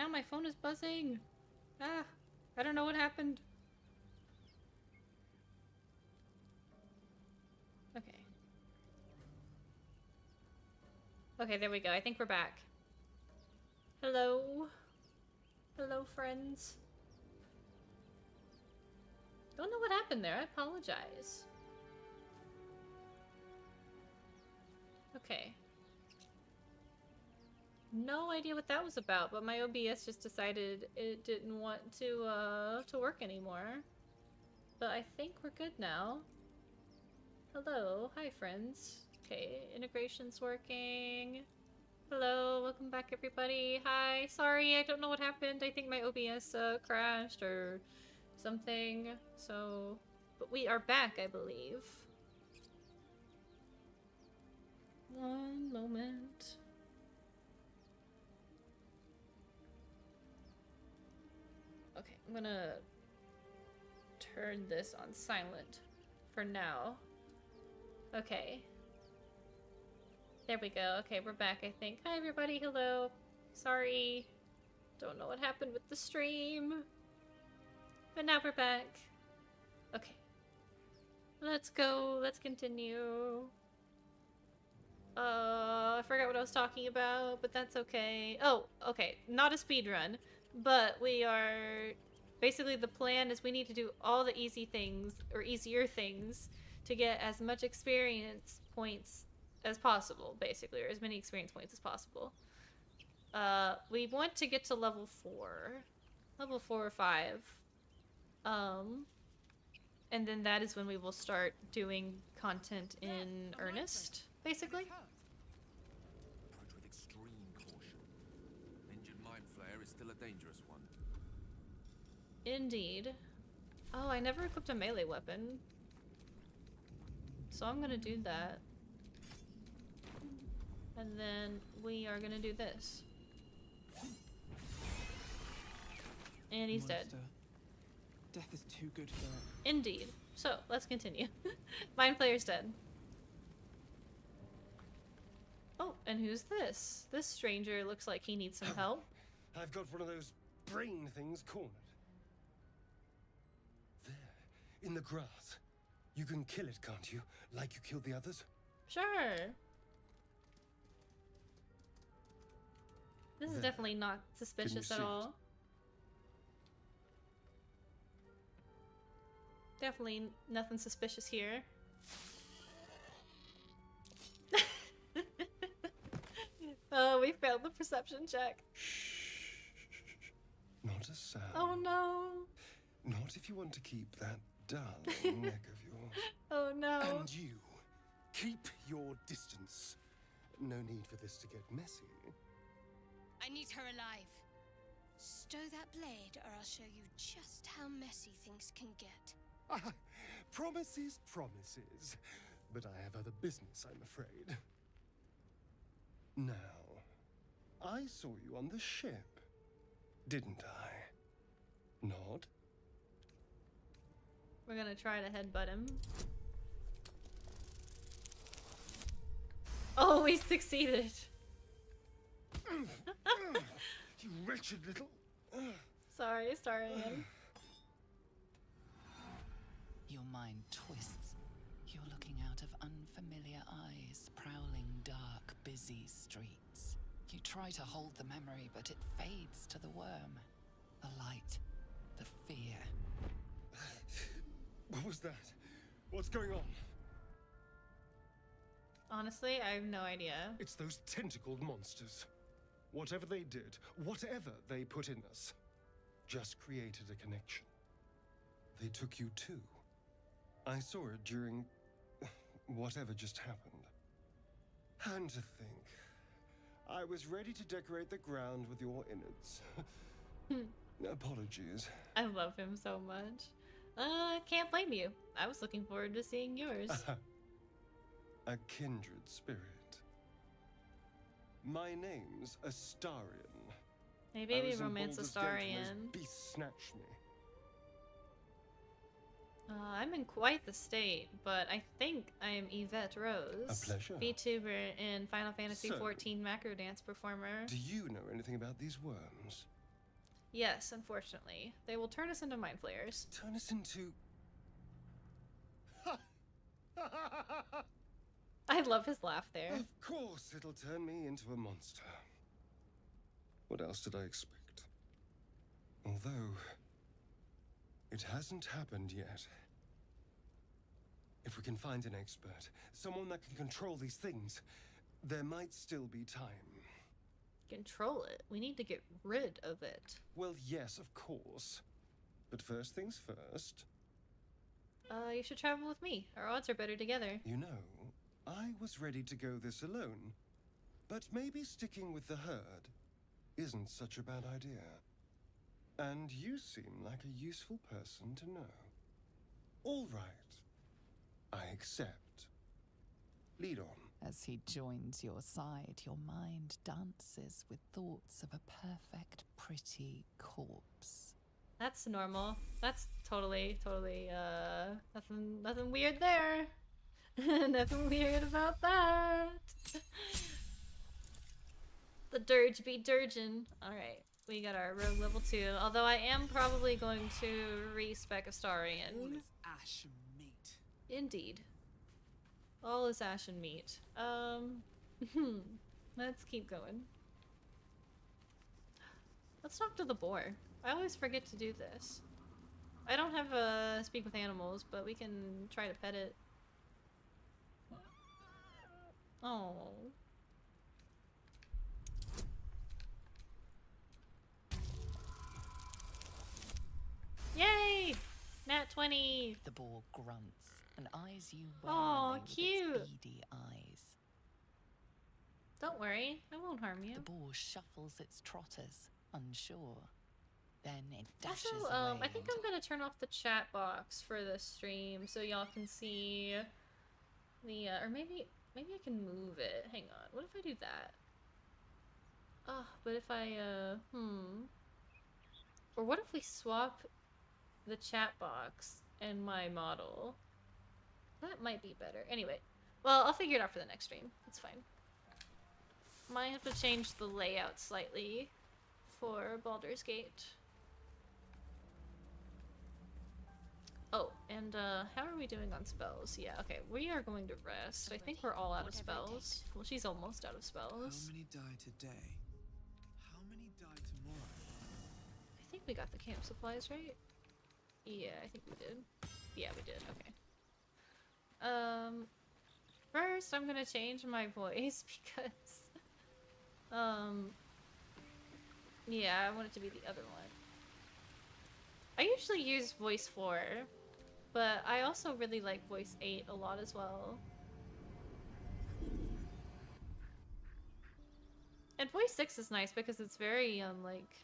Now my phone is buzzing. Ah, I don't know what happened. Okay. Okay, there we go. I think we're back. Hello. Hello, friends. Don't know what happened there. I apologize. Okay. No idea what that was about, but my OBS just decided it didn't want to work anymore. But I think we're good now. Hello. Hi, friends. Okay, integration's working. Hello, welcome back, everybody. Hi. Sorry, I don't know what happened. I think my OBS crashed or something. So, but we are back, I believe. One moment. Okay, I'm gonna turn this on silent for now. Okay. There we go. Okay, we're back, I think. Hi, everybody. Hello. Sorry. Don't know what happened with the stream. But now we're back. Okay. Let's go. Let's continue. I forgot what I was talking about, but that's okay. Oh, okay. Not a speed run, but we are... Basically, the plan is we need to do all the easy things, or easier things, to get as much experience points as possible, basically, or as many experience points as possible. We want to get to level 4. Level 4 or 5. And then that is when we will start doing content in earnest, basically. Approach with extreme caution. An injured mind flayer is still a dangerous one. Indeed. Oh, I never equipped a melee weapon. So I'm gonna do that. And then we are gonna do this. And he's dead. Death is too good for it. Indeed. So, let's continue. Mind Flayer's dead. Oh, and who's this? This stranger looks like he needs some help. I've got one of those brain things cornered. There, in the grass. You can kill it, can't you? Like you killed the others? Sure. This is definitely not suspicious at all. Definitely nothing suspicious here. Oh, we failed the perception check. Shh. Not a sound. Oh no. Not if you want to keep that darling neck of yours. Oh no. And you, keep your distance. No need for this to get messy. I need her alive. Stow that blade, or I'll show you just how messy things can get. Promises, promises. But I have other business, I'm afraid. Now, I saw you on the ship, didn't I? Nod? We're gonna try to headbutt him. Oh, we succeeded. You wretched little... Sorry, Ian. Your mind twists. You're looking out of unfamiliar eyes, prowling dark, busy streets. You try to hold the memory, but it fades to the worm. The light, the fear. What was that? What's going on? Honestly, I have no idea. It's those tentacled monsters. Whatever they did, whatever they put in us, just created a connection. They took you too. I saw it during whatever just happened. And to think, I was ready to decorate the ground with your innards. Apologies. I love him so much. Can't blame you. I was looking forward to seeing yours. A kindred spirit. My name's Astarion. Hey I baby, was in romance Baldur's Gate when those Astarion. beasts snatched me. I'm in quite the state, but I think I am Yvette Rose. A pleasure. VTuber and Final Fantasy So, XIV macro dance performer. Do you know anything about these worms? Yes, unfortunately. They will turn us into mind flayers. Turn us into... I love his laugh there. Of course it'll turn me into a monster. What else did I expect? Although, it hasn't happened yet. If we can find an expert, someone that can control these things, there might still be time. Control it. We need to get rid of it. Well, yes, of course. But first things first. You should travel with me. Our odds are better together. You know, I was ready to go this alone. But maybe sticking with the herd isn't such a bad idea. And you seem like a useful person to know. All right. I accept. Lead on. As he joins your side, your mind dances with thoughts of a perfect, pretty corpse. That's normal. That's totally, nothing weird there. Nothing weird about that. The dirge be dirgin'. Alright, we got our rogue level 2. Although I am probably going to respec Astarion. All is ash and meat. Indeed. All is ash and meat. Let's keep going. Let's talk to the boar. I always forget to do this. I don't have a speak with animals, but we can try to pet it. Oh. Yay! Nat 20! The boar grunts and eyes you Aw, warily with cute. its beady eyes. Don't worry, I won't harm you. The boar shuffles its trotters, unsure. Then it Also, dashes away. I think I'm gonna turn off the chat box for this stream so y'all can see the, or maybe I can move it. Hang on, what if I do that? Oh, but if I, or what if we swap the chat box and my model? That might be better. Anyway, well, I'll figure it out for the next stream. It's fine. Might have to change the layout slightly for Baldur's Gate. Oh, and how are we doing on spells? Yeah, okay, we are going to rest. I think we're all out of spells. Well, she's almost out of spells. How many die today? How many die tomorrow? I think we got the camp supplies, right? Yeah, I think we did. Yeah, we did, okay. First I'm gonna change my voice because, yeah, I want it to be the other one. I usually use voice 4, but I also really like voice 8 a lot as well. And voice 6 is nice because it's very, like,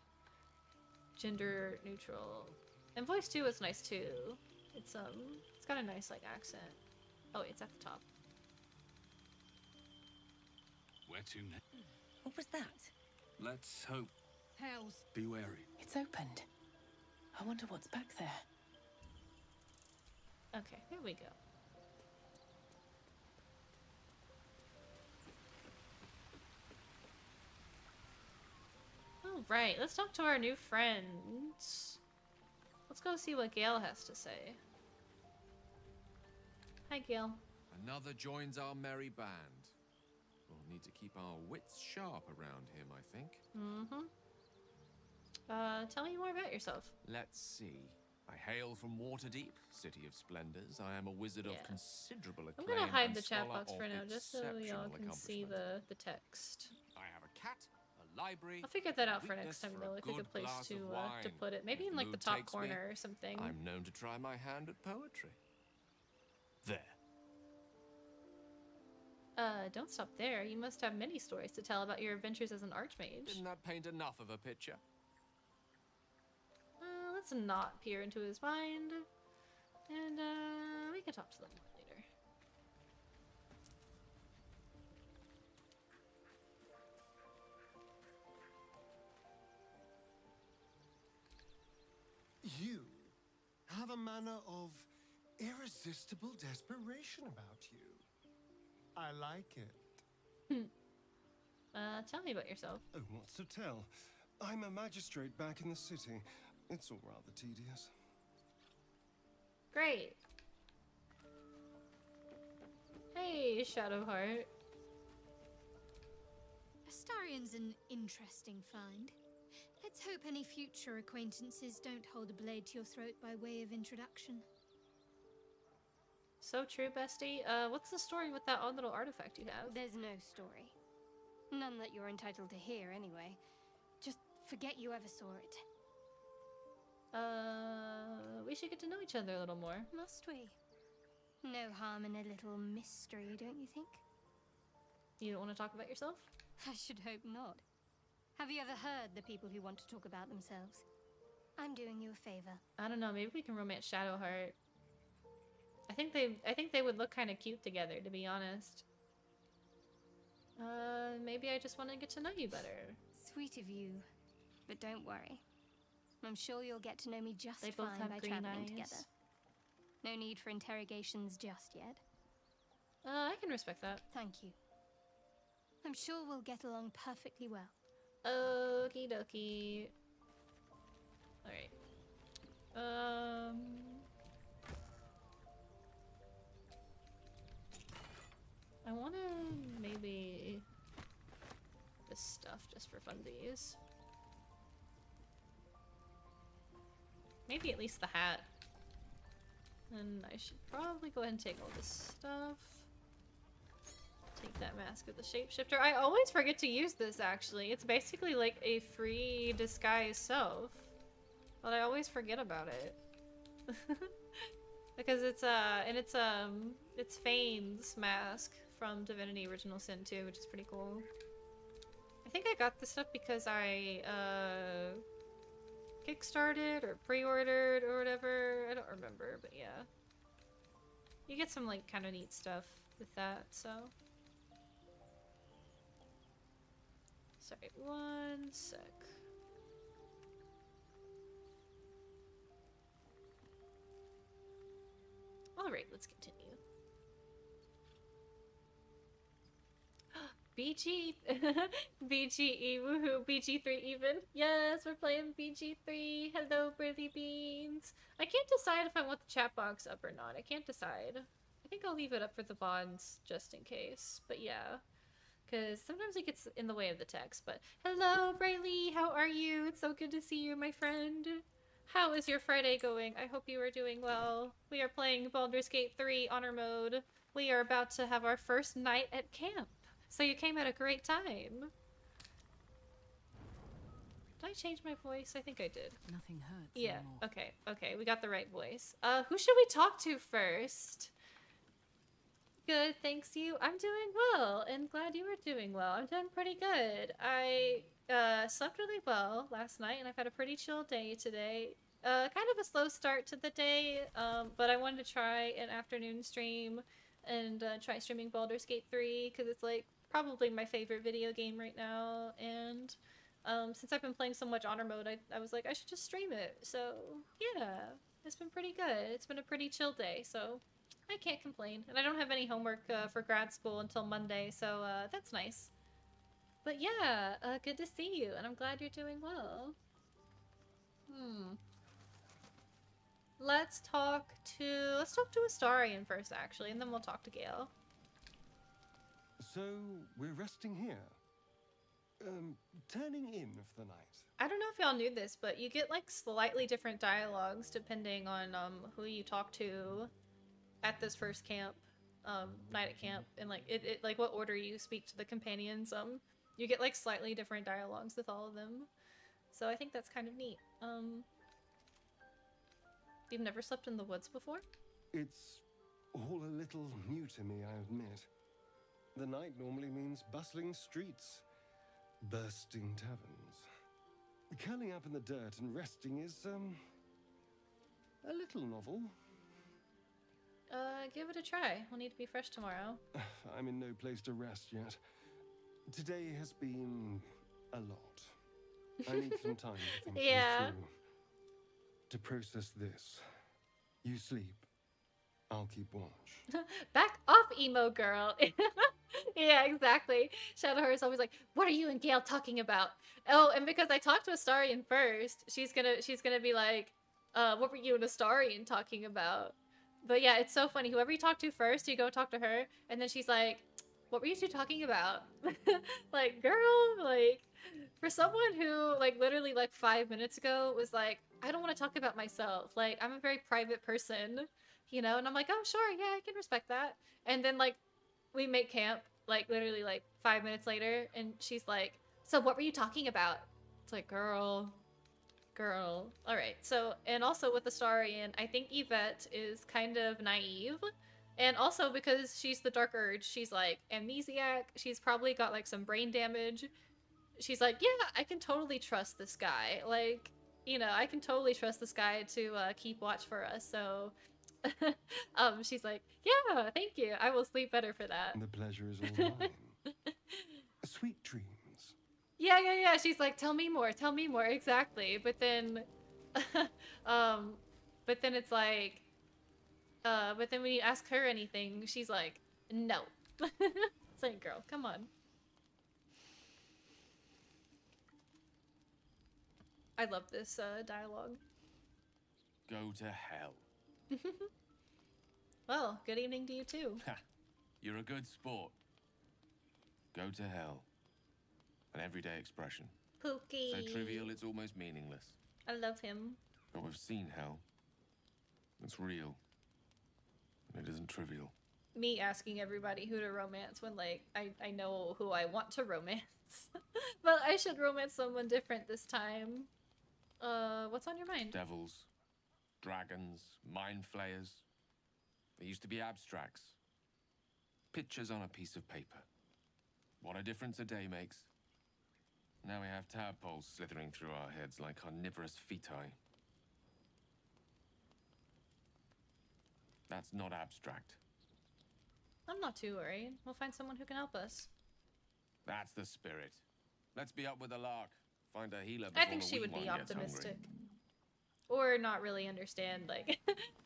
gender neutral. And voice 2 is nice too. It's got a nice, like, accent. Oh, it's at the top. Where to next? What was that? Let's hope. House. Be wary. It's opened. I wonder what's back there. Okay, here we go. Alright, let's talk to our new friends. Let's go see what Gale has to say. Hi, Gale. Another joins our merry band. We'll need to keep our wits sharp around him, I think. Mm-hmm. Tell me more about yourself. Let's see. I hail from Waterdeep, city of splendors. I am a wizard Yeah. of considerable I'm acclaim. gonna hide and the chat scholar box for of now, just so y'all exceptional can see accomplishment. the text. I have a cat, a library. I'll figure that out for weakness next time, for though. a Like a good good place glass to of wine. put it. Maybe If in the like the mood top takes me, corner or something. I'm known to try my hand at poetry. There. Don't stop there. You must have many stories to tell about your adventures as an archmage. Didn't that paint enough of a picture? Let's not peer into his mind. And, we can talk to them later. You have a manner of irresistible desperation about you. I like it. Tell me about yourself. Oh, what's to tell? I'm a magistrate back in the city. It's all rather tedious. Great. Hey, Shadowheart. Astarion's an interesting find. Let's hope any future acquaintances don't hold a blade to your throat by way of introduction. So true, bestie. What's the story with that odd little artifact you have? There's no story. None that you're entitled to hear, anyway. Just forget you ever saw it. We should get to know each other a little more. Must we? No harm in a little mystery, don't you think? You don't want to talk about yourself? I should hope not. Have you ever heard the people who want to talk about themselves? I'm doing you a favor. I don't know, maybe we can romance Shadowheart. I think they would look kind of cute together, to be honest. Maybe I just want to get to know you better. Sweet of you, but don't worry. I'm sure you'll get to know me just They both fine have by green traveling eyes. together. No need for interrogations just yet. I can respect that. Thank you. I'm sure we'll get along perfectly well. Okie dokie. Alright. I wanna maybe this stuff just for funsies. Maybe at least the hat. And I should probably go ahead and take all this stuff. Take that mask with the shapeshifter. I always forget to use this, actually. It's basically like a free disguise self. But I always forget about it. Because it's Fane's mask from Divinity Original Sin 2, which is pretty cool. I think I got this stuff because I kickstarted or pre-ordered or whatever. I don't remember, but yeah. You get some like kind of neat stuff with that, so. Sorry, one sec. Alright, let's continue. BG! BGE, woohoo, BG3 even. Yes, we're playing BG3. Hello, Pretty Beans. I can't decide if I want the chat box up or not. I can't decide. I think I'll leave it up for the VODs just in case. But yeah. Because sometimes it gets in the way of the text. But hello, Braylee. How are you? It's so good to see you, my friend. How is your Friday going? I hope you are doing well. We are playing Baldur's Gate 3 Honor Mode. We are about to have our first night at camp. So you came at a great time. Did I change my voice? I think I did. Nothing hurts Yeah, anymore. okay, we got the right voice. Who should we talk to first? Good, thanks you. I'm doing well, and glad you are doing well. I'm doing pretty good. I slept really well last night, and I've had a pretty chill day today. Kind of a slow start to the day, but I wanted to try an afternoon stream and try streaming Baldur's Gate 3, because it's like probably my favorite video game right now, and since I've been playing so much Honor Mode, I was like, I should just stream it. So yeah, it's been pretty good. It's been a pretty chill day, so I can't complain. And I don't have any homework for grad school until Monday, so that's nice. But yeah, good to see you, and I'm glad you're doing well. Let's talk to Astarion first, actually, and then we'll talk to Gale. So, we're resting here. Turning in for the night. I don't know if y'all knew this, but you get like slightly different dialogues depending on who you talk to at this first camp, night at camp, and like it like what order you speak to the companions. You get like slightly different dialogues with all of them, so I think that's kind of neat. You've never slept in the woods before? It's all a little new to me, I admit. The night normally means bustling streets, bursting taverns. Curling up in the dirt and resting is, a little novel. Give it a try. We'll need to be fresh tomorrow. I'm in no place to rest yet. Today has been a lot. I need some time to think things Yeah. through. To process this. You sleep. I'll keep watch. Back off, emo girl. Yeah, exactly. Shadowheart is always like, "What are you and Gale talking about?" Oh, and because I talked to Astarion first, she's gonna be like, "What were you and Astarion talking about?" But yeah, it's so funny. Whoever you talk to first, you go talk to her, and then she's like, "What were you two talking about?" Like, girl, like, for someone who like literally like 5 minutes ago was like, "I don't want to talk about myself. Like, I'm a very private person." You know, and I'm like, "Oh, sure, yeah, I can respect that." And then like we make camp like literally like 5 minutes later, and she's like, "So what were you talking about?" It's like, girl, all right. So, and also with Astarion, I think Yvette is kind of naive, and also because she's the Dark Urge, she's like amnesiac, she's probably got like some brain damage. She's like, "Yeah, I can totally trust this guy, like, you know, I can totally trust this guy to keep watch for us." So she's like, "Yeah, thank you. I will sleep better for that." The pleasure is all mine. Sweet dreams. Yeah. She's like, tell me more, exactly. But then, but then it's like, but then when you ask her anything, she's like, no. It's like, girl, come on. I love this dialogue. Go to hell. Well, good evening to you too. You're a good sport. Go to hell. An everyday expression. Pookie. So trivial it's almost meaningless. I love him. But we've seen hell. It's real. And it isn't trivial. Me asking everybody who to romance when, like, I know who I want to romance. But I should romance someone different this time. What's on your mind? Devils, dragons, mind flayers. They used to be abstracts. Pictures on a piece of paper. What a difference a day makes. Now we have tadpoles slithering through our heads like carnivorous feti. That's not abstract. I'm not too worried. We'll find someone who can help us. That's the spirit. Let's be up with the lark. Find a healer I before think the she wee would be one gets optimistic. hungry. Or not really understand, like,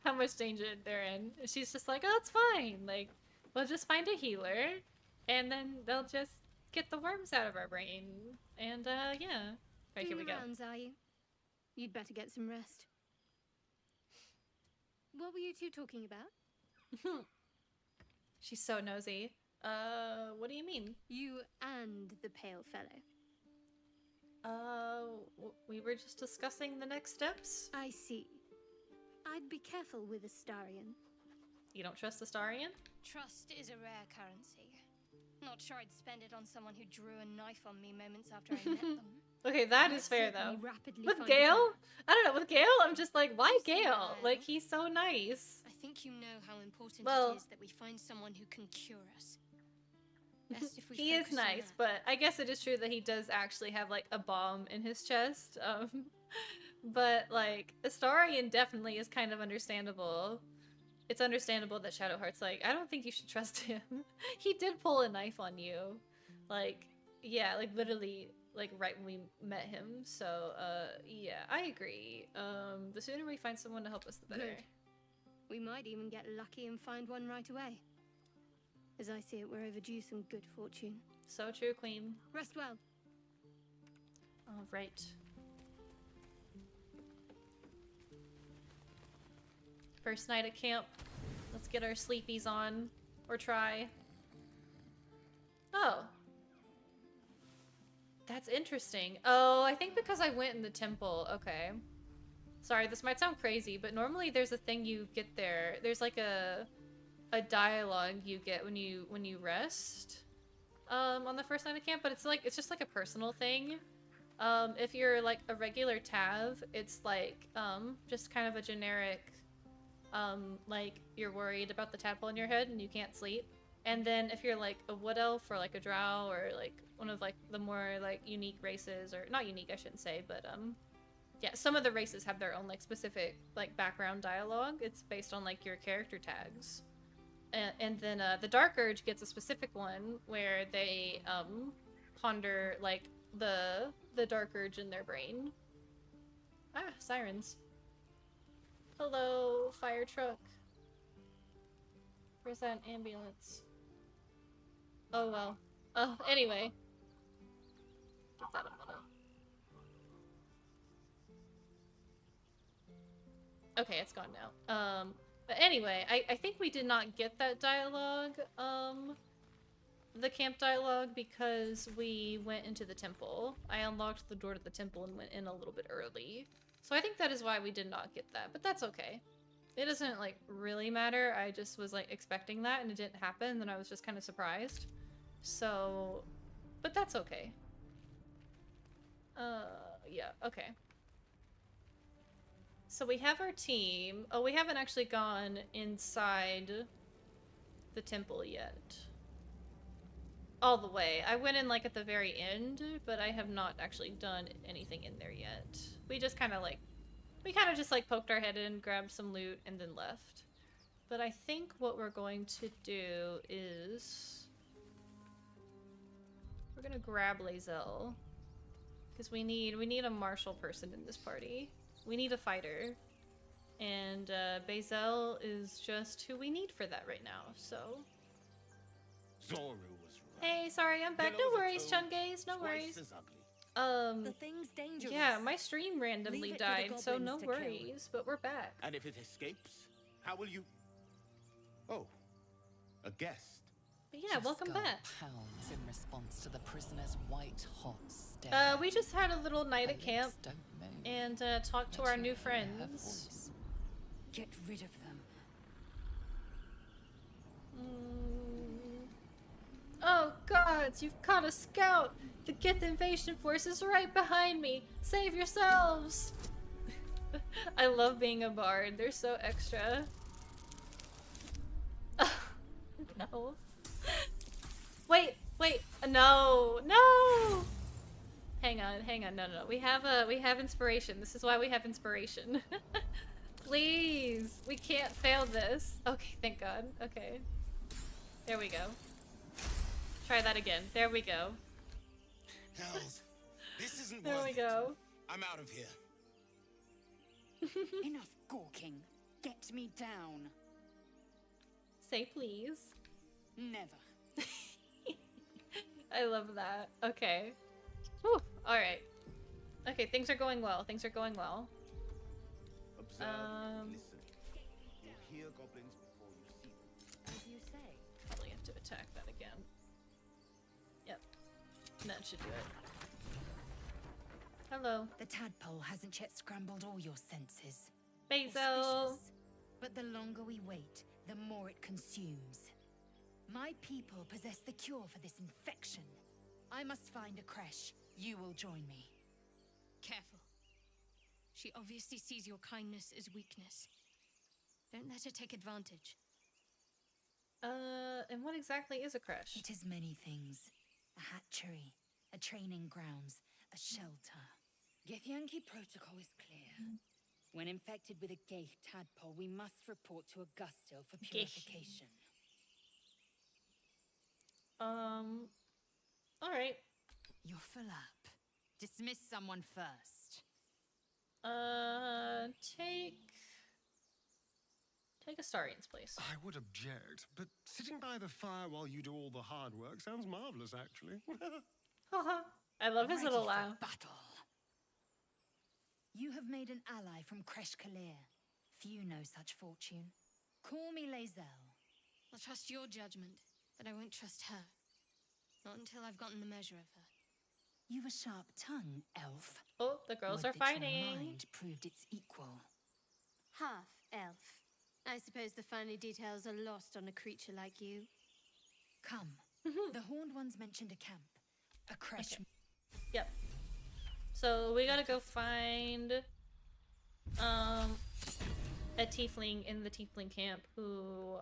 how much danger they're in. She's just like, oh, it's fine. Like, we'll just find a healer, and then they'll just get the worms out of our brain. And, yeah. Right, here we go. Rounds, are you? You'd better get some rest. What were you two talking about? She's so nosy. What do you mean? You and the pale fellow. We were just discussing the next steps. I see. I'd be careful with Astarion. You don't trust Astarion? Trust is a rare currency. Not sure I'd spend it on someone who drew a knife on me moments after I met them. Okay, that is fair though. With Gale? I don't know, with Gale, I'm just like, why Gale? Like, he's so nice. I think you know how important Well, it is that we find someone who can cure us. Best if we he is focus on nice, that. but I guess it is true that he does actually have like a bomb in his chest. But like, Astarion definitely is kind of understandable. It's understandable that Shadowheart's like, I don't think you should trust him. He did pull a knife on you. Like, yeah, like literally, like right when we met him. So, yeah, I agree. The sooner we find someone to help us, the better. Good. We might even get lucky and find one right away. As I see it, we're overdue some good fortune. So true, Queen. Rest well. All right. First night at camp. Let's get our sleepies on. Or try. Oh. That's interesting. Oh, I think because I went in the temple. Okay. Sorry, this might sound crazy, but normally there's a thing you get there. There's like a dialogue you get when you rest on the first night of camp, but it's just like a personal thing. If you're like a regular Tav, it's like just kind of a generic like you're worried about the tadpole in your head and you can't sleep. And then if you're like a wood elf or like a drow or like one of like the more like unique races, or not unique I shouldn't say, but yeah, some of the races have their own like specific like background dialogue. It's based on like your character tags. And then the Dark Urge gets a specific one where they ponder like the Dark Urge in their brain. Ah, sirens. Hello, fire truck. Where's that ambulance? Oh well. Oh, anyway. Give that a minute. Okay, it's gone now. But anyway, I think we did not get that dialogue, the camp dialogue, because we went into the temple. I unlocked the door to the temple and went in a little bit early. So I think that is why we did not get that, but that's okay. It doesn't, like, really matter. I just was, like, expecting that and it didn't happen, and I was just kind of surprised. So, but that's okay. Yeah, okay. So we have our team. Oh, we haven't actually gone inside the temple yet. All the way. I went in like at the very end, but I have not actually done anything in there yet. We just kind of like, we kind of just like poked our head in, grabbed some loot, and then left. But I think what we're going to do is we're gonna grab Lae'zel because we need a martial person in this party. We need a fighter, and Bazel is just who we need for that right now. So. Zoru was right. Hey, sorry, I'm back. Yellow No as a worries, toad, Chungaze. No twice worries. as ugly. The thing's dangerous. Yeah, my stream randomly Leave it to the died, so goblins no to kill. worries. But we're back. And if it escapes, how will you? Oh, a guest. But yeah, Your welcome skull back. pounds in response to the prisoner's white-hot stare. We just had a little night Her at camp lips don't move, and talked to but our you new hear her friends. voice. Get rid of them. Oh gods, you've caught a scout! The Gith invasion force is right behind me! Save yourselves! I love being a bard, they're so extra. No. Wait, no, no! Hang on, no. We have inspiration. This is why we have inspiration. Please, we can't fail this. Okay, thank God. Okay. There we go. Try that again. There we go. Hells, this isn't There worth we it. go. I'm out of here. Enough gawking. Get me down. Say please. Never. I love that. Okay. Whew. Alright. Okay, things are going well. Things are going well. Observe, listen. You'll hear goblins before you see them. As you say. Probably have to attack that again. Yep. That should do it. Hello. The tadpole hasn't yet scrambled all your senses. Basil. Auspicious. But the longer we wait, the more it consumes. My people possess the cure for this infection. I must find a creche. You will join me. Careful. She obviously sees your kindness as weakness. Don't let her take advantage. And what exactly is a creche? It is many things. A hatchery, a training grounds, a shelter. Githyanki protocol is clear. When infected with a Gaith tadpole, we must report to Augustil for purification. Alright. You're full up. Dismiss someone first. Take Astarian's place. I would object, but sitting by the fire while you do all the hard work sounds marvelous, actually. Haha. I love his Ready little for laugh. battle. You have made an ally from Kresh Kalir. Few know such fortune. Call me Lae'zel. I'll trust your judgment, but I won't trust her. Not until I've gotten the measure of her. You've a sharp tongue, elf. Oh, the girls Would are that your fighting. mind proved its equal. Half elf. I suppose the finer details are lost on a creature like you. Come. The Horned Ones mentioned a camp. A creche. Okay. Yep. So we gotta go find a tiefling in the tiefling camp who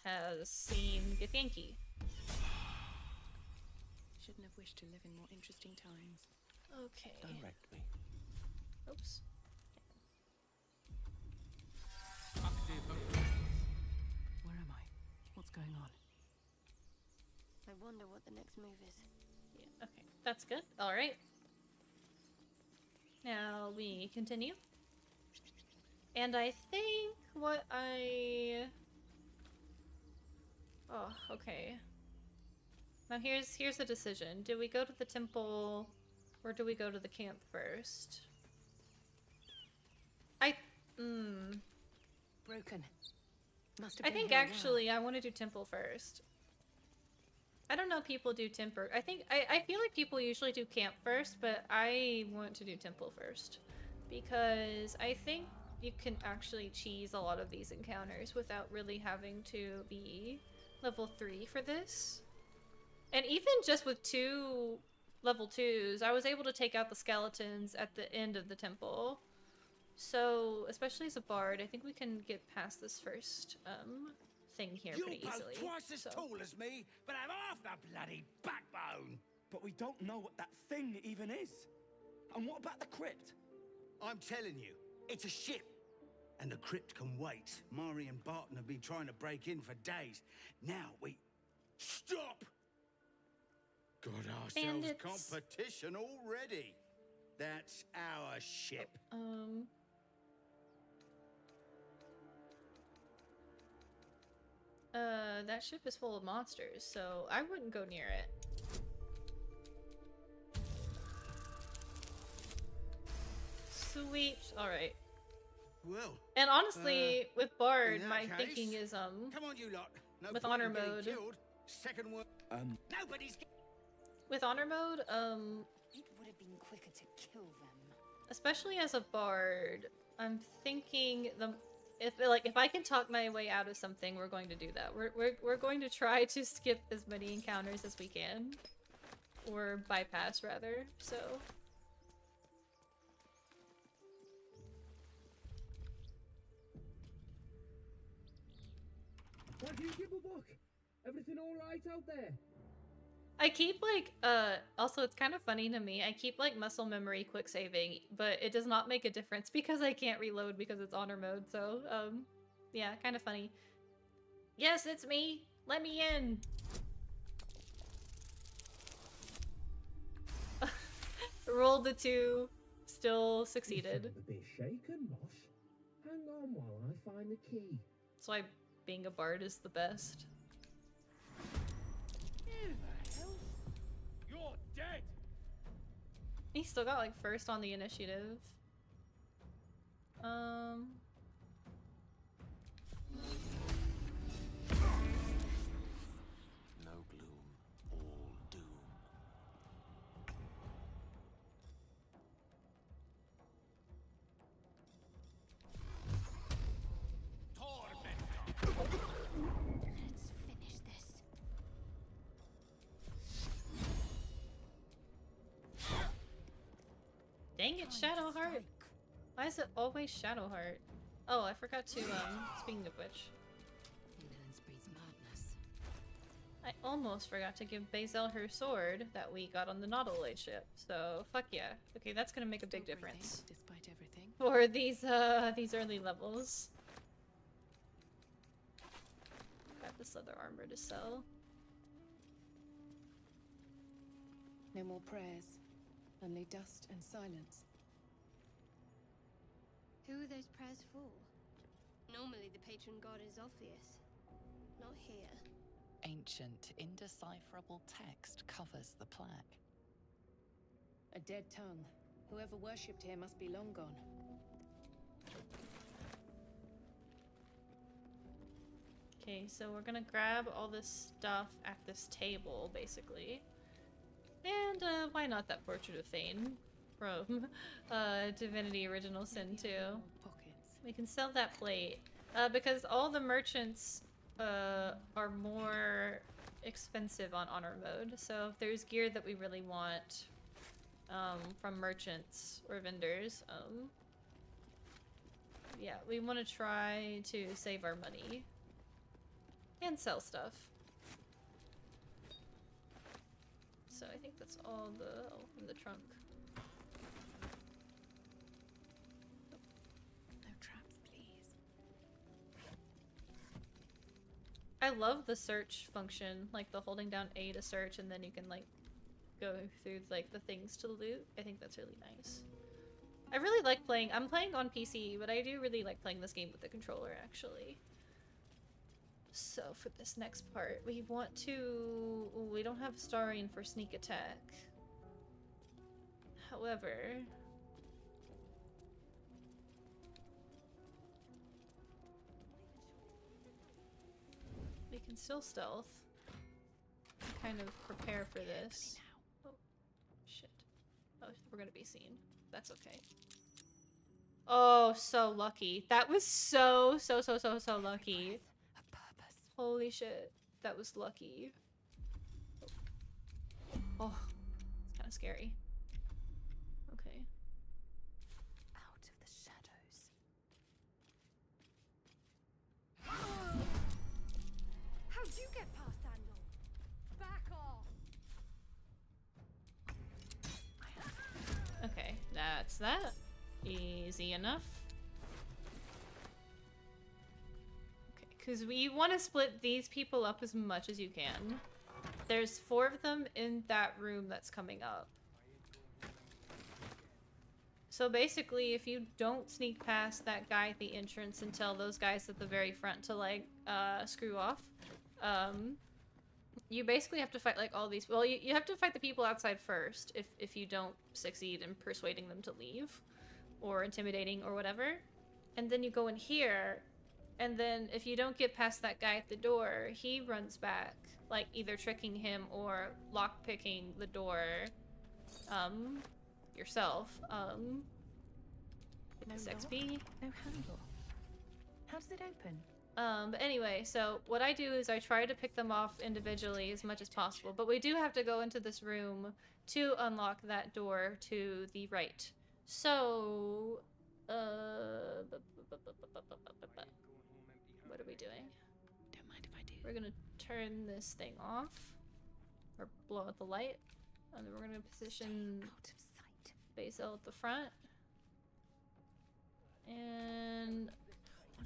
has seen Githyanki. Shouldn't have wished to live in more interesting times. Okay. Direct me. Oops. Where am I? What's going on? I wonder what the next move is. Yeah, okay. That's good. Alright. Now we continue. And I think what I... Oh, okay. Now here's the decision. Do we go to the temple or do we go to the camp first? Broken. Must have I been think here a while. actually I want to do temple first. I don't know people do temple. I feel like people usually do camp first, but I want to do temple first. Because I think you can actually cheese a lot of these encounters without really having to be level 3 for this. And even just with 2 level 2s, I was able to take out the skeletons at the end of the temple. So, especially as a bard, I think we can get past this first thing here pretty easily. You're both twice as tall as me, but have half the bloody backbone. But we don't know what that thing even is. And what about the crypt? I'm telling you, it's a ship. And the crypt can wait. Mari and Barton have been trying to break in for days. Now we... Stop! Got ourselves Bandits. competition already. That's our ship. That ship is full of monsters, so I wouldn't go near it. Sweet. Alright. Well, and honestly, with Bard, in that my case, thinking is, come on, you lot. No with point honor in getting mode. Killed. Second word. Nobody's. With honor mode, It would have been quicker to kill them. especially as a bard, I'm thinking if I can talk my way out of something, we're going to do that. We're going to try to skip as many encounters as we can, or bypass rather. So. What do you give a book? Everything all right out there? I keep like also it's kind of funny to me. I keep like muscle memory quick saving, but it does not make a difference because I can't reload because it's honor mode. So yeah, kind of funny. Yes, it's me. Let me in. Rolled the 2, still succeeded. You sound a bit shaken, boss. Hang on while I find the key. That's why being a bard is the best. You're dead. He still got like first on the initiative. No gloom, all doom. Let's finish this. Dang it, Shadowheart. Why is it always Shadowheart? Oh, I forgot to, speaking of which. Indolence breeds madness. I almost forgot to give Bazel her sword that we got on the Nautiloid ship. So, fuck yeah. Okay, that's gonna make a big difference. Despite everything. For these early levels. Got this leather armor to sell. No more prayers. Only dust and silence. Who are those prayers for? Normally the patron god is obvious. Not here. Ancient, indecipherable text covers the plaque. A dead tongue. Whoever worshipped here must be long gone. Okay, so we're gonna grab all this stuff at this table, basically. And, why not that Portrait of Thane from, Divinity Original Sin 2. We can sell that plate, because all the merchants, are more expensive on honor mode. So if there's gear that we really want, from merchants or vendors, yeah, we want to try to save our money. And sell stuff. So I think that's all in the trunk. No traps, please. I love the search function, like the holding down A to search and then you can like go through like the things to loot. I think that's really nice. I really like playing, I'm playing on PC, but I do really like playing this game with the controller actually. So for this next part, we want to... we don't have a Starian for sneak attack. However... we can still stealth. Kind of prepare for this. Oh, shit. Oh, we're gonna be seen. That's okay. Oh, so lucky. That was so lucky. Holy shit. That was lucky. Oh, it's kind of scary. Okay. Out of the shadows. How'd you get past that door? Back off! Okay, that's that. Easy enough. Okay, because we want to split these people up as much as you can. There's 4 of them in that room that's coming up. So basically, if you don't sneak past that guy at the entrance and tell those guys at the very front to, like, screw off, you basically have to fight, like, all these... well, you have to fight the people outside first if you don't succeed in persuading them to leave. Or intimidating or whatever. And then you go in here, and then if you don't get past that guy at the door, he runs back, like either tricking him or lockpicking the door yourself. No this door? XP. No handle. How does it open? But anyway, so what I do is I try to pick them off individually as much as possible, but we do have to go into this room to unlock that door to the right. So, what are we doing? Don't mind if I do. We're gonna turn this thing off, or blow out the light, and then we're gonna position Basil at the front. And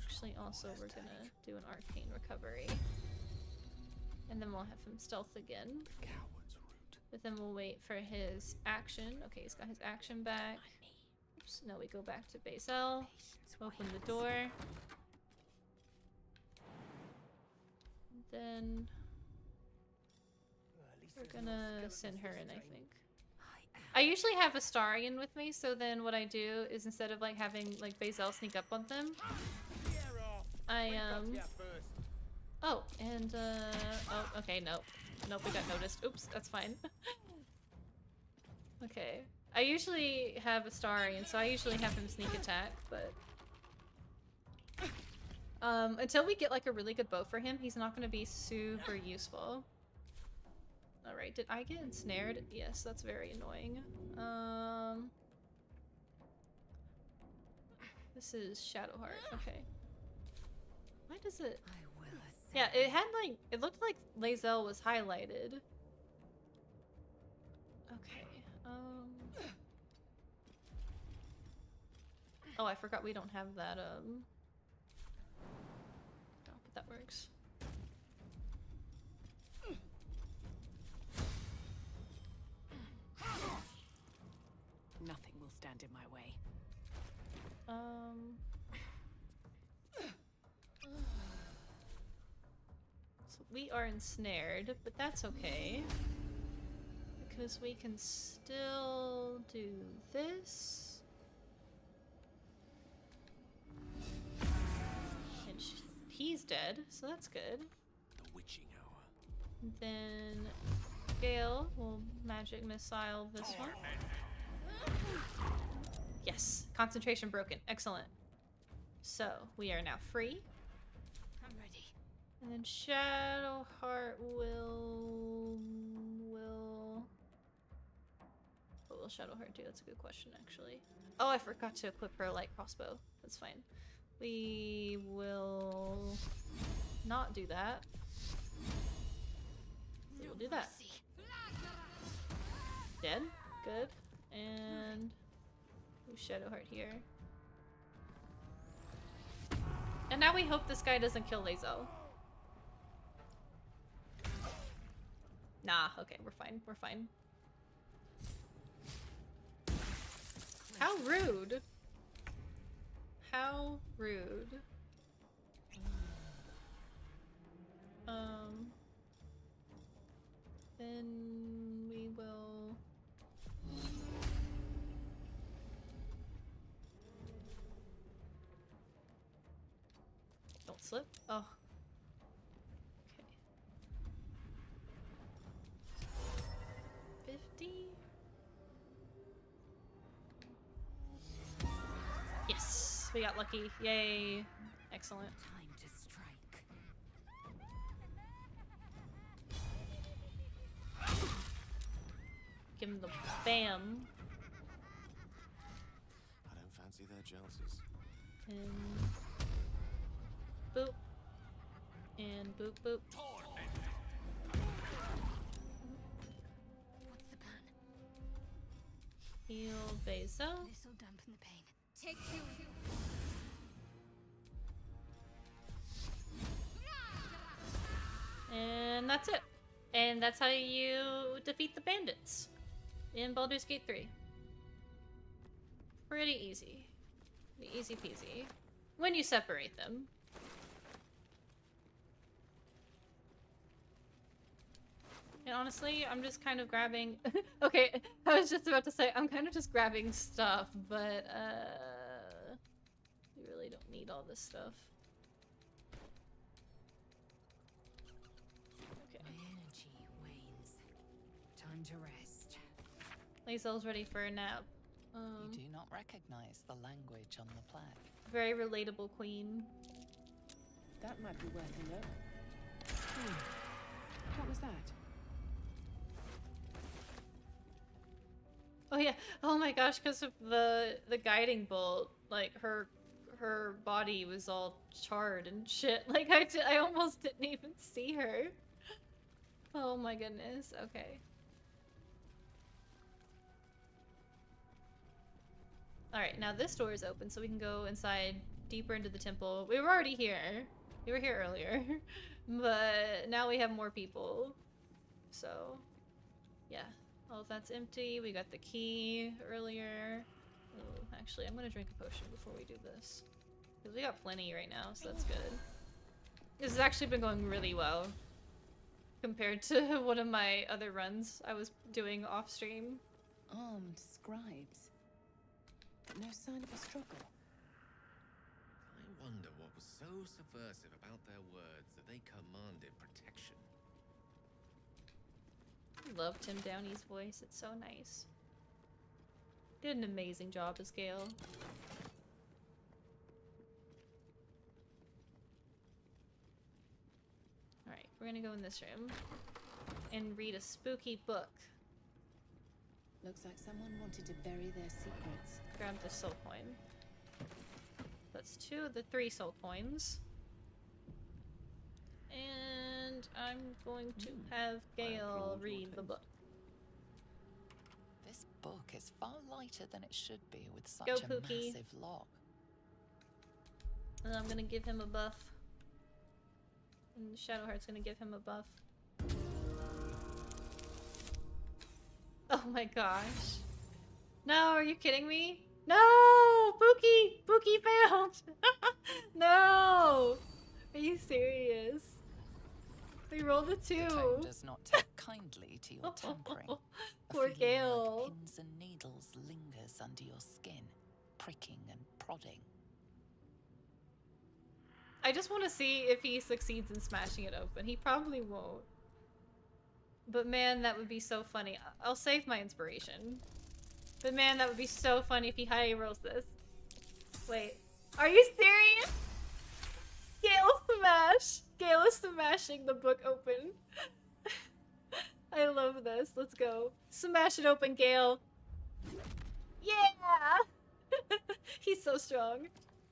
actually also we're gonna do an arcane recovery. And then we'll have him stealth again. But then we'll wait for his action. Okay, he's got his action back. Oops, now we go back to Basil. Open the door. Then we're gonna send her in, I think. I usually have Astarion with me, so then what I do is instead of like having like Basil sneak up on them, I oh, and oh, okay, nope, we got noticed. Oops, that's fine. Okay, I usually have Astarion, so I usually have him sneak attack, but until we get like a really good bow for him, he's not going to be super useful. Alright, did I get ensnared? Yes, that's very annoying. This is Shadowheart, okay. Why does it... yeah, it had like... it looked like Lae'zel was highlighted. Okay, oh, I forgot we don't have that, oh, but that works. Nothing will stand in my way. So we are ensnared, but that's okay. Because we can still do this. And he's dead, so that's good. The witching hour. Then Gale will magic missile this one. Yes, concentration broken. Excellent. So we are now free. I'm ready. And then Shadowheart will... what will Shadowheart do? That's a good question, actually. Oh, I forgot to equip her light crossbow. That's fine. We will not do that. So we'll do that. Dead. Good. And Shadowheart here. And now we hope this guy doesn't kill Lae'zel. Nah, okay, we're fine. We're fine. How rude. How rude. Then we will. Don't slip. Oh. Okay. 50. Yes, we got lucky. Yay. Excellent. Time to strike. Give him the bam. I don't fancy their chances. And boop. And boop boop. What's the plan? Heal Bezo. This'll dampen the pain. Take two. And that's it. And that's how you defeat the bandits in Baldur's Gate 3. Pretty easy. Easy peasy. When you separate them. And honestly, I'm just kind of grabbing... Okay, I was just about to say, I'm kind of just grabbing stuff, but, you really don't need all this stuff. Okay. My energy wanes. Time to rest. Lae'zel's ready for a nap. You do not recognize the language on the plaque. Very relatable queen. That might be worth a look. What was that? Oh yeah. Oh my gosh, because of the guiding bolt, like her body was all charred and shit. Like I almost didn't even see her. Oh my goodness. Okay. All right, now this door is open, so we can go inside deeper into the temple. We were already here. We were here earlier, but now we have more people. So, yeah. All of that's empty. We got the key earlier. Ooh, actually, I'm gonna drink a potion before we do this. Because we got plenty right now, so that's good. This has actually been going really well. Compared to one of my other runs I was doing off stream. Armed scribes. But no sign of a struggle. I wonder what was so subversive about their words that they commanded protection. I love Tim Downey's voice, it's so nice. Did an amazing job as Gale. Alright, we're gonna go in this room and read a spooky book. Looks like someone wanted to bury their secrets. Grab the soul coin. That's 2 of the 3 soul coins. And I'm going to have Gale read the book. This book is far lighter than it should be with such Go, a Pookie. massive lock. And I'm gonna give him a buff. And Shadowheart's gonna give him a buff. Oh my gosh. No, are you kidding me? No! Pookie! Pookie failed! No! Are you serious? We rolled a 2. The tome does not take kindly to your tampering. A Poor feeling Gale. like pins and needles lingers under your skin, pricking and prodding. I just want to see if he succeeds in smashing it open. He probably won't. But man, that would be so funny. I'll save my inspiration. But man, that would be so funny if he high rolls this. Wait. Are you serious? Gale smash! Gale is smashing the book open. I love this. Let's go. Smash it open, Gale. Yeah! He's so strong.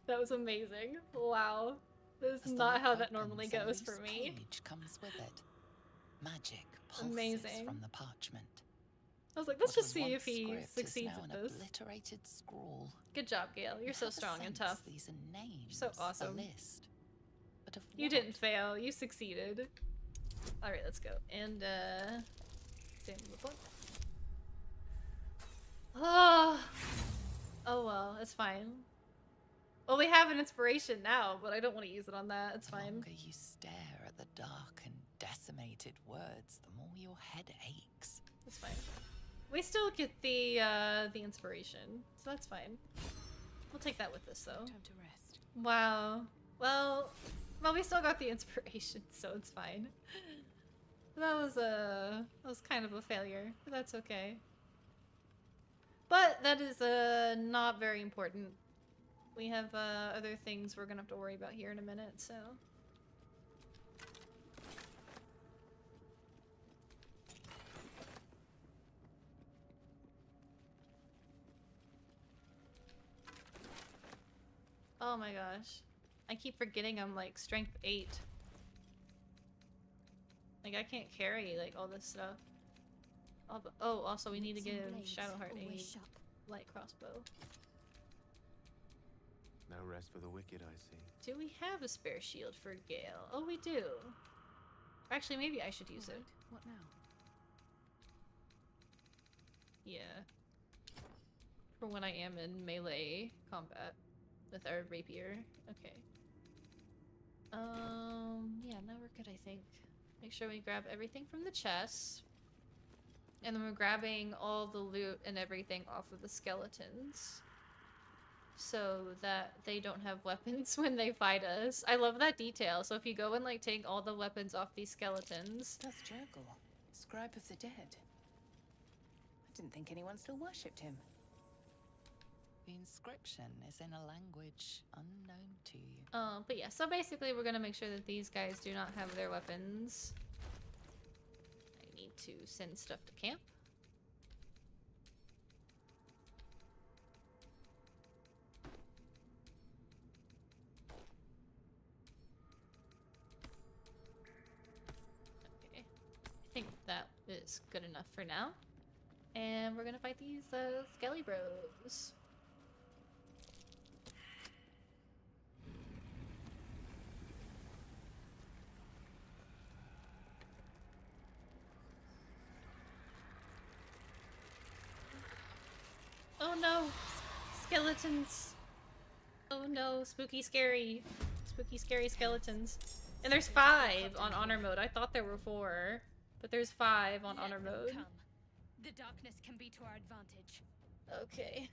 That was amazing. Wow. This is not how that normally goes for me. Page comes with it. Magic pulses Amazing. from the parchment. I was like, let's What just was see once if he script is succeeds now at an this. obliterated scrawl. Good job, Gale. You're You so have a strong and sense tough. These are names. You're so awesome. A list. But of You what? didn't fail. You succeeded. Alright, let's go. And, same the book. Oh! Oh well, it's fine. Well, we have an inspiration now, but I don't want to use it on that. It's The fine. longer you stare at the dark and decimated words, the more your head aches. It's fine. We still get the inspiration, so that's fine. We'll take that with us, though. Time to rest. Wow. Well, we still got the inspiration, so it's fine. That was kind of a failure, but that's okay. But that is not very important. We have other things we're gonna have to worry about here in a minute, so. Oh my gosh. I keep forgetting I'm like strength 8. Like I can't carry like all this stuff. Oh, also we need to give Shadowheart a light crossbow. No rest for the wicked, I see. Do we have a spare shield for Gale? Oh, we do. Actually, maybe I should use it. What now? Yeah. For when I am in melee combat with our rapier. Okay. Yeah, now we're good, I think. Make sure we grab everything from the chest. And then we're grabbing all the loot and everything off of the skeletons. So that they don't have weapons when they fight us. I love that detail. So if you go and like take all the weapons off these skeletons. That's Jurgle, scribe of the dead. I didn't think anyone still worshipped him. The inscription is in a language unknown to you. But yeah, so basically we're gonna make sure that these guys do not have their weapons. I need to send stuff to camp. Okay, I think that is good enough for now. And we're gonna fight these Skelly Bros. Oh no! Skeletons! Oh no, spooky scary. Spooky scary skeletons. And there's 5 on honor mode. I thought there were 4, but there's 5 on honor mode. Come. The darkness can be to our advantage. Okay.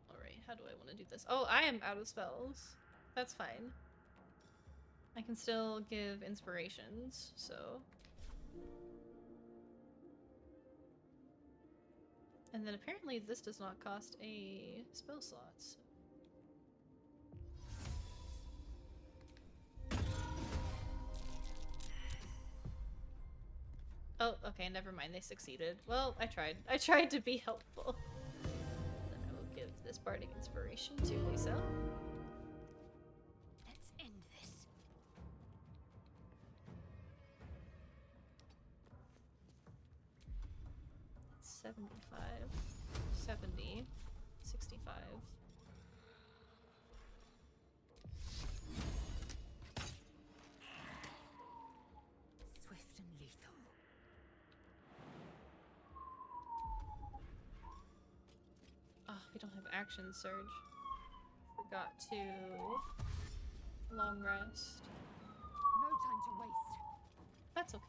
Alright, how do I want to do this? Oh, I am out of spells. That's fine. I can still give inspirations, so... And then apparently this does not cost a spell slot, so... Oh, okay, never mind, they succeeded. Well, I tried. I tried to be helpful. Then I will give this bardic inspiration to Lisa. Let's end this. That's 75, 70, 65. Swift and lethal. Oh, we don't have action surge. Forgot to long rest. No time to waste. That's okay.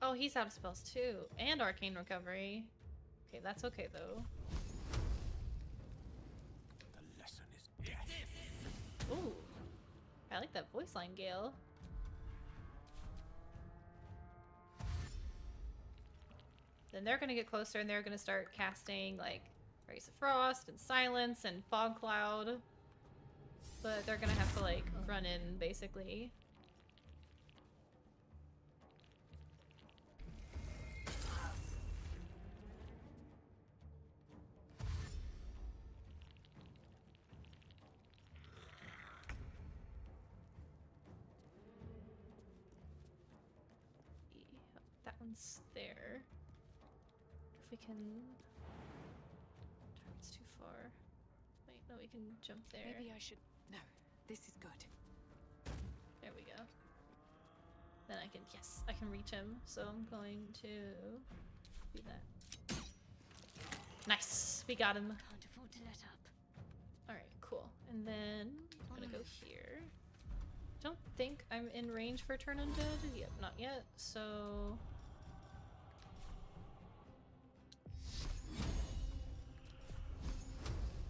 Oh, he's out of spells too. And arcane recovery. Okay, that's okay though. The lesson is death. Ooh. I like that voice line, Gale. Then they're gonna get closer and they're gonna start casting like Race of Frost and Silence and Fog Cloud. But they're gonna have to like run in basically. one's there. If we can... It's too far. Wait, no, we can jump there. Maybe I should... No, this is good. There we go. Then I can... Yes, I can reach him. So I'm going to do that. Nice! We got him. Can't afford to let up. Alright, cool. And then I'm gonna go here. Don't think I'm in range for turn undead. Yep, not yet. So...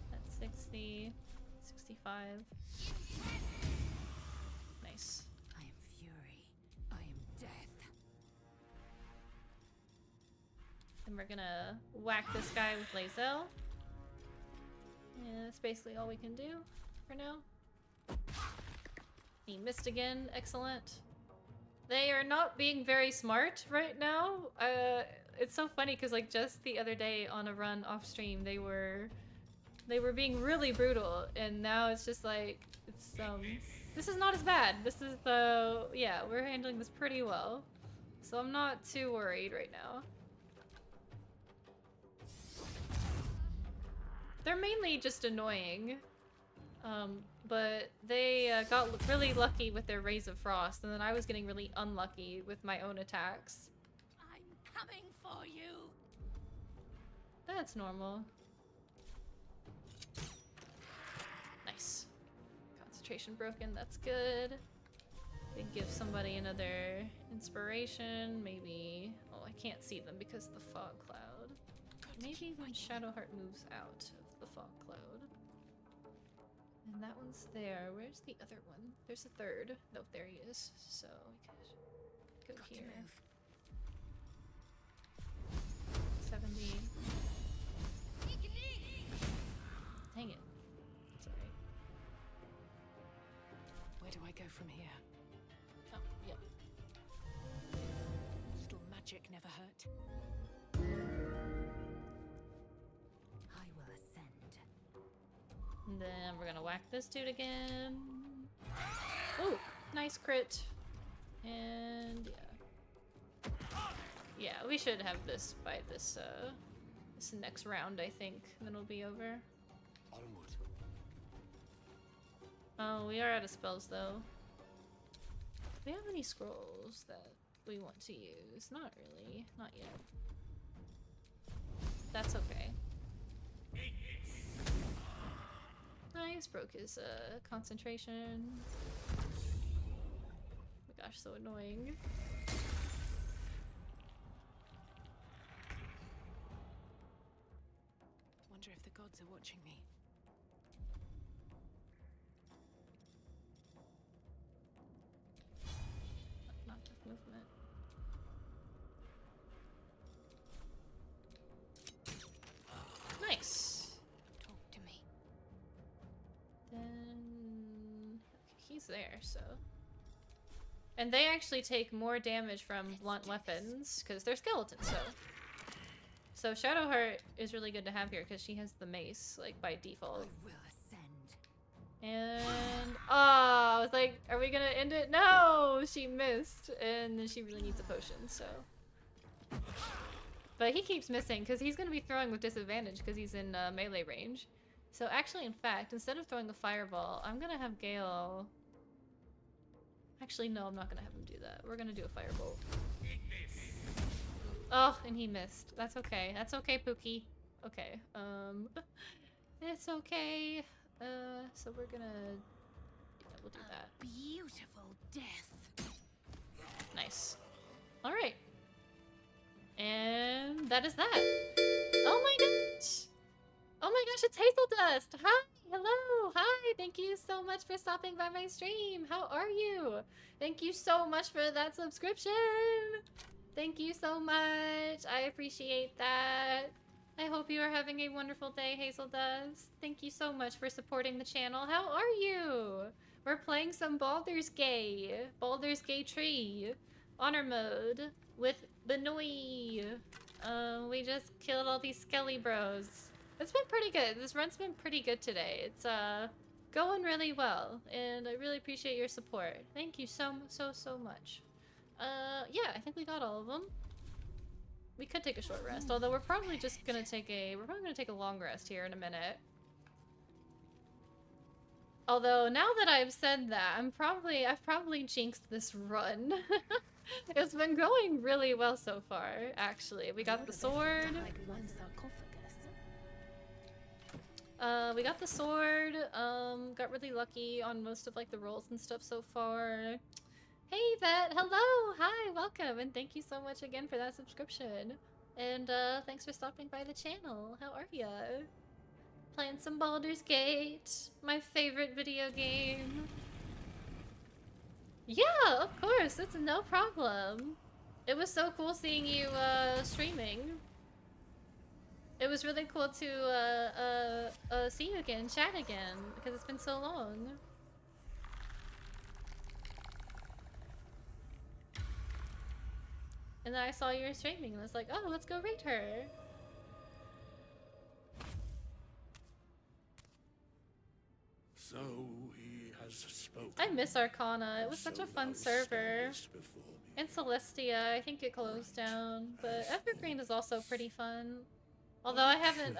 That's 60, 65. Nice. I am fury. I am death. And we're gonna whack this guy with Lae'zel. Yeah, that's basically all we can do for now. He missed again. Excellent. They are not being very smart right now. It's so funny because like just the other day on a run off stream, they were being really brutal, and now it's just like this is not as bad. This is yeah, we're handling this pretty well, so I'm not too worried right now. They're mainly just annoying. But they got really lucky with their Rays of Frost, and then I was getting really unlucky with my own attacks. I'm coming for you. That's normal. Nice. Concentration broken, that's good. We can give somebody another inspiration, maybe... Oh, I can't see them because of the fog cloud. Maybe when Shadowheart moves out of the fog cloud. And that one's there. Where's the other one? There's a third. Nope, there he is. So we could go here. 70. Dang it. It's alright. Where do I go from here? Oh, yep. Little magic never hurt. And then we're gonna whack this dude again. Oh, nice crit. And yeah. Yeah, we should have this by this this next round, I think. Then it'll be over. Onward. Oh, we are out of spells though. Do we have any scrolls that we want to use? Not really. Not yet. That's okay. Nice, broke his concentration. Oh my gosh, so annoying. Wonder if the gods are watching me. Not enough movement. Nice. Talk to me. Then he's there, so. And they actually take more damage from blunt weapons because they're skeletons, so Shadowheart is really good to have here because she has the mace, like, by default. I will ascend. And I was like, are we gonna end it? No, she missed, and then she really needs a potion, so. But he keeps missing because he's gonna be throwing with disadvantage because he's in melee range. So actually, in fact, instead of throwing a fireball, I'm gonna have Gale. Actually, no, I'm not gonna have him do that. We're gonna do a firebolt. Oh, and he missed. That's okay. That's okay, Pookie. Okay. It's okay. So we're gonna. Yeah, we'll do that. Beautiful death. Nice. All right. And that is that. Oh my gosh. Oh my gosh, it's Hazel Dust. Hi. Hello. Hi. Thank you so much for stopping by my stream. How are you? Thank you so much for that subscription. Thank you so much. I appreciate that. I hope you are having a wonderful day, Hazel Dust. Thank you so much for supporting the channel. How are you? We're playing some Baldur's Gate 3 honor mode with Benoit. We just killed all these skelly bros. It's been pretty good. This run's been pretty good today. It's going really well, and I really appreciate your support. Thank you so much. Yeah, I think we got all of them. We could take a short rest, although we're probably just gonna take a long rest here in a minute. Although now that I've said that, I've probably jinxed this run. It's been going really well so far, actually. We got the sword. We got the sword. Got really lucky on most of like the rolls and stuff so far. Hey Vet, hello, hi, welcome, and thank you so much again for that subscription. And thanks for stopping by the channel. How are ya? Playing some Baldur's Gate, my favorite video game. Yeah, of course, it's no problem. It was so cool seeing you streaming. It was really cool to see you again, chat again, because it's been so long. And then I saw you were streaming and I was like, oh, let's go rate her. So he has spoken. I miss Arcana. It was such a fun server. And Celestia, I think it closed down. But Evergreen is also pretty fun. Although I haven't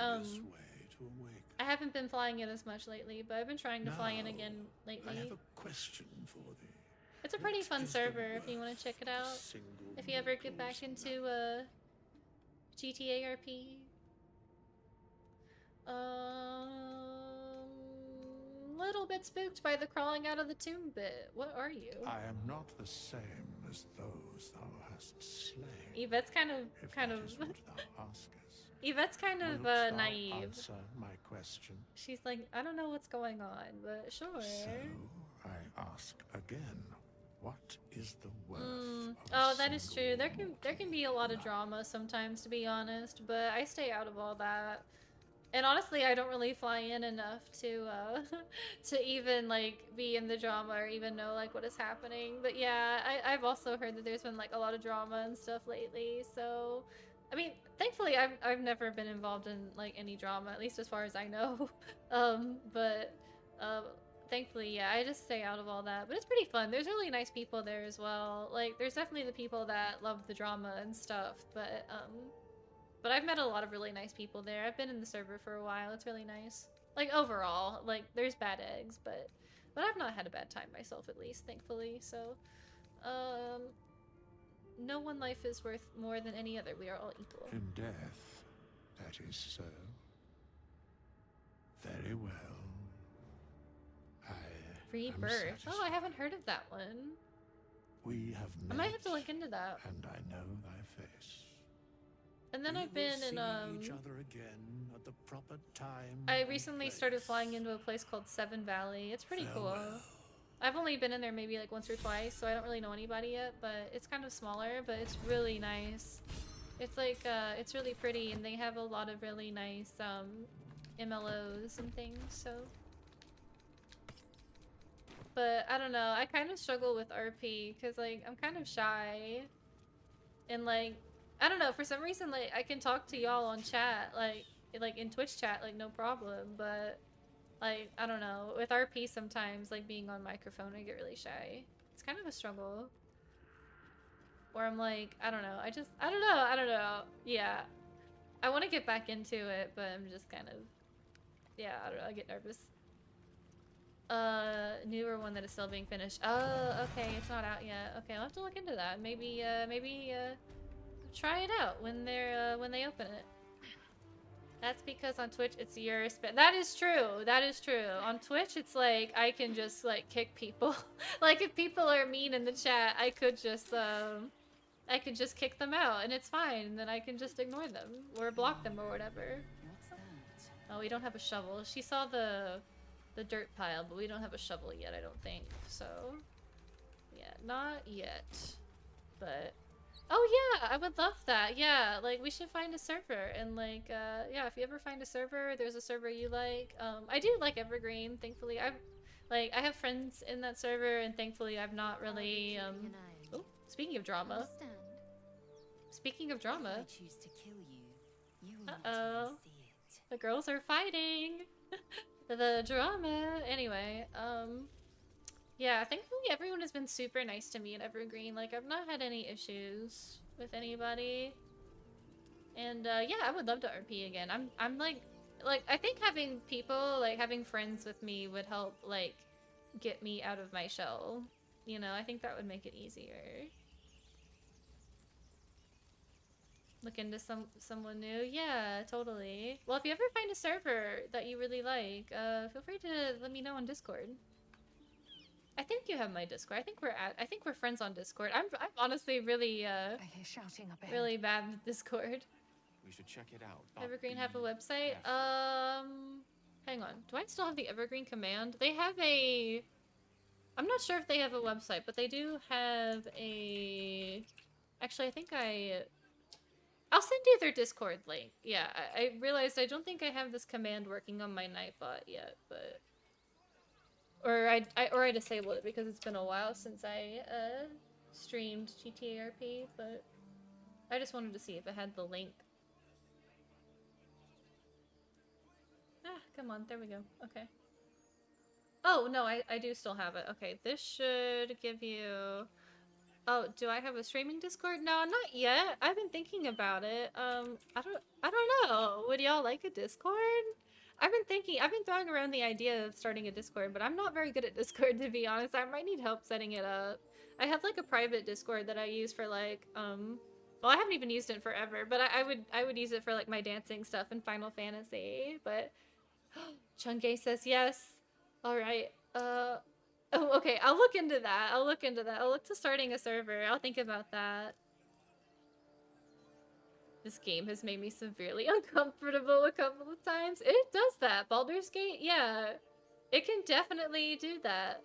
been flying in as much lately, but I've been trying to fly in again lately. I have a question for thee. It's a pretty fun server if you want to check it out. If you ever get back into GTA RP. Little bit spooked by the crawling out of the tomb bit. What are you? I am not the same as those thou hast slain. Yvette's kind of Yvette's kind of naive. Answer my question. She's like, I don't know what's going on, but sure. So I ask again. What is the worth Oh, that is true. There can be a lot of drama sometimes, to be honest, but I stay out of all that. And honestly, I don't really fly in enough to to even like be in the drama or even know like what is happening. But yeah, I've also heard that there's been like a lot of drama and stuff lately. So, I mean, thankfully I've never been involved in like any drama, at least as far as I know. Thankfully, yeah, I just stay out of all that. But it's pretty fun. There's really nice people there as well. Like, there's definitely the people that love the drama and stuff. But I've met a lot of really nice people there. I've been in the server for a while. It's really nice. Like, overall, like, there's bad eggs, but I've not had a bad time myself, at least, thankfully. So, no one life is worth more than any other. We are all equal. In death, that is so. Very well. Rebirth. Oh, I haven't heard of that one. We have met, I might have to look into that. And I know thy face. And then I've been in each other again at the proper time. I recently started flying into a place called Seven Valley. It's pretty cool. I've only been in there maybe like once or twice, so I don't really know anybody yet, but it's kind of smaller, but it's really nice. It's like it's really pretty, and they have a lot of really nice MLOs and things, so. But I don't know, I kind of struggle with RP because like I'm kind of shy, and like I don't know, for some reason like I can talk to y'all on chat like in Twitch chat like no problem, but like I don't know, with RP sometimes like being on microphone I get really shy. It's kind of a struggle. Or I'm like I don't know, I don't know. Yeah, I want to get back into it, but I'm just kind of I don't know, I get nervous. Newer one that is still being finished. Oh, okay, it's not out yet. Okay, I'll have to look into that. Maybe try it out when they open it. That's because on Twitch it's your that is true. That is true. On Twitch it's like I can just like kick people. Like if people are mean in the chat, I could just kick them out and it's fine. And then I can just ignore them or block them or whatever. What's that? Oh, we don't have a shovel. She saw the dirt pile, but we don't have a shovel yet, I don't think. So, yeah, not yet. But, oh yeah, I would love that. Yeah, like we should find a server and like, yeah, if you ever find a server, there's a server you like. I do like Evergreen, thankfully. I have friends in that server and thankfully I've not really, oh, speaking of drama. Speaking of drama. Uh-oh. The girls are fighting. The drama. Anyway, yeah, thankfully everyone has been super nice to me at Evergreen. Like, I've not had any issues with anybody. And yeah, I would love to RP again. I'm like I think having people, like having friends with me would help like get me out of my shell. You know, I think that would make it easier. Look into someone new. Yeah, totally. Well, if you ever find a server that you really like, feel free to let me know on Discord. I think you have my Discord. I think we're friends on Discord. I'm honestly really I hear shouting up ahead. really bad with Discord. We should check it out. Evergreen have a website? Yes. Hang on. Do I still have the Evergreen command? They have a... I'm not sure if they have a website, but they do have a... Actually, I think I'll send you their Discord link. Yeah, I realized I don't think I have this command working on my Nightbot yet, but... Or I disabled it because it's been a while since I, streamed GTARP, but... I just wanted to see if it had the link. Ah, come on, there we go. Okay. Oh, no, I do still have it. Okay, this should give you... Oh, do I have a streaming Discord? No, not yet. I've been thinking about it. I don't know. Would y'all like a Discord? I've been throwing around the idea of starting a Discord, but I'm not very good at Discord, to be honest. I might need help setting it up. I have like a private Discord that I use for like, well, I haven't even used it forever, but I would use it for like my dancing stuff in Final Fantasy, but Chungay says yes. Alright, oh, okay, I'll look into that. I'll look to starting a server. I'll think about that. This game has made me severely uncomfortable a couple of times. It does that. Baldur's Gate? Yeah. It can definitely do that.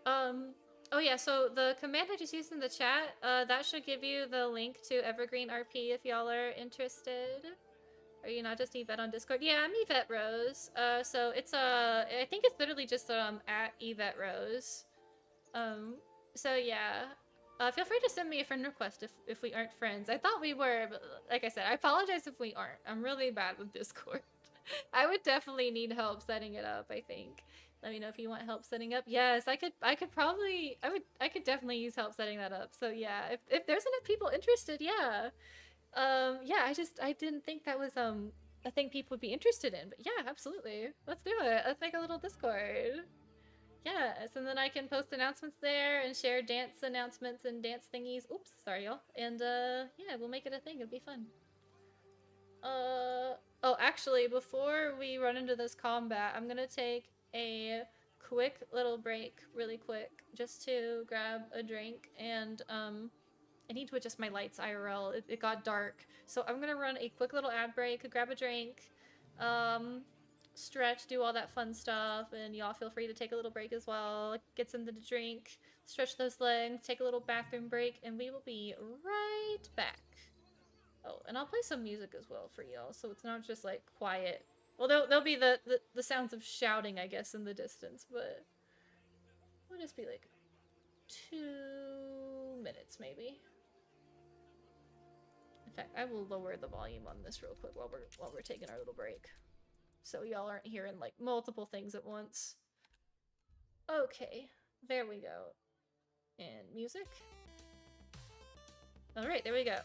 Oh yeah, so the command I just used in the chat, that should give you the link to Evergreen RP if y'all are interested. Are you not just Yvette on Discord? Yeah, I'm Yvette Rose. So it's I think it's literally just at Yvette Rose. So yeah. Feel free to send me a friend request if we aren't friends. I thought we were, but like I said, I apologize if we aren't. I'm really bad with Discord. I would definitely need help setting it up, I think. Let me know if you want help setting up. Yes, I could definitely use help setting that up. So yeah, if there's enough people interested, yeah. Yeah, I didn't think that was a thing people would be interested in, but yeah, absolutely. Let's do it. Let's make a little Discord. Yes, and then I can post announcements there and share dance announcements and dance thingies. Oops, sorry y'all. And yeah, we'll make it a thing. It'll be fun. Oh, actually, before we run into this combat, I'm gonna take a quick little break, really quick, just to grab a drink, and I need to adjust my lights IRL. It got dark. So I'm gonna run a quick little ad break, grab a drink, stretch, do all that fun stuff, and y'all feel free to take a little break as well. Get something to drink, stretch those legs, take a little bathroom break, and we will be right back. Oh, and I'll play some music as well for y'all, so it's not just like quiet. Well, there'll be the sounds of shouting, I guess, in the distance, but we'll just be like 2 minutes maybe. In fact, I will lower the volume on this real quick while we're taking our little break, so y'all aren't hearing like multiple things at once. Okay, there we go. And music. All right, there we go.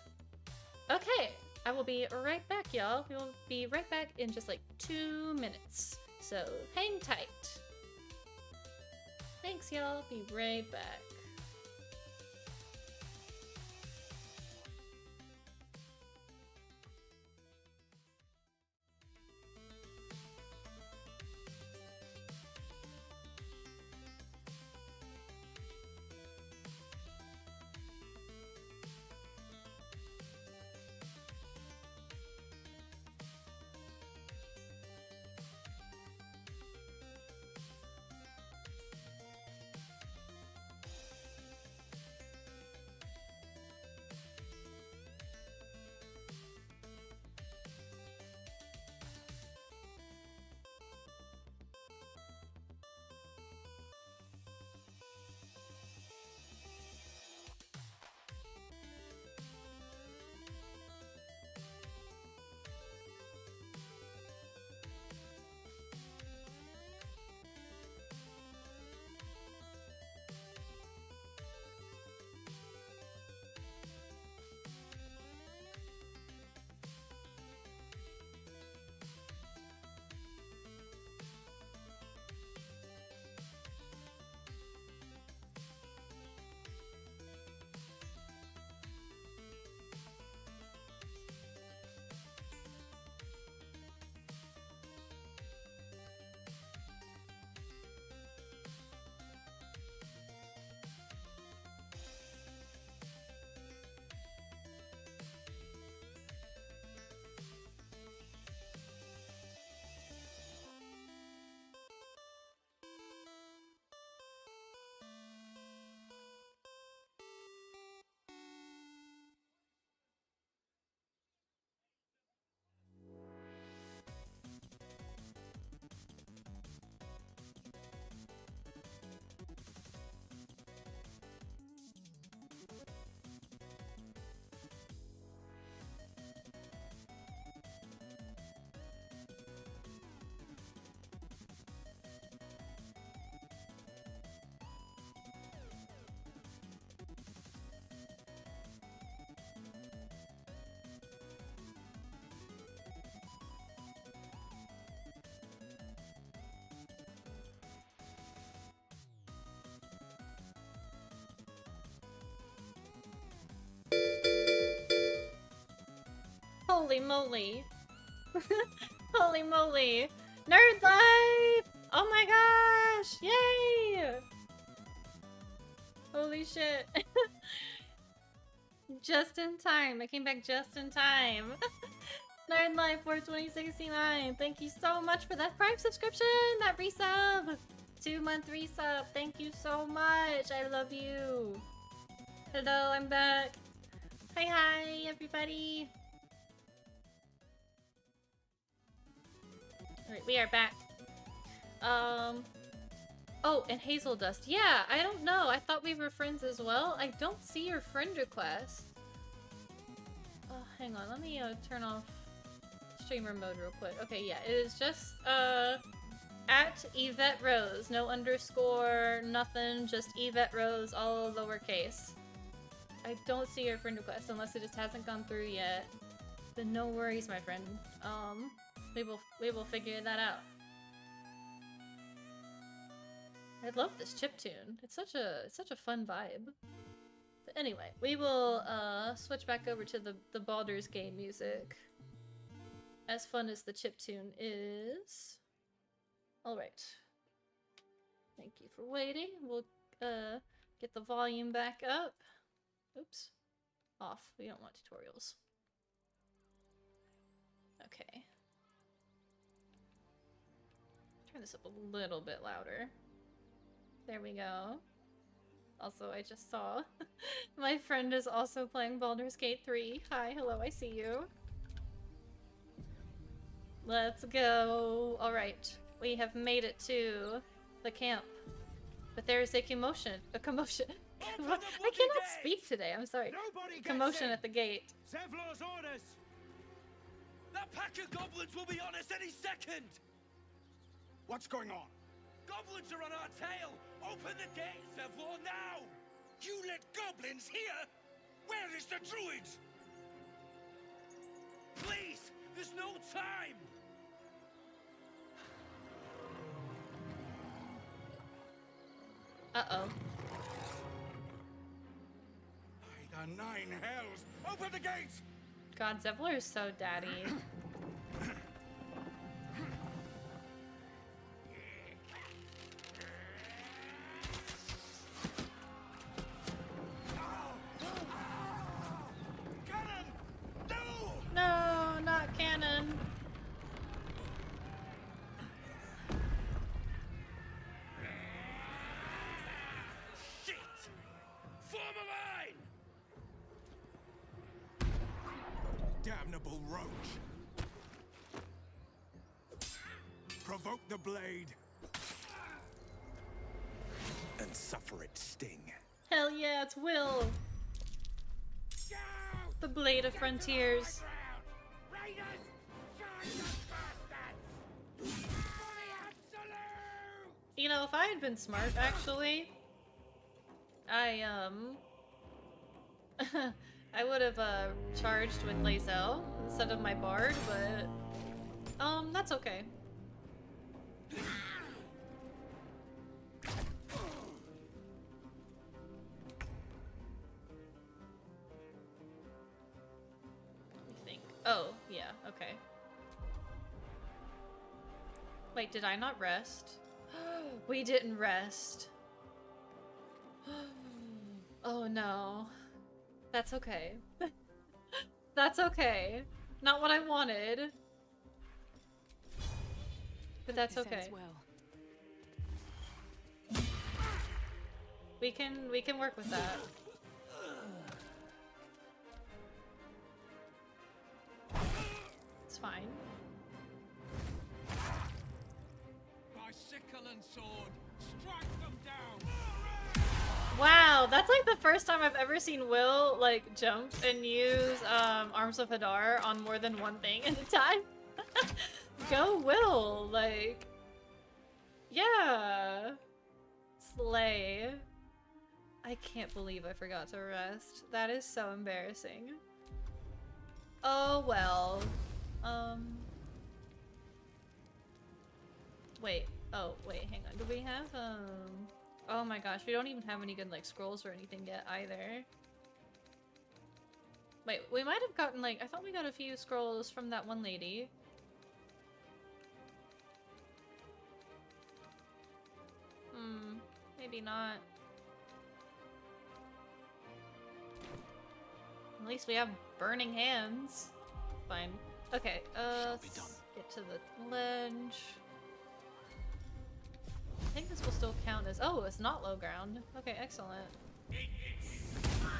Okay, I will be right back, y'all. We will be right back in just like 2 minutes. So hang tight. Thanks, y'all. Be right back. Holy moly. Holy moly. Nerd life! Oh my gosh! Yay! Holy shit. Just in time. I came back just in time. Nerd life for 2069. Thank you so much for that Prime subscription! That resub! 2-month resub. Thank you so much. I love you. Hello, I'm back. Hi, everybody. Alright, we are back. Oh, and Hazel Dust. Yeah, I don't know. I thought we were friends as well. I don't see your friend request. Hang on. Let me turn off streamer mode real quick. Okay, yeah. It is just, at Yvette Rose. No underscore, nothing. Just Yvette Rose, all lowercase. I don't see your friend request unless it just hasn't gone through yet. Then no worries, my friend. We will figure that out. I love this chiptune. It's such a fun vibe. But anyway, we will switch back over to the Baldur's Gate music. As fun as the chiptune is. All right. Thank you for waiting. We'll get the volume back up. Oops. Off. We don't want tutorials. Okay. Turn this up a little bit louder. There we go. Also, I just saw my friend is also playing Baldur's Gate 3. Hi, hello, I see you. Let's go. Alright, we have made it to the camp. But there is a commotion. I cannot speak today, I'm sorry. Commotion at the gate. Zevlor's orders! That pack of goblins will be on us any second! What's going on? Goblins are on our tail! Open the gate, Zevlor, now! You let goblins here? Where is the druid? Please! There's no time! Uh-oh. By the 9 hells! Open the gates! God, Zevlor is so daddy. No, not cannon. Shit! Form a line! Damnable roach! Provoke the blade and suffer its sting. Hell yeah, it's Will. The Blade of Frontiers. You know, if I had been smart, actually, I would have charged with Lae'zel instead of my Bard, but that's okay. Oh, yeah, okay. Wait, did I not rest? We didn't rest. Oh no. That's okay. That's okay. Not what I wanted. But that's okay. We can work with that. It's fine. By sickle and sword, strike them down! Wow, that's like the first time I've ever seen Will like jump and use Arms of Hadar on more than one thing at a time. Go Will, like, yeah, slay. I can't believe I forgot to rest. That is so embarrassing. Oh well. Wait. Oh wait, hang on. Do we have oh my gosh, we don't even have any good like scrolls or anything yet either. Wait, we might have gotten like, I thought we got a few scrolls from that one lady. Maybe not. At least we have burning hands. Fine. Okay, let's get to the ledge. I think this will still count as— oh, it's not low ground. Okay, excellent.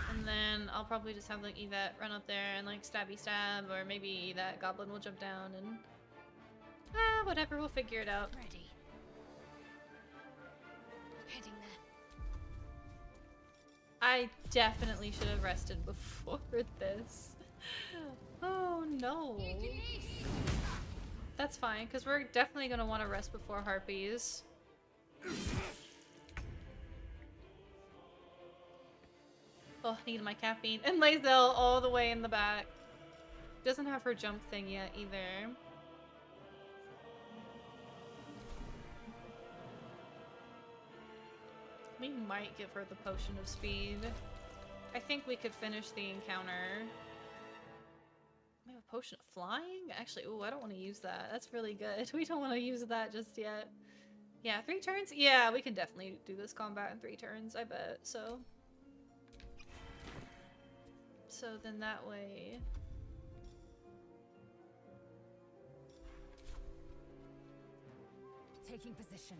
And then I'll probably just have like Yvette run up there and like stabby stab, or maybe that goblin will jump down and whatever, we'll figure it out. Ready. Heading there. I definitely should have rested before this. Oh no. That's fine, because we're definitely gonna want to rest before harpies. Oh, I need my caffeine. And Lae'zel all the way in the back. Doesn't have her jump thing yet either. We might give her the potion of speed. I think we could finish the encounter. We have a potion of flying? Actually, ooh, I don't want to use that. That's really good. We don't want to use that just yet. Yeah, 3 turns? Yeah, we can definitely do this combat in 3 turns, I bet. So then that way... Taking position.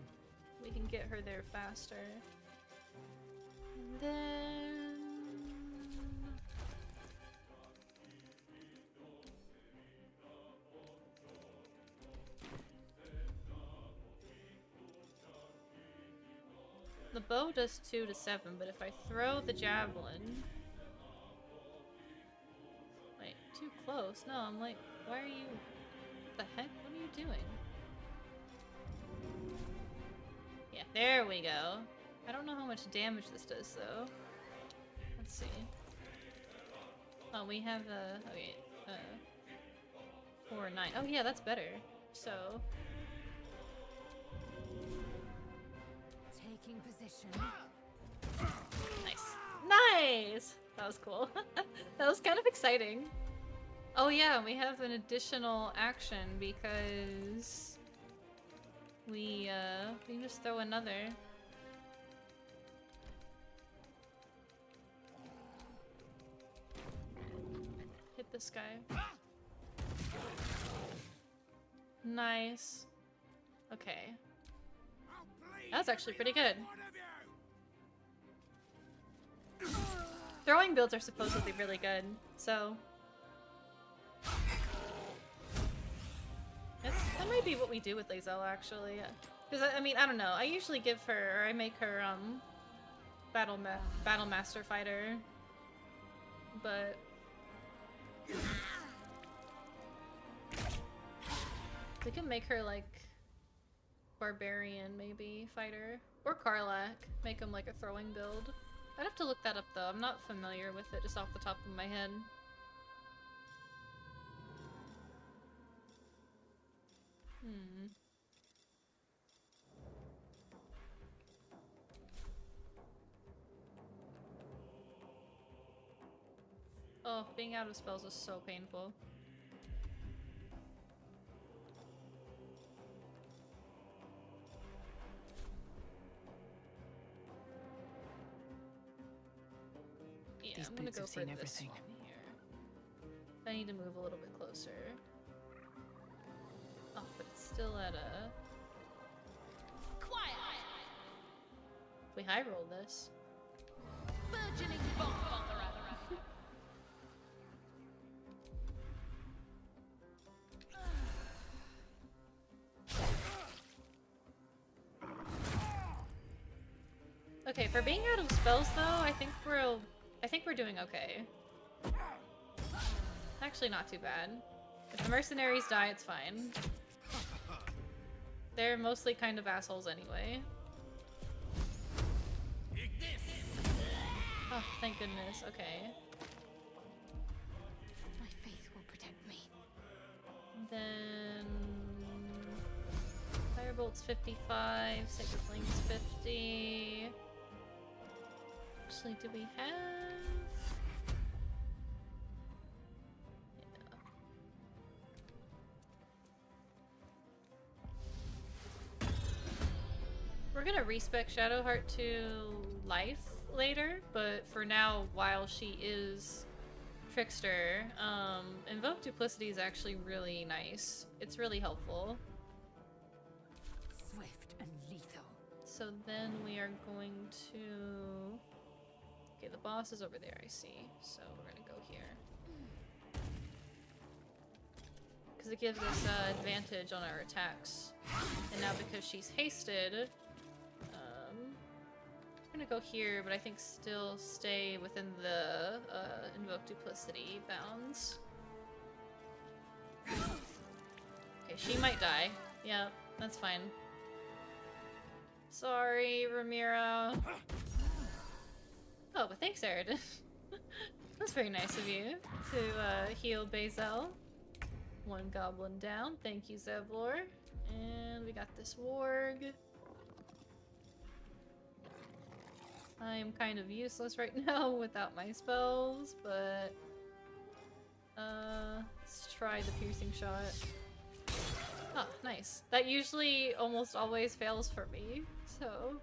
we can get her there faster. And then... the bow does 2 to 7, but if I throw the javelin... Wait, too close. No, I'm like, why are you... What the heck? What are you doing? Yeah, there we go. I don't know how much damage this does, though. Let's see. Oh, we have a... okay, 4 or 9. Oh yeah, that's better. So... taking position. Nice. Nice! That was cool. That was kind of exciting. Oh yeah, we have an additional action because we can just throw another. Hit this guy. Nice. Okay. That's actually pretty good. Throwing builds are supposedly really good, so... that might be what we do with Lae'zel, actually. Because, I mean, I don't know. I usually give her, or I make her, Battle Master Fighter. But... we can make her, like... Barbarian, maybe, fighter. Or Karlach. Make him like a throwing build. I'd have to look that up though. I'm not familiar with it just off the top of my head. Oh, being out of spells is so painful. These I'm gonna boots go have for seen this everything. one here. I need to move a little bit closer. Oh, but it's still at a... Quiet! If we high roll this. Burgeoning bomb thunderer. Okay, for being out of spells though, I think we're doing okay. Actually not too bad. If the mercenaries die, it's fine. They're mostly kind of assholes anyway. Oh, thank goodness. Okay. My faith will protect me. Then... Firebolt's 55, Sacred Flame's 50... Actually, do we have... We're gonna respec Shadowheart to life later, but for now, while she is Trickster, Invoke Duplicity is actually really nice. It's really helpful. Swift and lethal. So then we are going to... Okay, the boss is over there, I see. So we're gonna go here. Because it gives us advantage on our attacks. And now because she's hasted, I'm gonna go here, but I think still stay within the Invoke Duplicity bounds. Okay, she might die. Yeah, that's fine. Sorry, Ramiro. Oh, but thanks, Aridin. That's very nice of you to heal Bazel. One goblin down. Thank you, Zevlor. And we got this warg. I am kind of useless right now without my spells, but let's try the piercing shot. Oh, nice. That usually almost always fails for me, so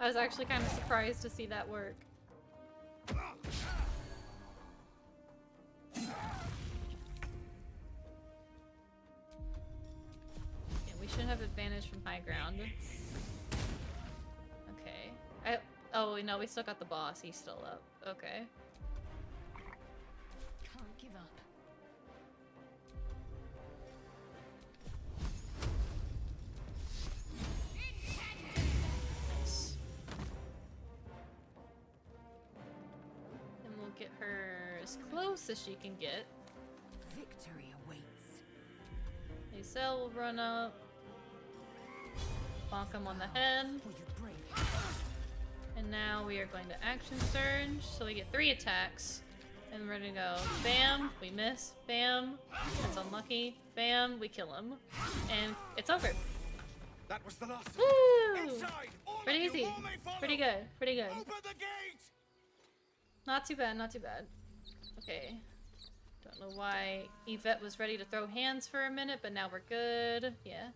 I was actually kind of surprised to see that work. Yeah, we should have advantage from high ground. Okay. Oh, no, we still got the boss. He's still up. Okay. Can't give up. Nice. And we'll get her as close as she can get. Victory awaits. Acel will run up. Bonk him on the head. Will you break? And now we are going to action surge, so we get 3 attacks. And we're gonna go bam, we miss, bam, that's unlucky, bam, we kill him. And it's over. That was the last. Woo! Inside, all Pretty of you, easy. all may follow. Pretty good, pretty good. Open the gate! Not too bad, not too bad. Okay. Don't know why Yvette was ready to throw hands for a minute, but now we're good. Yeah.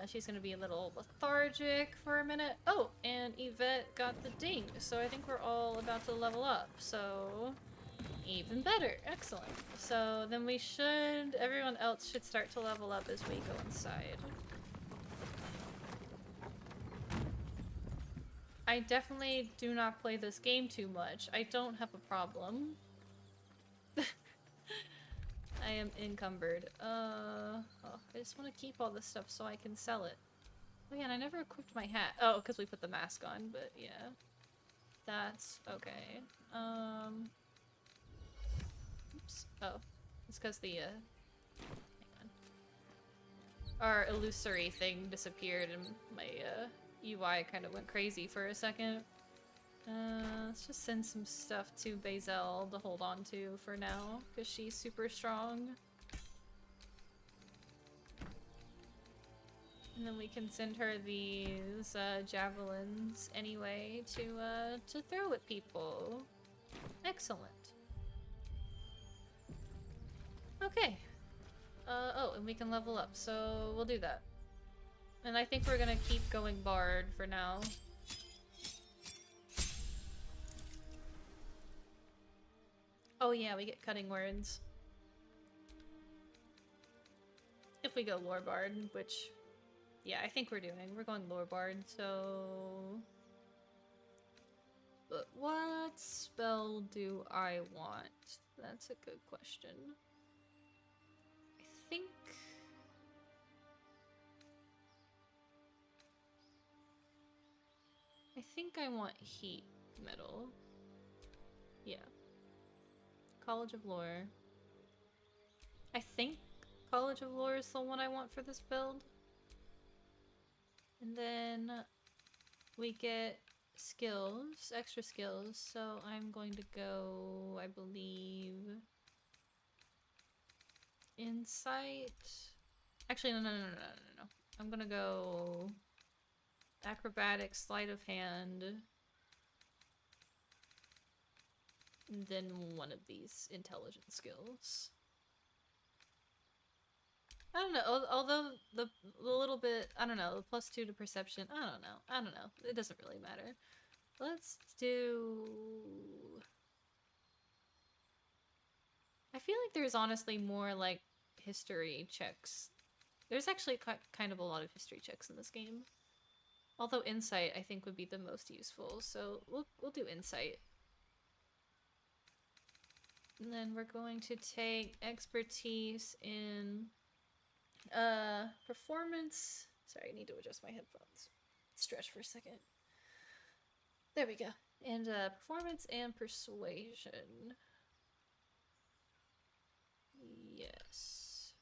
She's gonna be a little lethargic for a minute. Oh, and Yvette got the ding, so I think we're all about to level up. So, even better. Excellent. So then we should, everyone else should start to level up as we go inside. I definitely do not play this game too much. I don't have a problem. I am encumbered. Oh, I just want to keep all this stuff so I can sell it. Oh yeah, and I never equipped my hat. Oh, because we put the mask on, but yeah. That's okay. Oops. Oh, it's because the, hang on. Our illusory thing disappeared and my, UI kind of went crazy for a second. Let's just send some stuff to Bazel to hold on to for now, because she's super strong. And then we can send her these javelins anyway to throw at people. Excellent. Okay. Oh, and we can level up, so we'll do that. And I think we're gonna keep going Bard for now. Oh yeah, we get cutting words. If we go Lore Bard, which... yeah, I think we're doing. We're going Lore Bard, so... but what spell do I want? That's a good question. I think I want Heat Metal. Yeah. College of Lore. I think College of Lore is the one I want for this build. And then we get skills, extra skills, so I'm going to go, I believe, Insight. Actually, no. I'm gonna go Acrobatics, Sleight of Hand, and then one of these intelligence skills. I don't know. Although the little bit, I don't know, the +2 to perception. I don't know. It doesn't really matter. Let's do. I feel like there's honestly more like history checks. There's actually kind of a lot of history checks in this game. Although insight I think would be the most useful, so we'll do insight. And then we're going to take expertise in performance. Sorry, I need to adjust my headphones. Stretch for a second. There we go. And performance and persuasion. Yes.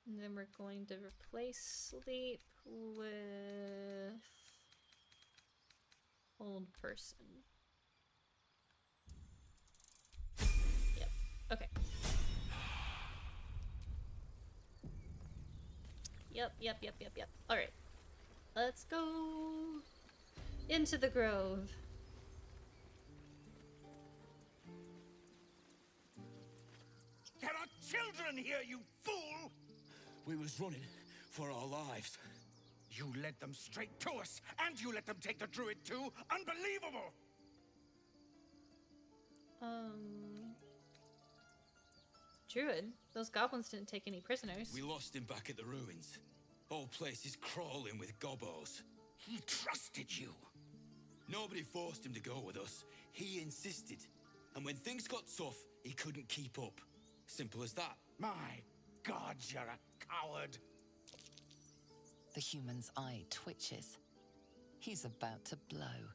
And then we're going to replace sleep with old person. Yep. Okay. Yep. Alright. Let's go into the grove. There are children here, you fool! We was running for our lives. You led them straight to us, and you let them take the druid too? Unbelievable! Druid? Those goblins didn't take any prisoners. We lost him back at the ruins. Whole place is crawling with gobos. He trusted you. Nobody forced him to go with us. He insisted. And when things got tough, he couldn't keep up. Simple as that. My God, you're a coward. The human's eye twitches. He's about to blow.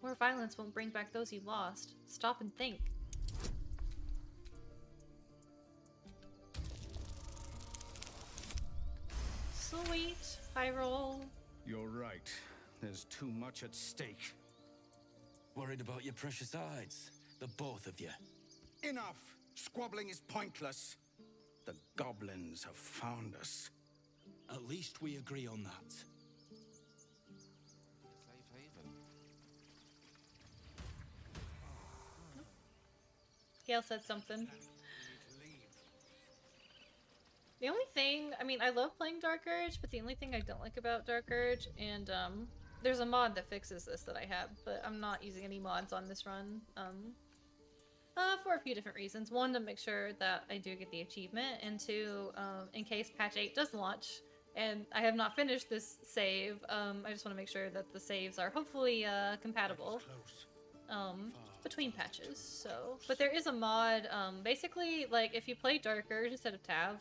More violence won't bring back those you lost. Stop and think. Sweet. High roll. You're right. There's too much at stake. Worried about your precious hides, the both of you. Enough! Squabbling is pointless. The goblins have found us. At least we agree on that. Safe haven. Gail said something. The only thing, I mean, I love playing Dark Urge, but the only thing I don't like about Dark Urge, and there's a mod that fixes this that I have, but I'm not using any mods on this run, for a few different reasons. One, to make sure that I do get the achievement, and two, in case patch 8 does launch, and I have not finished this save, I just want to make sure that the saves are hopefully compatible between patches. So, but there is a mod, basically, like, if you play Dark Urge instead of Tav,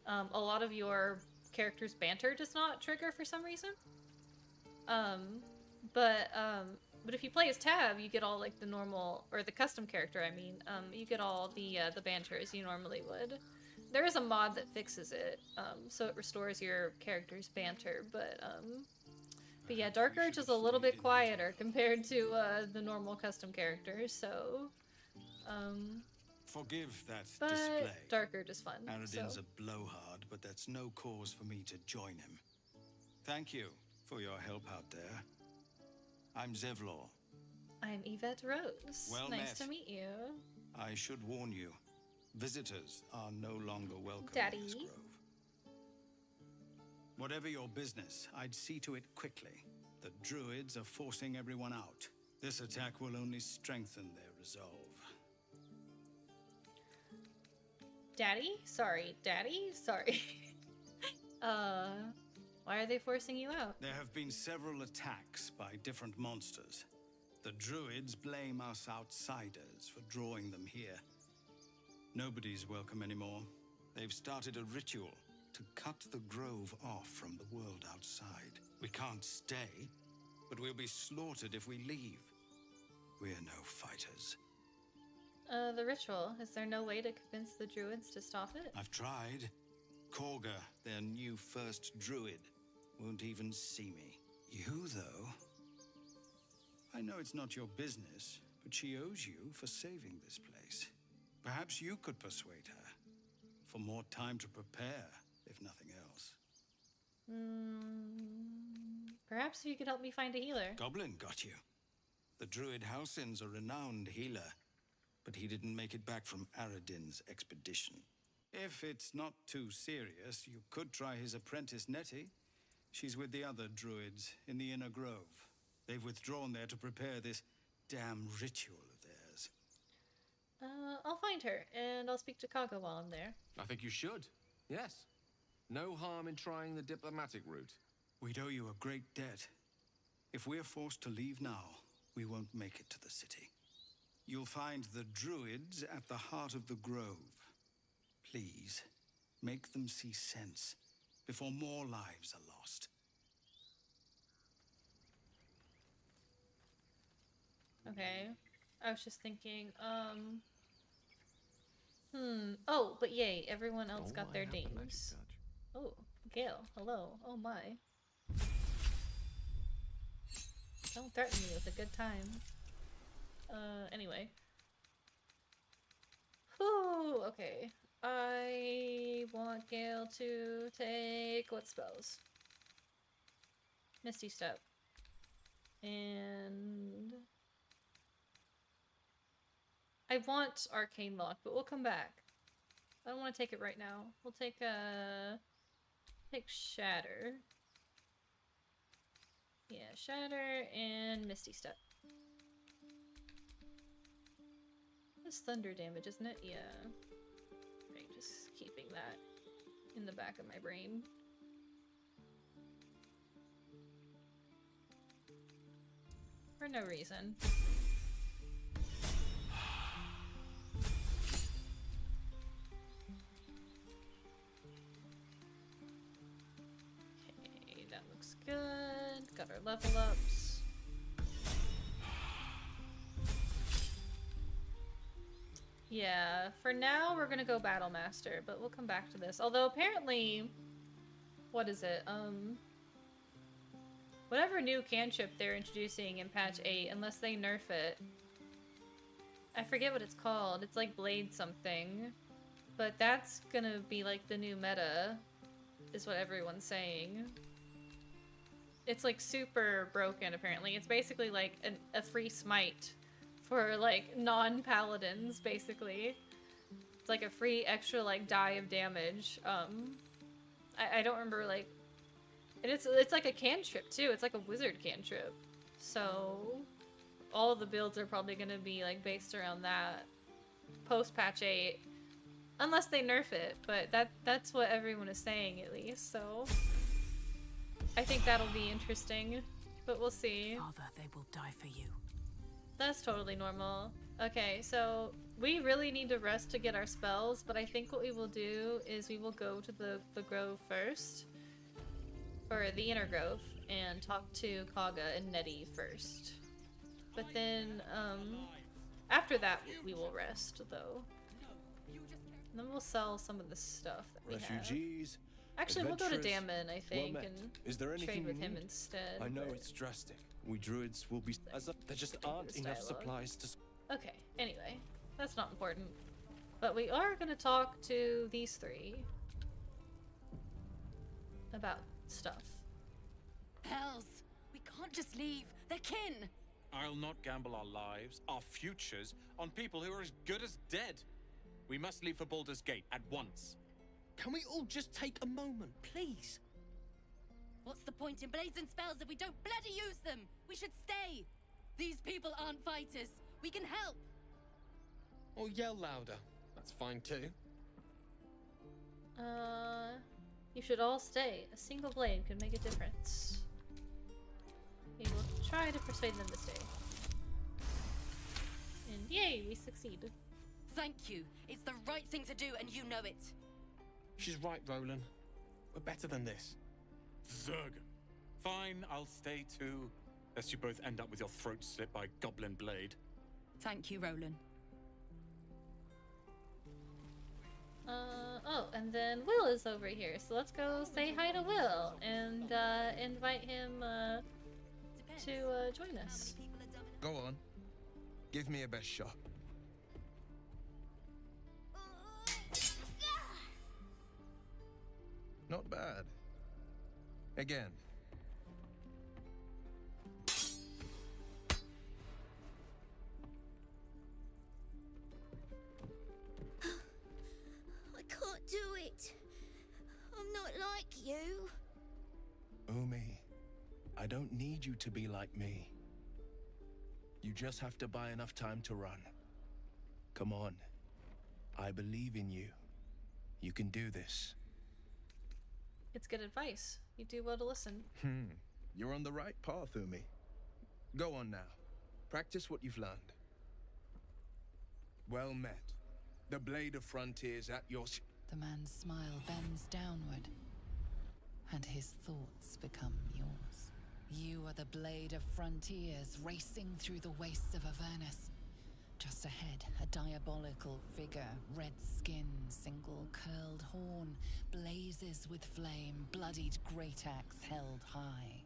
a lot of your character's banter does not trigger for some reason. But if you play as Tab, you get all like the normal, or the custom character, I mean, you get all the banter as you normally would. There is a mod that fixes it, so it restores your character's banter, but yeah, Dark Urge is a little bit quieter compared to the normal custom characters, so, Forgive that but display. Dark Urge is fun, Aradin's so. a blowhard, but that's no cause for me to join him. Thank you for your help out there. I'm Zevlor. I'm Yvette Rose. Well nice met. to meet you. I should warn you, visitors are no longer welcome Daddy. in this grove. Whatever your business, I'd see to it quickly. The druids are forcing everyone out. This attack will only strengthen their resolve. Daddy? Sorry. Daddy? Sorry. Why are they forcing you out? There have been several attacks by different monsters. The druids blame us outsiders for drawing them here. Nobody's welcome anymore. They've started a ritual to cut the grove off from the world outside. We can't stay, but we'll be slaughtered if we leave. We're no fighters. The ritual. Is there no way to convince the druids to stop it? I've tried. Korga, their new first druid, won't even see me. You, though? I know it's not your business, but she owes you for saving this place. Perhaps you could persuade her. For more time to prepare, if nothing else. Perhaps if you could help me find a healer. Goblin got you. The druid Halsin's a renowned healer. but he didn't make it back from Aradin's expedition. If it's not too serious, you could try his apprentice Nettie. She's with the other druids in the Inner Grove. They've withdrawn there to prepare this damn ritual of theirs. I'll find her, and I'll speak to Kaga while I'm there. I think you should. Yes. No harm in trying the diplomatic route. We'd owe you a great debt. If we're forced to leave now, we won't make it to the city. You'll find the druids at the heart of the grove. Please, make them see sense before more lives are lost. Okay. I was just thinking, Oh, but yay, everyone else got their names. Oh, Gale, hello. Oh my. Don't threaten me with a good time. Anyway. Whew, okay. I want Gale to take what spells? Misty Step. And I want Arcane Lock, but we'll come back. I don't want to take it right now. We'll take Shatter. Yeah, Shatter and Misty Step. It's thunder damage, isn't it? Yeah. Right, just keeping that in the back of my brain. For no reason. Okay, that looks good. Got our level ups. Yeah, for now we're gonna go Battle Master, but we'll come back to this. Although apparently, what is it? Whatever new cantrip they're introducing in patch 8, unless they nerf it. I forget what it's called. It's like Blade something. But that's gonna be like the new meta, is what everyone's saying. It's like super broken apparently. It's basically like a free smite for like non-paladins, basically. It's like a free extra like die of damage. I don't remember like... And it's like a cantrip too. It's like a wizard cantrip. So all the builds are probably gonna be like based around that post patch 8. Unless they nerf it, but that's what everyone is saying at least, so I think that'll be interesting, but we'll see. Father, they will die for you. That's totally normal. Okay, so we really need to rest to get our spells, but I think what we will do is we will go to the grove first, or the inner grove, and talk to Kaga and Nettie first. But then, after that, we will rest, though. And then we'll sell some of the stuff that we Refugees, have. Actually, we'll go to Damon, I think, well and is there trade with him need? instead. I know but... it's drastic. We druids will be as there just aren't enough supplies to. Okay, anyway, that's not important. But we are gonna talk to these three about stuff. Hells! We can't just leave. They're kin! I'll not gamble our lives, our futures, on people who are as good as dead. We must leave for Baldur's Gate at once. Can we all just take a moment, please? What's the point in blades and spells if we don't bloody use them? We should stay. These people aren't fighters. We can help. Or yell louder. That's fine too. You should all stay. A single blade could make a difference. We will try to persuade them to stay. And yay, we succeeded. Thank you. It's the right thing to do, and you know it. She's right, Roland. We're better than this. Zerg. Fine, I'll stay too. Lest you both end up with your throats slit by Goblin Blade. Thank you, Roland. Oh, and then Will is over here, so let's go say hi to Will and invite him to join us. Go on. Give me a best shot. Not bad. Again. I don't need you to be like me. You just have to buy enough time to run. Come on. I believe in you. You can do this. It's good advice. You do well to listen. You're on the right path, Umi. Go on now. Practice what you've learned. Well met. The blade of frontiers at your... The man's smile bends downward, and his thoughts become yours. You are the blade of frontiers racing through the wastes of Avernus. Just ahead, a diabolical figure, red skin, single curled horn, blazes with flame, bloodied great axe held high.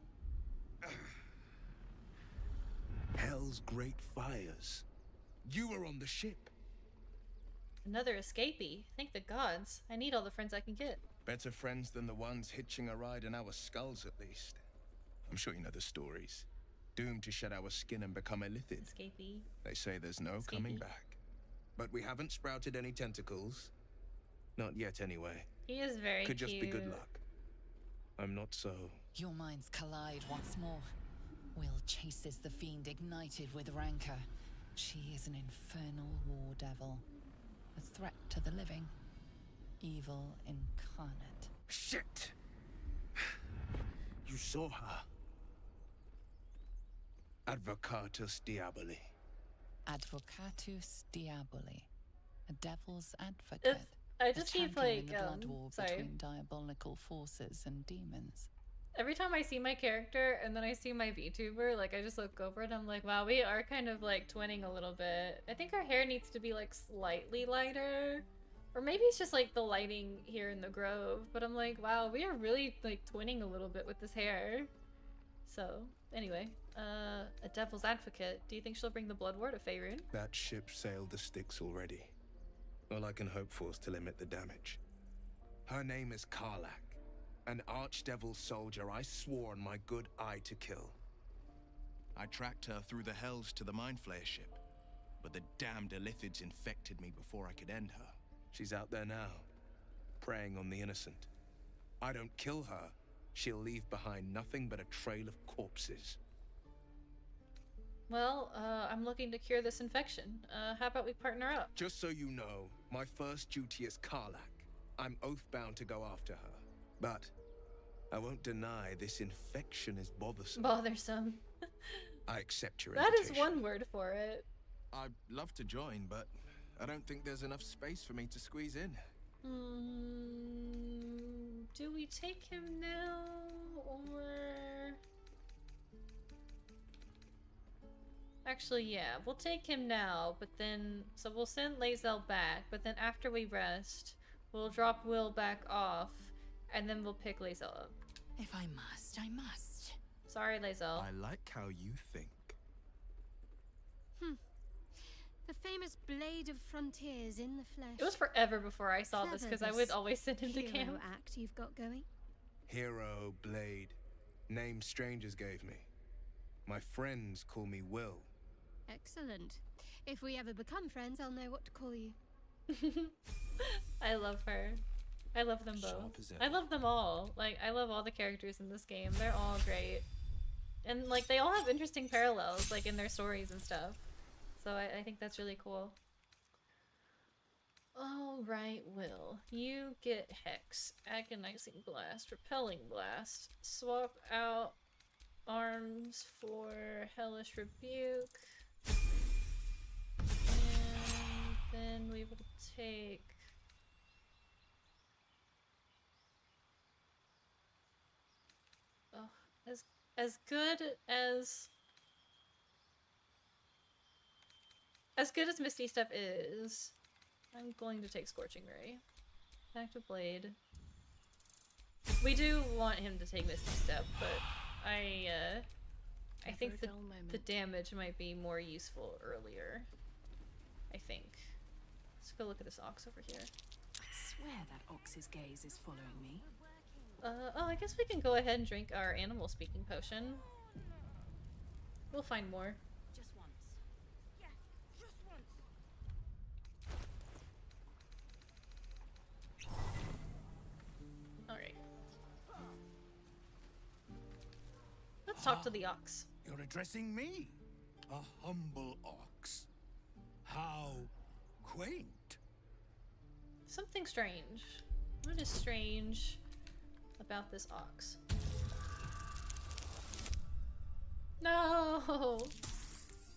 Hell's great fires. You were on the ship. Another escapee. Thank the gods. I need all the friends I can get. Better friends than the ones hitching a ride in our skulls, at least. I'm sure you know the stories. Doomed to shed our skin and become illithid. Escapee. They say there's no coming back. But we haven't sprouted any tentacles. Not yet, anyway. He is very Could just cute. be good luck. I'm not so... Your minds collide once more. Will chases the fiend ignited with rancor. She is an infernal war devil. A threat to the living. Evil incarnate. Shit! You saw her. Advocatus Diaboli. Advocatus Diaboli. A devil's advocate. I just a keep champion in like the blood war sorry. between diabolical forces and demons. Every time I see my character and then I see my VTuber, like I just look over and I'm like, wow, we are kind of like twinning a little bit. I think our hair needs to be like slightly lighter. Or maybe it's just like the lighting here in the Grove. But I'm like, wow, we are really like twinning a little bit with this hair. So, anyway, a devil's advocate. Do you think she'll bring the blood war to Faerun? That ship sailed the Styx already. All I can hope for is to limit the damage. Her name is Karlak. An archdevil soldier I swore on my good eye to kill. I tracked her through the hells to the Mind Flayer ship, but the damned Illithids infected me before I could end her. She's out there now, preying on the innocent. I don't kill her, she'll leave behind nothing but a trail of corpses. Well, I'm looking to cure this infection. How about we partner up? Just so you know, my first duty is Karlak. I'm oath-bound to go after her. But I won't deny this infection is bothersome. Bothersome. I accept your That invitation. is one word for it. I'd love to join, but I don't think there's enough space for me to squeeze in. Do we take him now, or... Actually, yeah, we'll take him now, but then... So we'll send Lae'zel back, but then after we rest, we'll drop Will back off, and then we'll pick Lae'zel up. If I must, I must. Sorry, Lae'zel. I like how you think. The famous Blade of Frontiers in the flesh. It was forever before I saw this, because I would always send him to hero camp. act you've got going. Hero, Blade. Names strangers gave me. My friends call me Will. Excellent. If we ever become friends, I'll know what to call you. I love her. I love them both. Sharp as ever. I love them all. Like, I love all the characters in this game. They're all great. And, like, they all have interesting parallels, like, in their stories and stuff. So I think that's really cool. Alright, Will. You get Hex, Agonizing Blast, Repelling Blast. Swap out arms for Hellish Rebuke. And then we will take... Oh, as good as Misty Step is, I'm going to take Scorching Ray. Back to Blade. We do want him to take Misty Step, but I think the damage might be more useful earlier. I think. Let's go look at this ox over here. I swear that ox's gaze is following me. Oh, I guess we can go ahead and drink our animal speaking potion. We'll find more. Just once. Yeah, just once. Alright. Let's talk to the ox. You're addressing me, a humble ox. How quaint. Something strange. What is strange about this ox? No!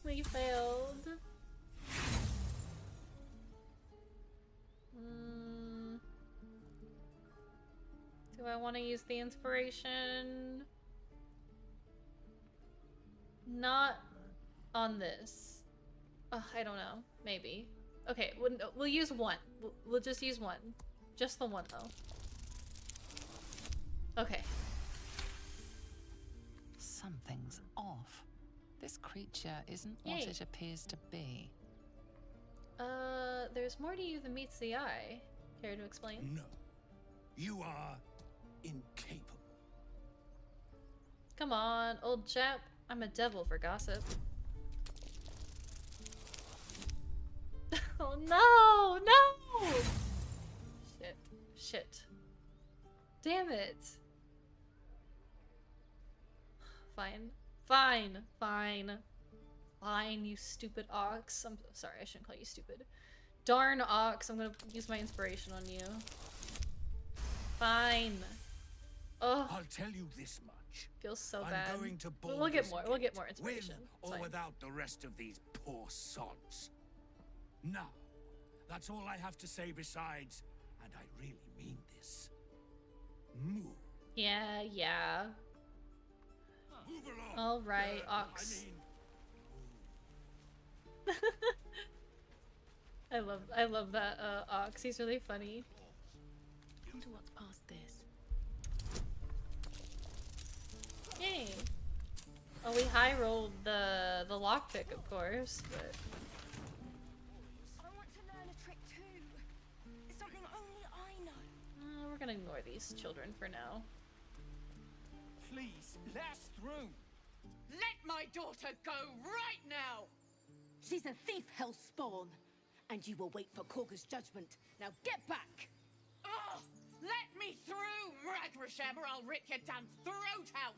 We failed. Do I want to use the inspiration? Not on this. I don't know. Maybe. Okay, we'll use one. We'll just use one. Just the one, though. Okay. Something's off. This creature isn't what Yay. it appears to be. There's more to you than meets the eye. Care to explain? No. You are incapable. Come on, old chap. I'm a devil for gossip. Oh no! No! Shit. Shit. Damn it. Fine. Fine. Fine. Fine, you stupid ox. I'm sorry, I shouldn't call you stupid. Darn ox, I'm gonna use my inspiration on you. Fine. Oh. I'll tell you this much. Feels so I'm bad. going to We'll get Baldur's more. We'll get Gate, more inspiration. With It's or fine. without the rest of these poor sods. Now, that's all I have to say besides, and I really mean this. Move. Yeah, yeah. Move along. All right, ox. I love that ox. He's really funny. Wonder what's past this. Yay. Oh, we high rolled the lockpick, of course, but I want to learn a trick too. It's something only I know. we're gonna ignore these children for now. Please, let us through. Let my daughter go right now! She's a thief, hellspawn. And you will wait for Korga's judgment. Now get back! Oh, let me through, Ragrasham, or I'll rip your damn throat out!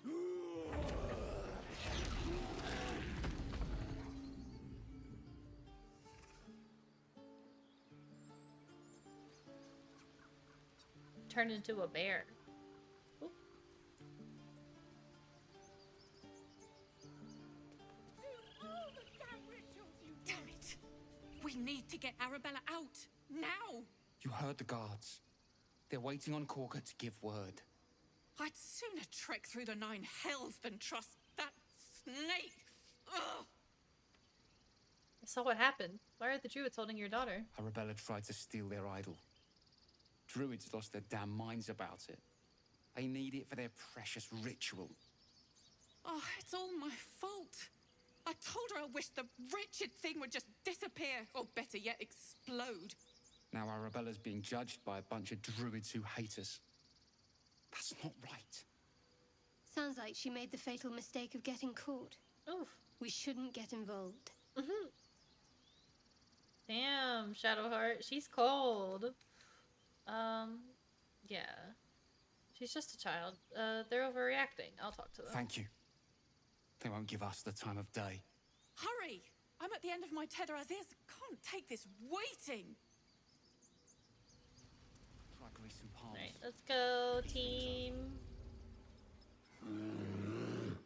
Turned into a bear. Oop. Damn it! We need to get Arabella out now. You heard the guards. They're waiting on Korga to give word. I'd sooner trek through the 9 hells than trust that snake. Ugh! So what happened? Why are the druids holding your daughter? Arabella tried to steal their idol. Druids lost their damn minds about it. They need it for their precious ritual. Oh, it's all my fault. I told her I wished the wretched thing would just disappear, or better yet, explode. Now Arabella's being judged by a bunch of druids who hate us. That's not right. Sounds like she made the fatal mistake of getting caught. Oof. We shouldn't get involved. Damn, Shadowheart, she's cold. Yeah. She's just a child. They're overreacting. I'll talk to them. Thank you. They won't give us the time of day. Hurry! I'm at the end of my tether as is. Can't take this waiting. Try grease and palms. Alright, let's go, team.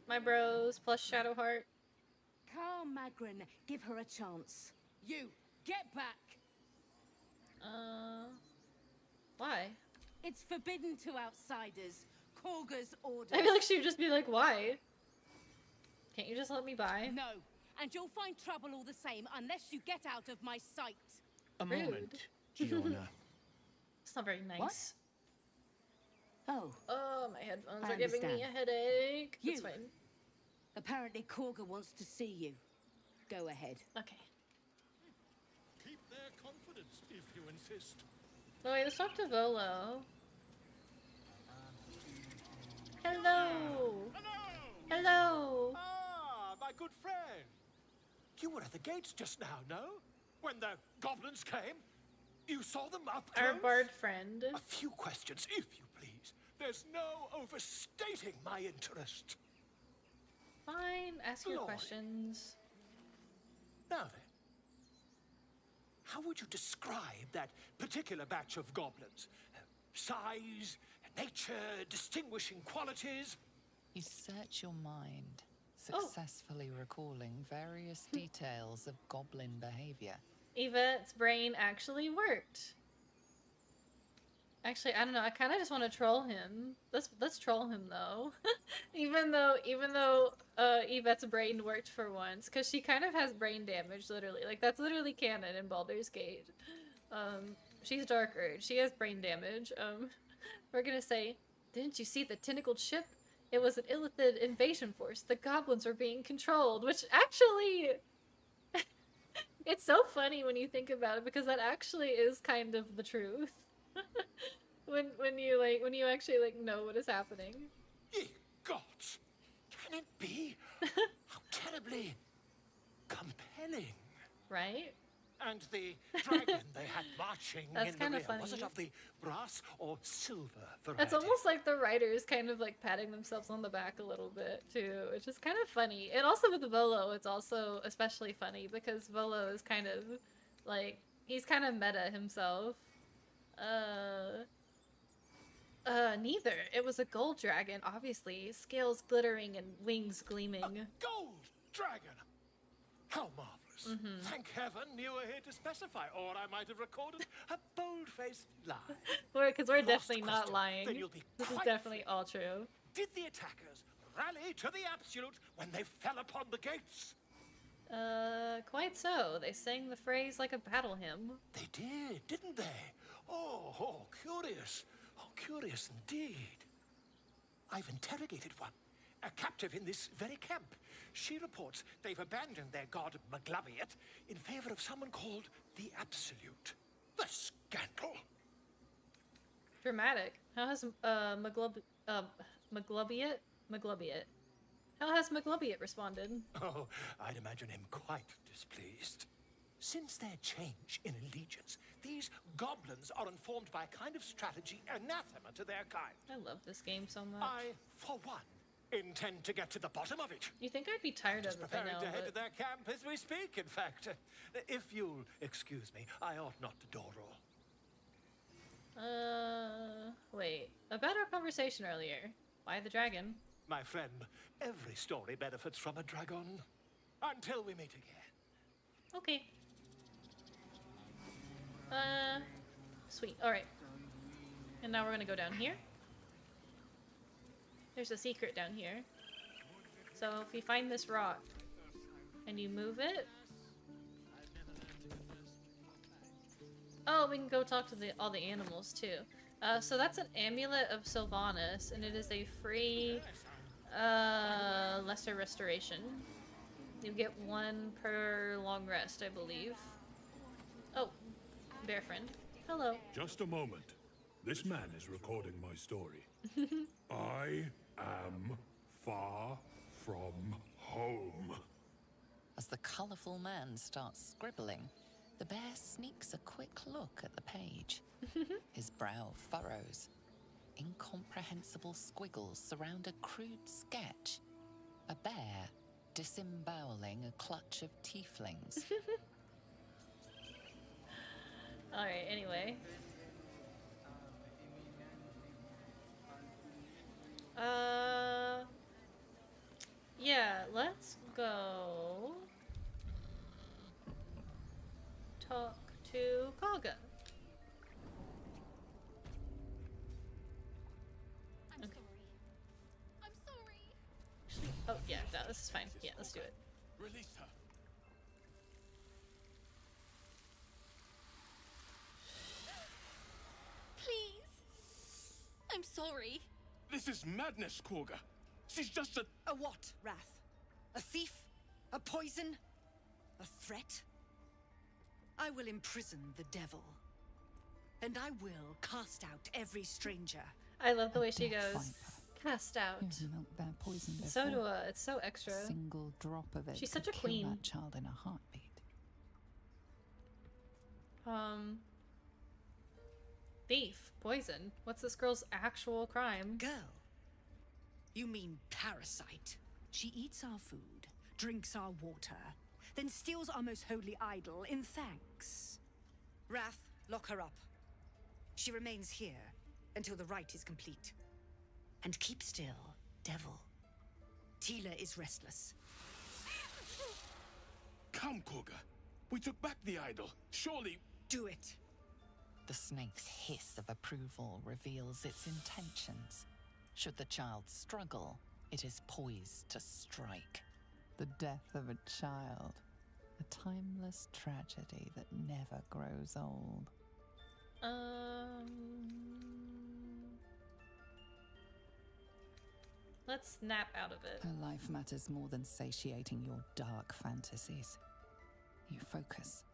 My bros plus Shadowheart. Calm, Magrin. Give her a chance. You, get back! Why? It's forbidden to outsiders. Korga's orders. I feel like she would just be like, why? Can't you just let me by? No, and you'll find trouble all the same unless you get out of my sight. A moment, Gianna. It's not very nice. Oh. Oh, my headphones I are giving me a understand. headache. You. That's fine. Apparently Korga wants to see you. Go ahead. Okay. Keep their confidence if you insist. Oh wait, let's talk to Volo. Hello! Hello! Ah, my good friend. You were at the gates just now, no? When the goblins came? You saw them up close? Our bard friend. A few questions, if you please. There's no overstating my interest. Fine, ask your Lord. questions. Now then, how would you describe that particular batch of goblins? Size, nature, distinguishing qualities? You search your mind, successfully recalling various details of goblin behavior. Yvette's brain actually worked. Actually, I don't know. I kind of just want to troll him. Let's troll him though. even though Yvette's brain worked for once, because she kind of has brain damage. Literally, like that's literally canon in Baldur's Gate. She's Dark Urge. She has brain damage. We're gonna say, didn't you see the tentacled ship? It was an Illithid invasion force. The goblins were being controlled, which actually. It's so funny when you think about it, because that actually is kind of the truth. when you actually like know what is happening. Ye gods! Can it be? How terribly compelling. Right? And the dragon they had marching That's in the kinda rear, funny. was it of the brass or silver variety? It's almost like the writers kind of like patting themselves on the back a little bit too, which is kind of funny. And also with Volo, it's also especially funny because Volo is kind of like, he's kind of meta himself. Neither. It was a gold dragon, obviously. Scales glittering and wings gleaming. A gold dragon! How marvelous. Thank heaven you were here to specify, or I might have recorded a bold-faced lie. Because we're Last definitely not question, lying. then you'll be This is quite definitely all true. Did the attackers rally to the absolute when they fell upon the gates? Quite so. They sang the phrase like a battle hymn. They did, didn't they? Oh, curious. Oh, curious indeed. I've interrogated one, a captive in this very camp. She reports they've abandoned their god Maglabiet in favor of someone called the Absolute. The scandal! Dramatic. How has Maglubiet? How has Maglubiet responded? Oh, I'd imagine him quite displeased. Since their change in allegiance, these goblins are informed by a kind of strategy anathema to their kind. I love this game so much. I, for one, intend to get to the bottom of it. You think I'd be tired of it by Preparing now, to head but... to their camp as we speak, in fact. If you'll excuse me, I ought not to door roll. Wait. About our conversation earlier. Why the dragon? My friend, every story benefits from a dragon. Until we meet again. Okay. Sweet. Alright. And now we're gonna go down here. There's a secret down here. So if you find this rock and you move it... Oh, we can go talk to all the animals too. So that's an amulet of Sylvanas, and it is a free lesser restoration. You get one per long rest, I believe. Oh, bear friend. Hello. Just a moment. This man is recording my story. I am far from home. As the colourful man starts scribbling, the bear sneaks a quick look at the page. His brow furrows. Incomprehensible squiggles surround a crude sketch. A bear disemboweling a clutch of tieflings. Alright, anyway. Yeah, let's go talk to Kaga. I'm sorry. I'm sorry. Actually, oh yeah, no, this is fine. Yeah, let's do it. Release her. Please. I'm sorry. This is madness, Korga. She's just a what, Wrath? A thief? A poison? A threat? I will imprison the devil. And I will cast out every stranger. I love the way she goes. Cast out. Who's milk bear poisoned So before? do it's so extra. A single drop of it She's could such a kill queen. that child in a heartbeat. Thief, poison. What's this girl's actual crime? Girl? You mean parasite? She eats our food, drinks our water, then steals our most holy idol in thanks. Wrath, lock her up. She remains here until the rite is complete. And keep still, devil. Tila is restless. Come, Koga. We took back the idol. Surely... Do it. The snake's hiss of approval reveals its intentions. Should the child struggle, it is poised to strike. The death of a child, a timeless tragedy that never grows old. Let's snap out of it. Her life matters more than satiating your dark fantasies. You focus,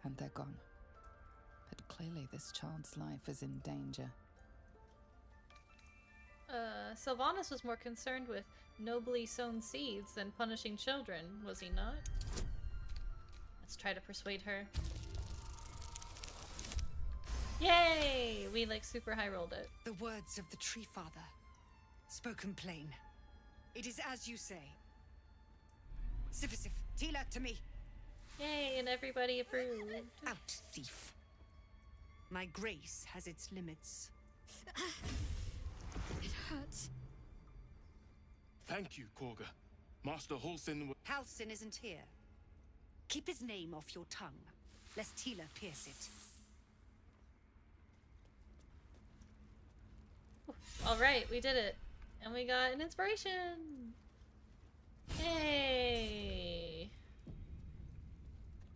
and they're gone. But clearly this child's life is in danger. Sylvanas was more concerned with nobly sown seeds than punishing children, was he not? Let's try to persuade her. Yay! We like super high rolled it. The words of the Tree Father, spoken plain. It is as you say. Sifisif, Tila to me. Yay, and everybody approved. Out, thief. My grace has its limits. It hurts. Thank you, Koga. Master Halsin... Halsin isn't here. Keep his name off your tongue, lest Tila pierce it. Alright, we did it. And we got an inspiration! Yay!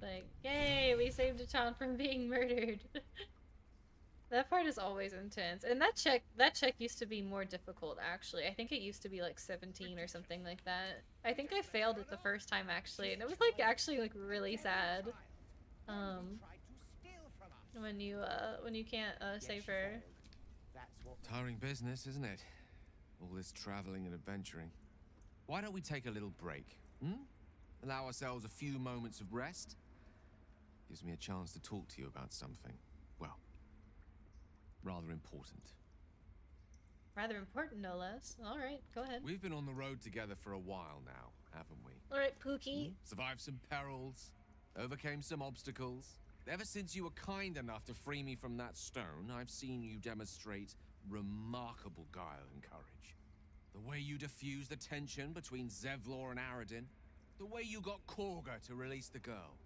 Like, yay, we saved a child from being murdered. That part is always intense. And that check used to be more difficult, actually. I think it used to be like 17 or something like that. I think I failed it the first time, actually, and it was like actually like really sad. When you can't save her. Tiring business, isn't it? All this traveling and adventuring. Why don't we take a little break? Allow ourselves a few moments of rest? Gives me a chance to talk to you about something. Well, rather important. Rather important, no less. Alright, go ahead. We've been on the road together for a while now, haven't we? Alright, Pookie. Survived some perils, overcame some obstacles. Ever since you were kind enough to free me from that stone, I've seen you demonstrate remarkable guile and courage. The way you diffused the tension between Zevlor and Aradin. The way you got Korga to release the girl.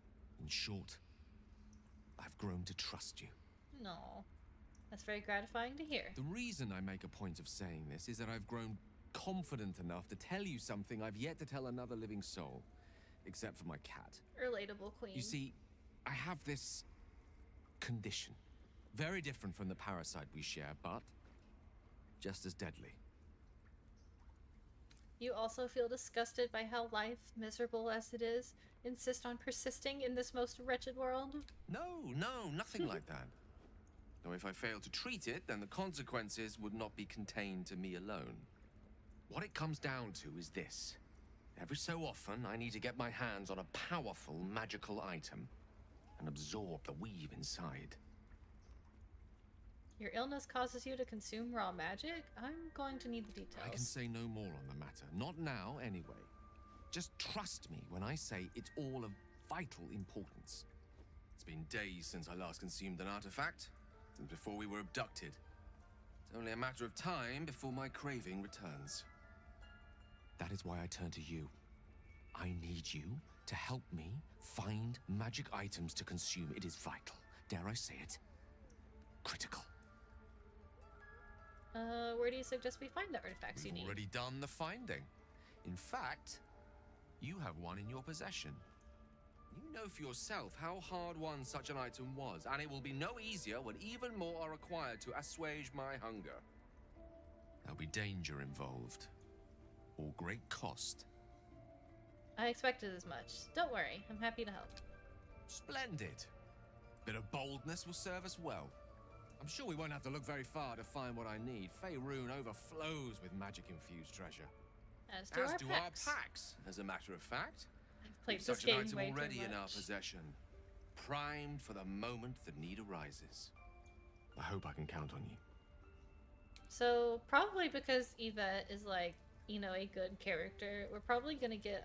In short, I've grown to trust you. No. That's very gratifying to hear. The reason I make a point of saying this is that I've grown confident enough to tell you something I've yet to tell another living soul. Except for my cat. Relatable queen. You see, I have this condition. Very different from the parasite we share, but just as deadly. You also feel disgusted by how life, miserable as it is, insists on persisting in this most wretched world? No, nothing like that. Though if I fail to treat it, then the consequences would not be contained to me alone. What it comes down to is this. Every so often, I need to get my hands on a powerful magical item and absorb the weave inside. Your illness causes you to consume raw magic? I'm going to need the details. I can say no more on the matter. Not now, anyway. Just trust me when I say it's all of vital importance. It's been days since I last consumed an artifact, since before we were abducted. It's only a matter of time before my craving returns. That is why I turn to you. I need you to help me find magic items to consume. It is vital. Dare I say it? Critical. Where do you suggest we find the artifacts you need? We've already done the finding. In fact, you have one in your possession. You know for yourself how hard-won such an item was, and it will be no easier when even more are required to assuage my hunger. There'll be danger involved, or great cost. I expected as much. Don't worry, I'm happy to help. Splendid. Bit of boldness will serve us well. I'm sure we won't have to look very far to find what I need. Faerun overflows with magic-infused treasure. As do our packs, as a matter of fact. I've played We've this such game an item way already too in our much. possession. Primed for the moment the need arises. I hope I can count on you. So, probably because Yvette is like you know, a good character, we're probably gonna get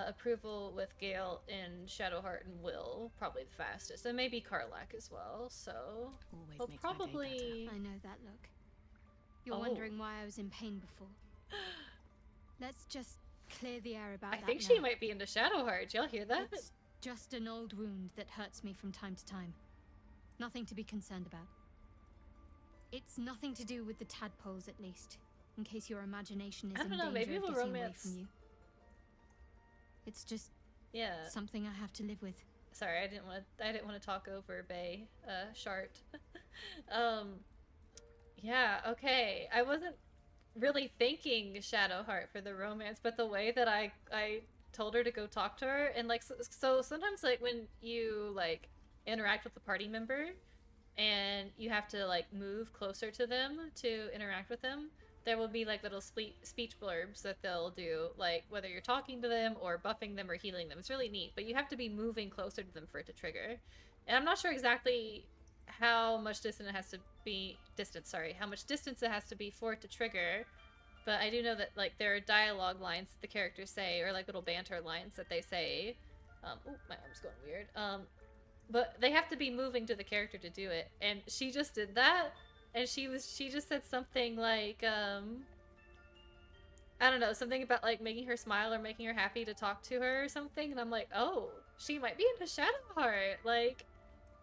approval with Gale and Shadowheart and Will, probably the fastest, and maybe Karlach as well. So we'll probably. I know that look. You're wondering why I was in pain before. Let's just clear the air about that. I think now. she might be into Shadowheart. Y'all hear that? It's just an old wound that hurts me from time to time. Nothing to be concerned about. It's nothing to do with the tadpoles, at least. In case your imagination is in danger of getting away from you. It's just something I have to live with. Sorry, I didn't want to talk over Bay Shart. Yeah, okay. I wasn't really thinking Shadowheart for the romance, but the way that I told her to go talk to her, and like so sometimes like when you like interact with the party member and you have to like move closer to them to interact with them, there will be like little speech blurbs that they'll do, like whether you're talking to them or buffing them or healing them. It's really neat, but you have to be moving closer to them for it to trigger. And I'm not sure exactly how much distance it has to be how much distance it has to be for it to trigger, but I do know that like there are dialogue lines that the characters say, or like little banter lines that they say. Oh, my arm's going weird. But they have to be moving to the character to do it, and she just did that, and she just said something like I don't know, something about like making her smile or making her happy to talk to her or something, and I'm like, oh, she might be into Shadowheart, like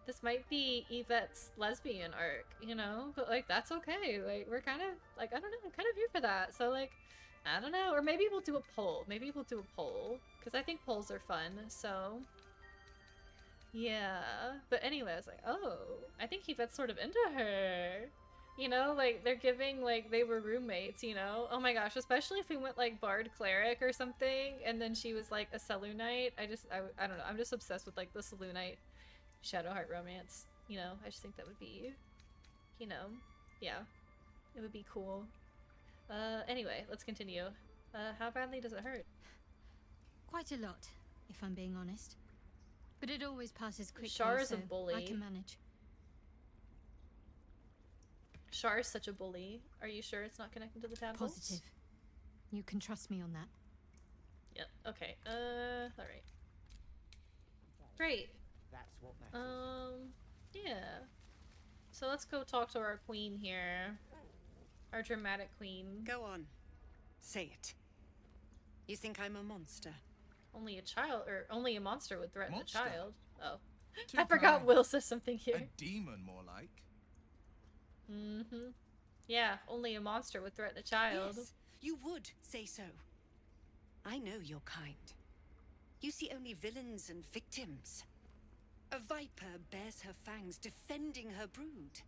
this might be Yvette's lesbian arc, you know? But like that's okay. Like we're kind of like, I don't know, I'm kind of here for that. So like, I don't know, or maybe we'll do a poll. Maybe we'll do a poll because I think polls are fun. So yeah. But anyway, I was like, oh, I think Yvette's sort of into her. You know, like they're giving like they were roommates, you know? Oh my gosh, especially if we went like Bard Cleric or something and then she was like a Selûnite. I don't know, I'm just obsessed with like the Selûnite Shadowheart romance, you know? I just think that would be, you know, yeah, it would be cool. Anyway, let's continue. How badly does it hurt? Quite a lot, if I'm being honest. But it always passes quickly, Char is so a bully. I can manage. Char is such a bully. Are you sure it's not connected to the tadpoles? Positive. You can trust me on that. Yep, okay. Alright. Great. That's what matters. Yeah. So let's go talk to our queen here. Our dramatic queen. Go on. Say it. You think I'm a monster? Only a child, or only a monster would threaten Monster? a child. Oh. Too I forgot kind. Will says something here. A demon, more like. Mm-hmm. Yeah, only a monster would threaten a child. Yes, you would say so. I know your kind. You see only villains and victims. A viper bears her fangs defending her brood.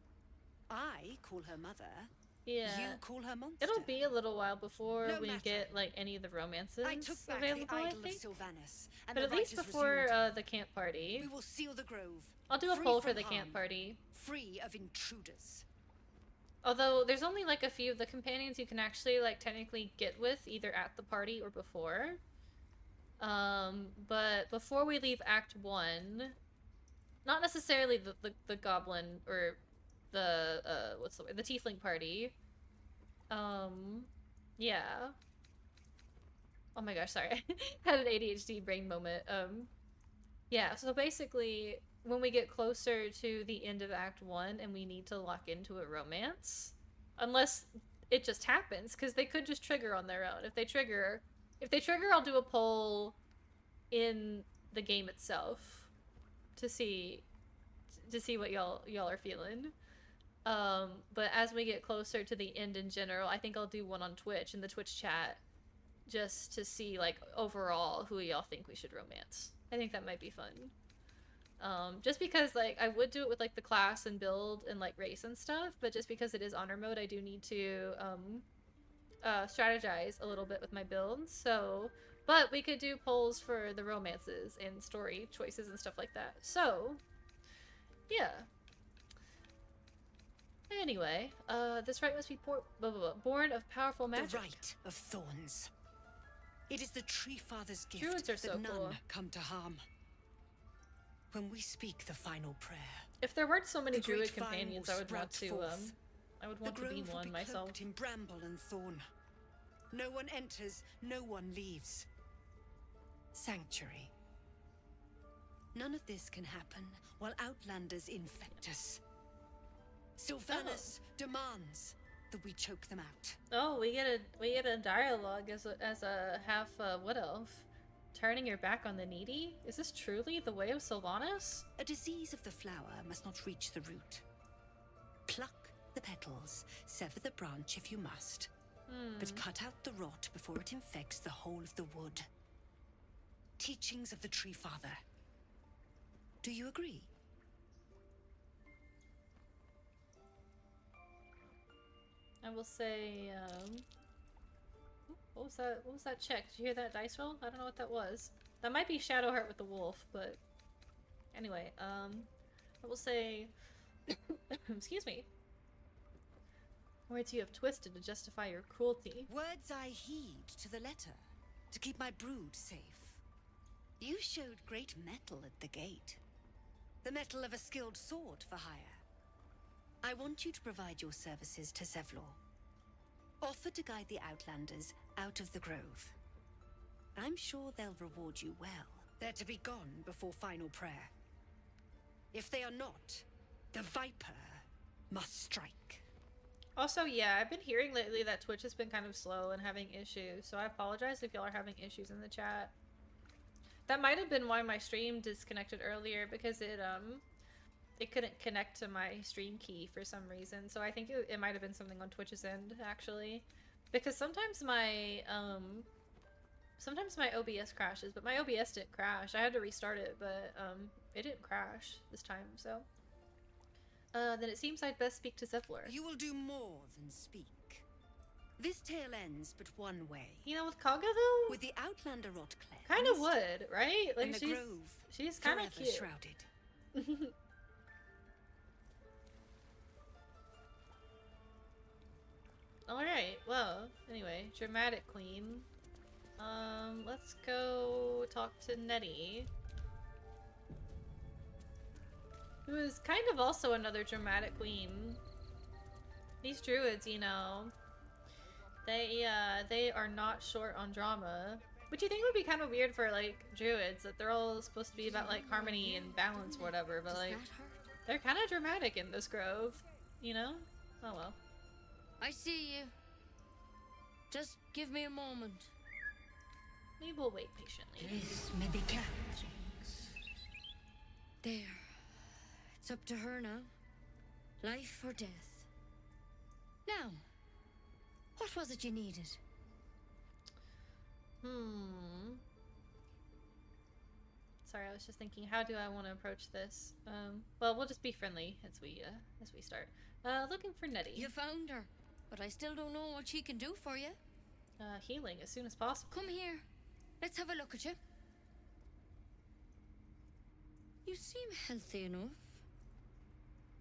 I call her mother. Yeah. You call her monster. It'll be a little while before No we matter. get like any of the romances I took back available, the I idol think. of Sylvanas, and But the at least righteous before resumed. the camp party. We will seal the grove. I'll do a free poll for from the harm, camp party. Free of intruders. Although there's only like a few of the companions you can actually like technically get with either at the party or before. But before we leave Act 1, not necessarily the goblin or the what's the word? The tiefling party. Yeah. Oh my gosh, sorry. Had an ADHD brain moment. Yeah, so basically when we get closer to the end of Act 1 and we need to lock into a romance, unless it just happens, because they could just trigger on their own. If they trigger, I'll do a poll in the game itself to see what y'all are feeling. But as we get closer to the end in general, I think I'll do one on Twitch, in the Twitch chat, just to see like overall who y'all think we should romance. I think that might be fun. Just because like I would do it with like the class and build and like race and stuff, but just because it is honor mode, I do need to strategize a little bit with my builds. So, but we could do polls for the romances and story choices and stuff like that. So, yeah. Anyway, this right must be born of powerful magic. The right of thorns. It is the Tree Father's gift Druids are so that none cool. come to harm. When we speak the final prayer, If there weren't so many the great druid vine companions, will I would want sprout to forth. I would The want to be grove will one be myself. cloaked in bramble and thorn. No one enters, no one leaves. Sanctuary. None of this can happen while Outlanders infect us. Sylvanas demands that we choke them out. Oh, we get a dialogue as a half wood elf. Turning your back on the needy? Is this truly the way of Sylvanas? A disease of the flower must not reach the root. Pluck the petals, sever the branch if you must, but cut out the rot before it infects the whole of the wood. Teachings of the Tree Father. Do you agree? I will say, what was that? What was that check? Did you hear that dice roll? I don't know what that was. That might be Shadowheart with the wolf, but anyway, I will say, excuse me. Words you have twisted to justify your cruelty. Words I heed to the letter, to keep my brood safe. You showed great mettle at the gate. The mettle of a skilled sword for hire. I want you to provide your services to Zevlor. Offer to guide the Outlanders out of the grove. I'm sure they'll reward you well. They're to be gone before final prayer. If they are not, the Viper must strike. Also, yeah, I've been hearing lately that Twitch has been kind of slow and having issues, so I apologize if y'all are having issues in the chat. That might have been why my stream disconnected earlier, because it couldn't connect to my stream key for some reason. So I think it might have been something on Twitch's end, actually. Because sometimes my OBS crashes, but my OBS didn't crash. I had to restart it, but it didn't crash this time, so. Then it seems I'd best speak to Zevlor. You will do more than speak. This tale ends but one way. You know, with Kaga though? With the Outlander rot cleansed. Kind of would, right? Like and the grove she's kind of cute. Shrouded. Alright, well, anyway, dramatic queen. Let's go talk to Nettie. Who is kind of also another dramatic queen. These druids, you know, they are not short on drama. Which you think would be kind of weird for, like, druids, that they're all supposed to be about, like, harmony and balance or whatever, but, like, they're kind of dramatic in this grove, you know? Oh well. I see you. Just give me a moment. We will wait patiently. There. It's up to her now. Life or death. Now, what was it you needed? Sorry, I was just thinking, how do I want to approach this? Well, we'll just be friendly as we start. Looking for Nettie. You found her, but I still don't know what she can do for you. Healing as soon as possible. Come here. Let's have a look at you. You seem healthy enough.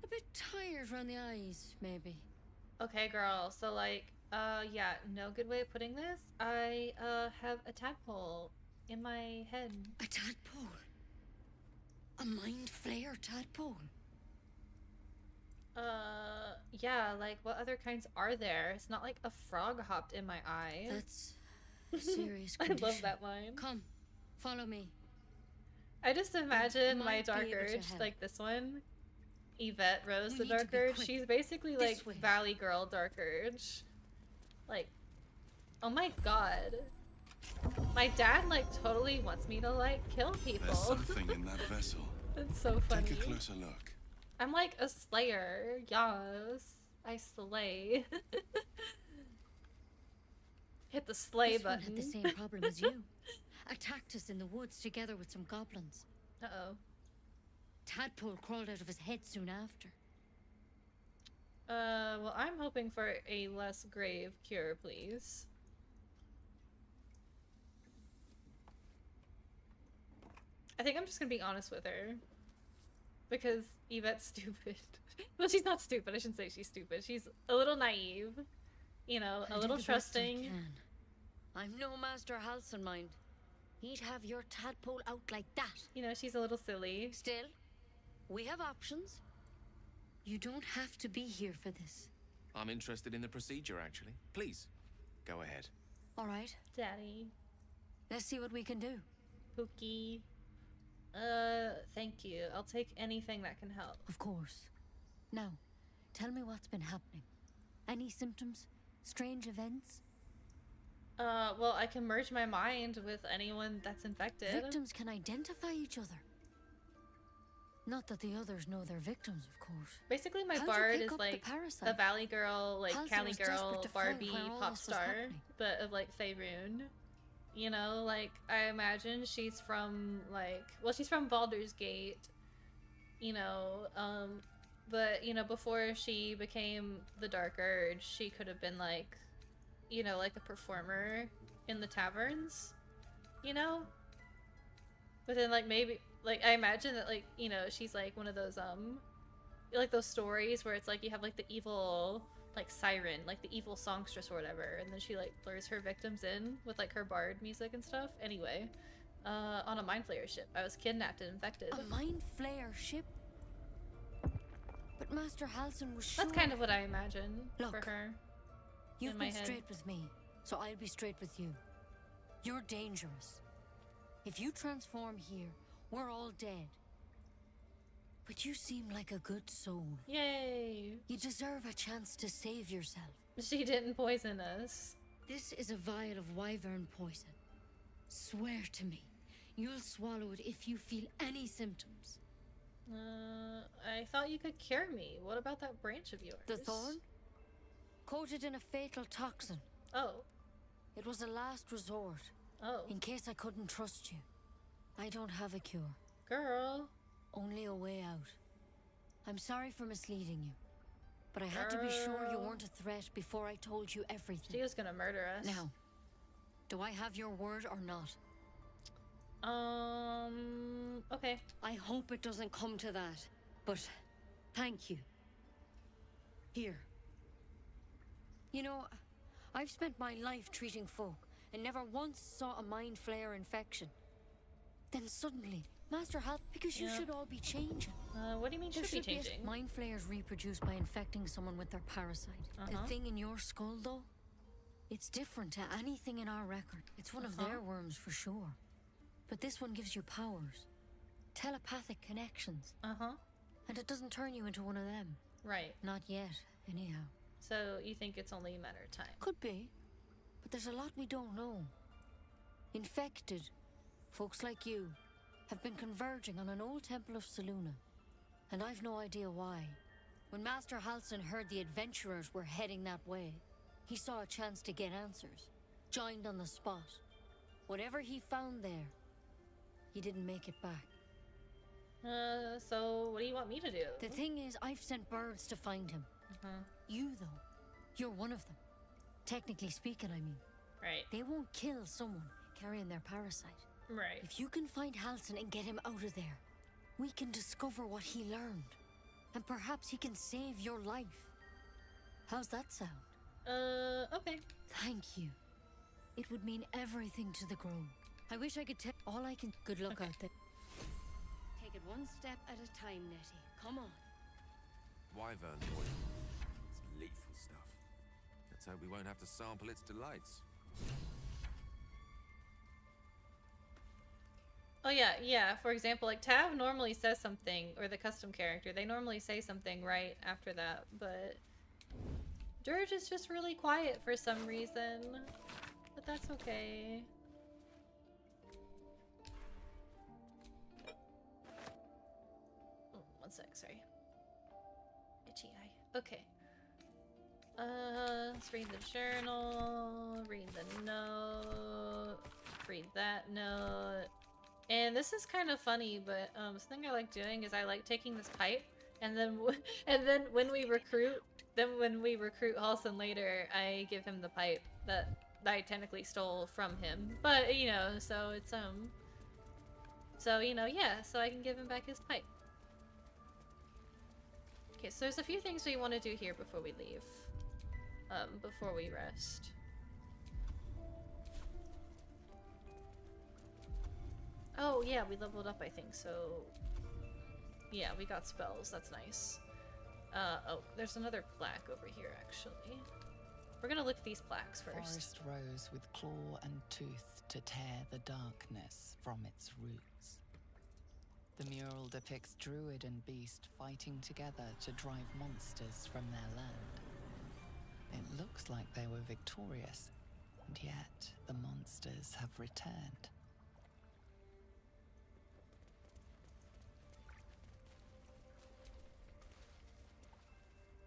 A bit tired around the eyes, maybe. Okay, girl. So, like, yeah, no good way of putting this. I, have a tadpole in my head. A tadpole? A mind flayer tadpole? Yeah, like, what other kinds are there? It's not like a frog hopped in my eye. That's a serious condition. I love that line. Come, follow me. I just imagine my Dark Urge, like this one. Yvette Rose, the Dark Urge. She's basically like Valley Girl Dark Urge. Like, oh my god. My dad, like, totally wants me to, like, kill people. There's something in that vessel. That's so funny. Take a closer look. I'm like a slayer. Yes. I slay. Hit the slay this button. One had the same problem as you. Attacked us in the woods together with some goblins. Uh-oh. Tadpole crawled out of his head soon after. Well, I'm hoping for a less grave cure, please. I think I'm just gonna be honest with her. Because Yvette's stupid. Well, she's not stupid. I shouldn't say she's stupid. She's a little naive. You know, a little trusting. I'm no Master Halson, mind. He'd have your tadpole out like that. You know, she's a little silly. Still, we have options. You don't have to be here for this. I'm interested in the procedure, actually. Please, go ahead. All right. Daddy. Let's see what we can do. Pookie. Thank you. I'll take anything that can help. Of course. Now, tell me what's been happening. Any symptoms? Strange events? Well, I can merge my mind with anyone that's infected. Victims can identify each other. Not that the others know they're victims, of course. Basically, my How'd you bard pick is up like the parasite? a Valley Girl, like Halsey Cali was Girl, desperate to find Barbie, where all pop this was star, happening. but of like Faerun. You know, like I imagine she's from like, well, she's from Baldur's Gate. You know, but you know, before she became the Dark Urge, she could have been like, you know, like a performer in the taverns. You know, but then like maybe. Like, I imagine that, like, you know, she's, like, one of those, like, those stories where it's, like, you have, like, the evil, like, siren, like, the evil songstress or whatever, and then she, like, lures her victims in with, like, her bard music and stuff. Anyway, on a Mind Flayer ship. I was kidnapped and infected. A Mind Flayer ship? But Master Halsin was sure... That's kind of what I imagine Look, for her. You've in my been head. straight with me, so I'll be straight with you. You're dangerous. If you transform here, we're all dead. But you seem like a good soul. Yay! You deserve a chance to save yourself. She didn't poison us. This is a vial of wyvern poison. Swear to me, you'll swallow it if you feel any symptoms. I thought you could cure me. What about that branch of yours? The thorn? Coated in a fatal toxin. Oh. It was a last resort. Oh. In case I couldn't trust you. I don't have a cure. Girl. Only a way out. I'm sorry for misleading you. But I had to be sure you weren't a threat before I told you everything. She was gonna murder us. Now, do I have your word or not? Okay. I hope it doesn't come to that. But, thank you. Here. You know, I've spent my life treating folk and never once saw a Mind Flayer infection. Then suddenly, Master Hal, because you should all be changing. What do you mean There should be be changing? Mind Flayers reproduce by infecting someone with their parasite. The thing in your skull, though, it's different to anything in our record. It's one of their worms for sure. But this one gives you powers. Telepathic connections. And it doesn't turn you into one of them. Right. Not yet, anyhow. So you think it's only a matter of time? Could be. But there's a lot we don't know. Infected, folks like you, have been converging on an old temple of Selûne. And I've no idea why. When Master Halsin heard the adventurers were heading that way, he saw a chance to get answers. Joined on the spot. Whatever he found there, he didn't make it back. So what do you want me to do? The thing is, I've sent birds to find him. You, though, you're one of them. Technically speaking, I mean. Right. They won't kill someone carrying their parasite. Right. If you can find Halsin and get him out of there, we can discover what he learned. And perhaps he can save your life. How's that sound? Okay. Thank you. It would mean everything to the Grove. I wish I could tell all I can. Good luck out there. Take it one step at a time, Nettie. Come on. Wyvern poison. It's lethal stuff. Let's hope we won't have to sample its delights. Oh yeah. For example, like Tav normally says something, or the custom character, they normally say something right after that, but Dirge is just really quiet for some reason. But that's okay. One sec, sorry. Itchy eye. Okay. Let's read the journal, read the note, read that note. And this is kind of funny, but something I like doing is I like taking this pipe, and then when we recruit Halsin later, I give him the pipe that I technically stole from him. But you know, so it's so you know, yeah, so I can give him back his pipe. Okay, so there's a few things we want to do here before we leave. Before we rest. Oh yeah, we leveled up, I think, so yeah, we got spells, that's nice. Oh, there's another plaque over here, actually. We're gonna look at these plaques The first. forest rose with claw and tooth to tear the darkness from its roots. The mural depicts druid and beast fighting together to drive monsters from their land. It looks like they were victorious, and yet the monsters have returned.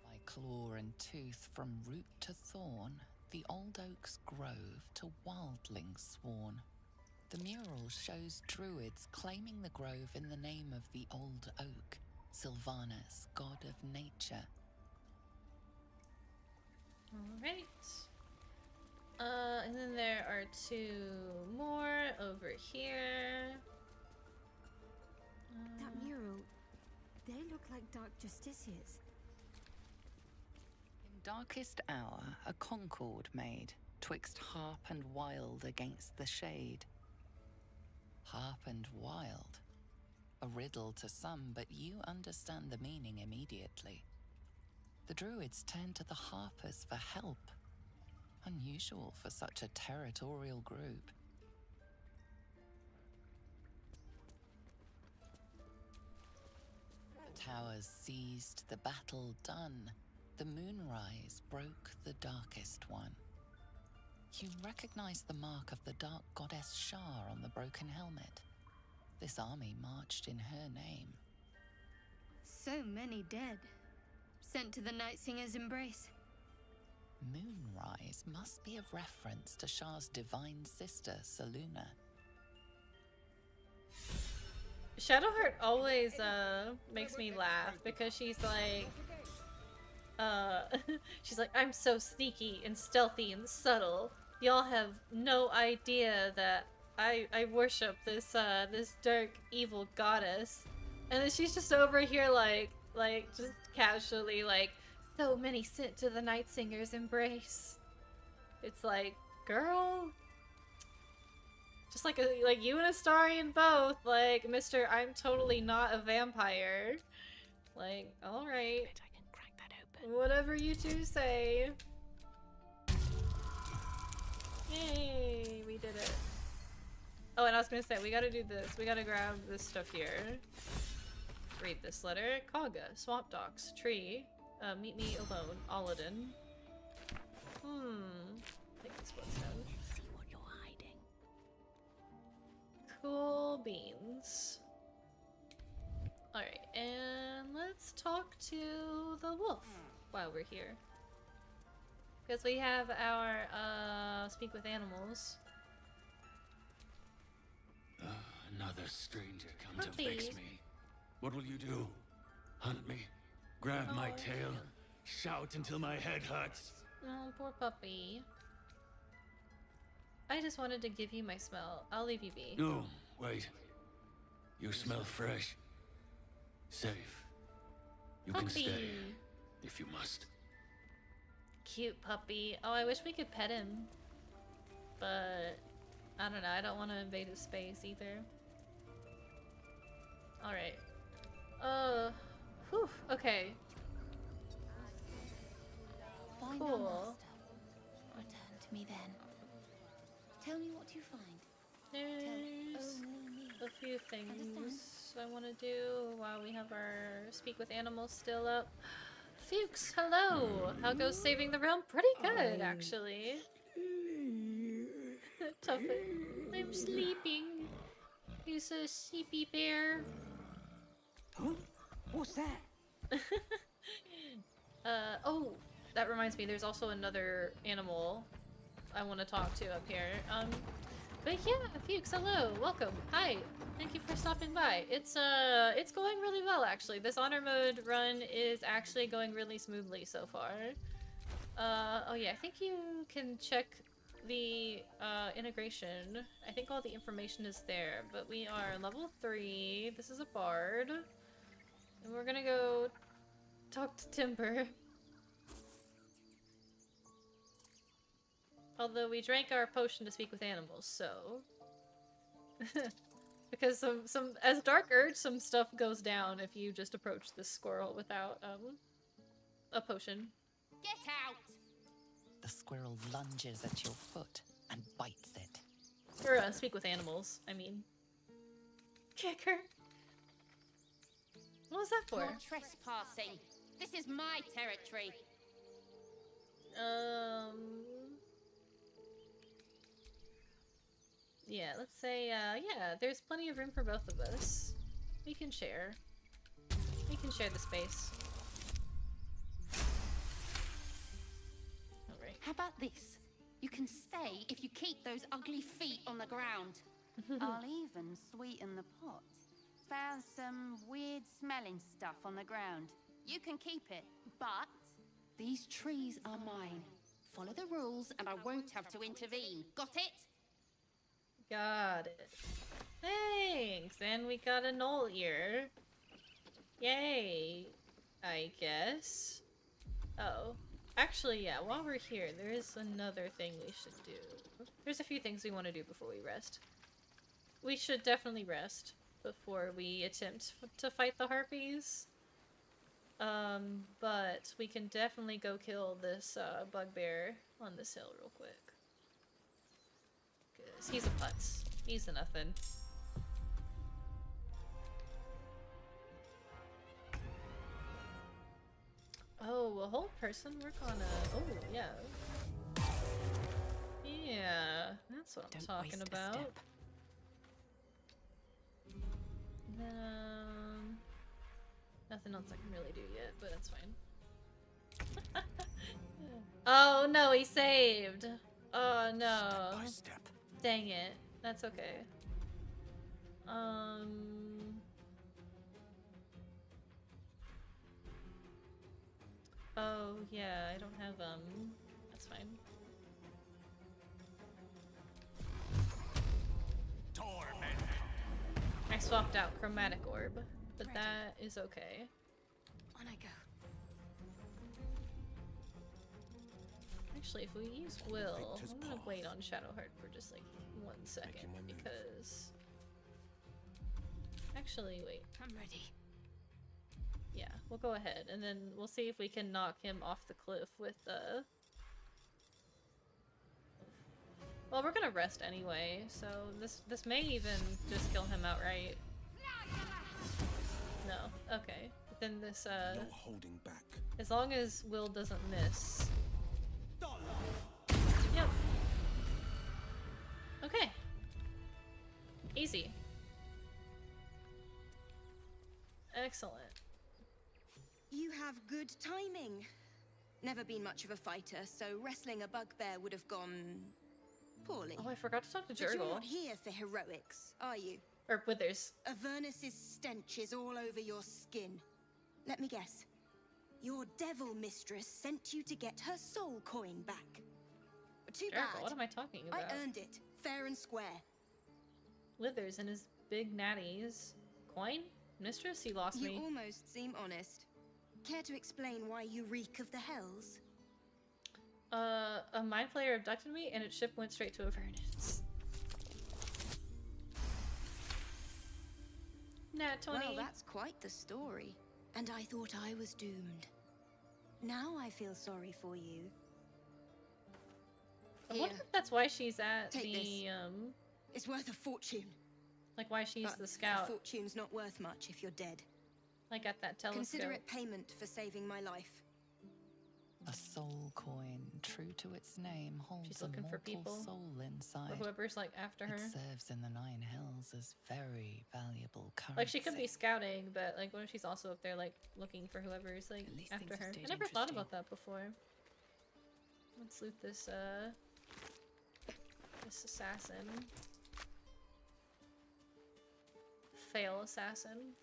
By claw and tooth from root to thorn, the old oak's grove to wildlings sworn. The mural shows druids claiming the grove in the name of the old oak, Sylvanas, god of nature. Alright. And then there are two more over here. That mural, they look like dark justiciars. In darkest hour, a concord made, twixt harp and wild against the shade. Harp and wild. A riddle to some, but you understand the meaning immediately. The druids turn to the harpers for help. Unusual for such a territorial group. The towers seized, the battle done. The moonrise broke the darkest one. You recognize the mark of the dark goddess Shar on the broken helmet. This army marched in her name. So many dead. Sent to the Night Singer's embrace. Moonrise must be a reference to Shar's divine sister, Selûne. Shadowheart always makes me laugh because she's like she's like, I'm so sneaky and stealthy and subtle. Y'all have no idea that I worship this this dark evil goddess. And then she's just over here like just casually like, so many sent to the Night Singer's embrace. It's like, girl, just like you and Astarion both, like, Mr. I'm totally not a vampire. Like, all right, I can crack that open. Whatever you two say. Yay, we did it. Oh, and I was gonna say, we gotta do this. We gotta grab this stuff here. Read this letter. Kaga, Swamp Docks, Tree. Meet me alone, Aladdin. Take this one down. See what you're hiding. Cool beans. Alright, and let's talk to the wolf while we're here. Because we have our, speak with animals. Another stranger come Puppy. to vex me. What will you do? Hunt me? Grab my tail? Shout until my head hurts? Oh, poor puppy. I just wanted to give you my smell. I'll leave you be. No, wait. You smell fresh. Safe. You can Puppy. stay, if you must. Cute puppy. Oh, I wish we could pet him. But, I don't know. I don't want to invade his space either. Alright. Whew, okay. Find Cool. our master. Return to me then. Tell me what you find. There's a few things I want to do while we have our speak with animals still up. Fuchs, hello! How goes saving the realm? Pretty good, actually. Tuffet. I'm sleeping. He's a sleepy bear. Huh? What's that? Oh, that reminds me, there's also another animal I want to talk to up here. But yeah, Fuchs, hello, welcome, hi, thank you for stopping by. It's going really well, actually. This honor mode run is actually going really smoothly so far. Oh yeah, I think you can check the, integration. I think all the information is there, but we are level 3, this is a bard, and we're gonna go talk to Timber. Although we drank our potion to speak with animals, so... because some as Dark Urge, some stuff goes down if you just approach this squirrel without, a potion. Get out! The squirrel lunges at your foot and bites it. Or speak with animals, I mean. Kick her. What was that for? You're trespassing. This is my territory. Yeah, let's say, yeah, there's plenty of room for both of us. We can share. We can share the space. Alright. How about this? You can stay if you keep those ugly feet on the ground. I'll even sweeten the pot. Found some weird smelling stuff on the ground. You can keep it, but these trees are mine. Follow the rules and I won't have to intervene. Got it? Got it. Thanks! And we got a knoll ear. Yay! I guess. Oh. Actually, yeah, while we're here, there is another thing we should do. There's a few things we want to do before we rest. We should definitely rest before we attempt to fight the harpies. But we can definitely go kill this bugbear on this hill real quick. Because he's a putz. He's a nothing. Oh, a whole person work on a... Oh, yeah. Yeah, that's what I'm talking about. Nothing else I can really do yet, but that's fine. Oh no, he saved! Oh no. Step by step. Dang it. That's okay. Oh yeah, I don't have that's fine. I swapped out chromatic orb, but that is okay. On I go. Actually, if we use Will, I'm gonna wait on Shadowheart for just like 1 second because. Actually, wait. I'm ready. Yeah, we'll go ahead and then we'll see if we can knock him off the cliff with Well, we're gonna rest anyway, so this may even just kill him outright. No, okay. But then this No holding back. as long as Will doesn't miss. Yep. Okay. Easy. Excellent. You have good timing. Never been much of a fighter, so wrestling a bugbear would have gone poorly. Oh, I forgot to talk to But you're Jurgle. not here for heroics, are you? Or Withers. Avernus's stench is all over your skin. Let me guess. Your devil mistress sent you to get her soul coin back. Too Jurgle, bad. what am I talking about? I earned it, fair and square. Withers and his big natties. Coin? Mistress? He lost me. You almost seem honest. Care to explain why you reek of the hells? A mind flayer abducted me and its ship went straight to Avernus. Nat 20. Well, that's quite the story. And I thought I was doomed. Now I feel sorry for you. I wonder if that's why she's at Take the, this. It's worth a fortune. like why she's But the scout, a fortune's not worth much if you're dead. like at that telescope. Consider it payment for saving my life. A soul coin, true to its name, holds She's a looking for mortal people, soul inside. or whoever's like after her. It serves in the Nine Hells as very valuable currency. Like she could be scouting, but like what if she's also up there like looking for whoever's like after her? I never thought about that before. Let's loot this this assassin. Fail assassin.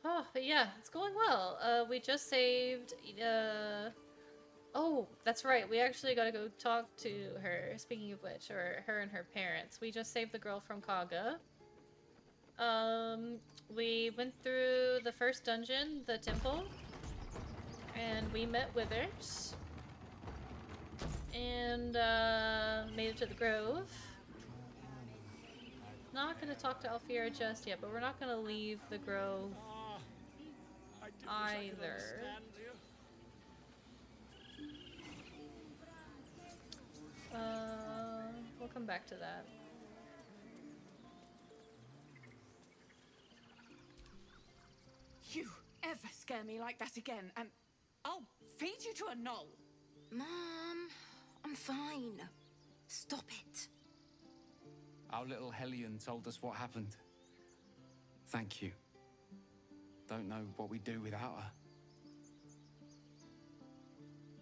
Oh, but yeah, it's going well. We just saved, oh, that's right. We actually gotta go talk to her, speaking of which, or her and her parents. We just saved the girl from Kaga. We went through the first dungeon, the temple, and we met Withers. And, made it to the grove. Not gonna talk to Alfira just yet, but we're not gonna leave the grove either. We'll come back to that. You ever scare me like that again, and I'll feed you to a knoll. Mom, I'm fine. Stop it. Our little Hellion told us what happened. Thank you. Don't know what we'd do without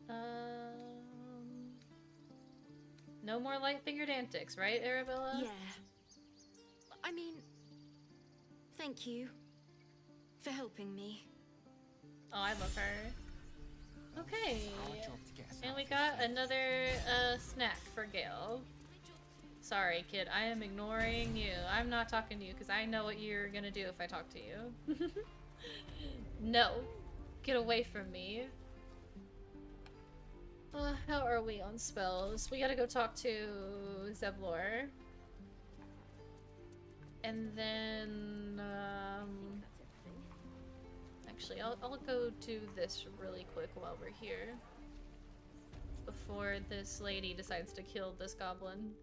her. No more light-fingered antics, right, Arabella? Yeah. I mean, thank you for helping me. Oh, I love her. Okay. And we got another snack for Gale. Sorry, kid. I am ignoring you. I'm not talking to you because I know what you're gonna do if I talk to you. No. Get away from me. How are we on spells? We gotta go talk to Zevlor. And then, actually, I'll go do this really quick while we're here. Before this lady decides to kill this goblin.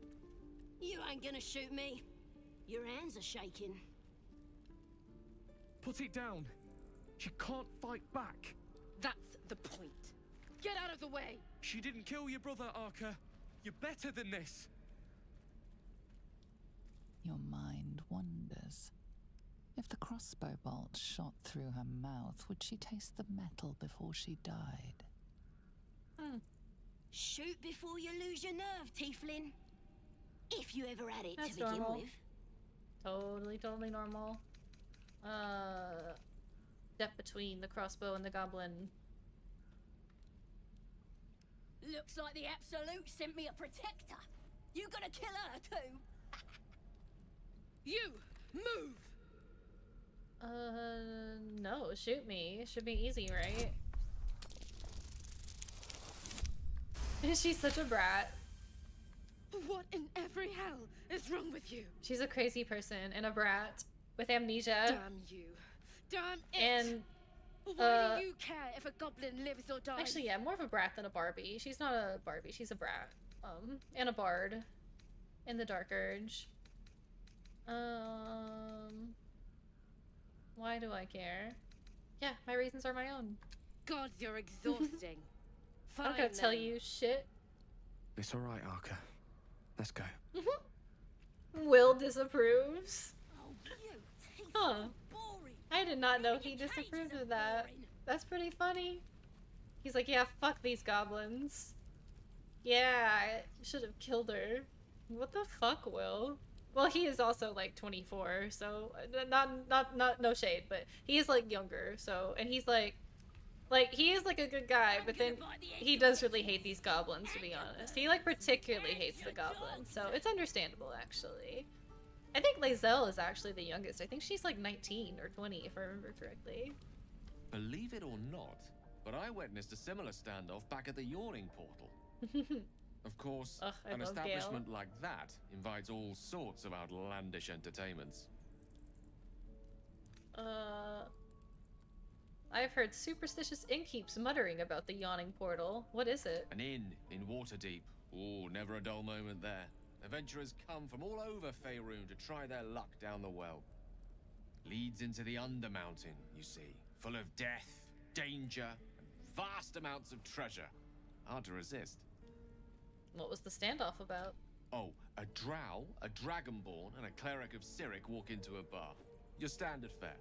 You ain't gonna shoot me. Your hands are shaking. Put it down. She can't fight back. That's the point. Get out of the way. She didn't kill your brother, Arca. You're better than this. Your mind wanders. If the crossbow bolt shot through her mouth, would she taste the metal before she died? Shoot before you lose your nerve, Tiefling. If you ever had it That's to begin normal. with. Totally normal. Step between the crossbow and the goblin. Looks like the Absolute sent me a protector. You gonna kill her too? You move. No, shoot me. It should be easy, right? She's such a brat. What in every hell is wrong with you? She's a crazy person and a brat with amnesia. Damn you. Damn it. And why do you care if a goblin lives or dies? actually, yeah, more of a brat than a Barbie. She's not a Barbie, she's a brat. And a bard in the Dark Urge. Why do I care? Yeah, my reasons are my own. God, you're exhausting. I'm not gonna tell you shit. It's all right, Arca. Let's go. Will disapproves. Huh. I did not know he disapproved of that. That's pretty funny. He's like, yeah, fuck these goblins. Yeah, I should have killed her. What the fuck, Will? Well, he is also like 24, so not no shade, but he is like younger, so, and he's like he is like a good guy, but then he does really hate these goblins, to be honest. He like particularly hates the goblins, so it's understandable actually. I think Lae'zel is actually the youngest. I think she's like 19 or 20 if I remember correctly. Believe it or not, but I witnessed a similar standoff back at the Yawning Portal. Of course, an establishment like that invites all sorts of outlandish entertainments. I've heard superstitious innkeeps muttering about the Yawning Portal. What is it? An inn in Waterdeep. Oh, never a dull moment there. Adventurers come from all over Faerun to try their luck down the well. Leads into the Undermountain, you see. Full of death, danger, and vast amounts of treasure. Hard to resist. What was the standoff about? Oh, a drow, a dragonborn, and a cleric of Cyric walk into a bar. Your standard fare.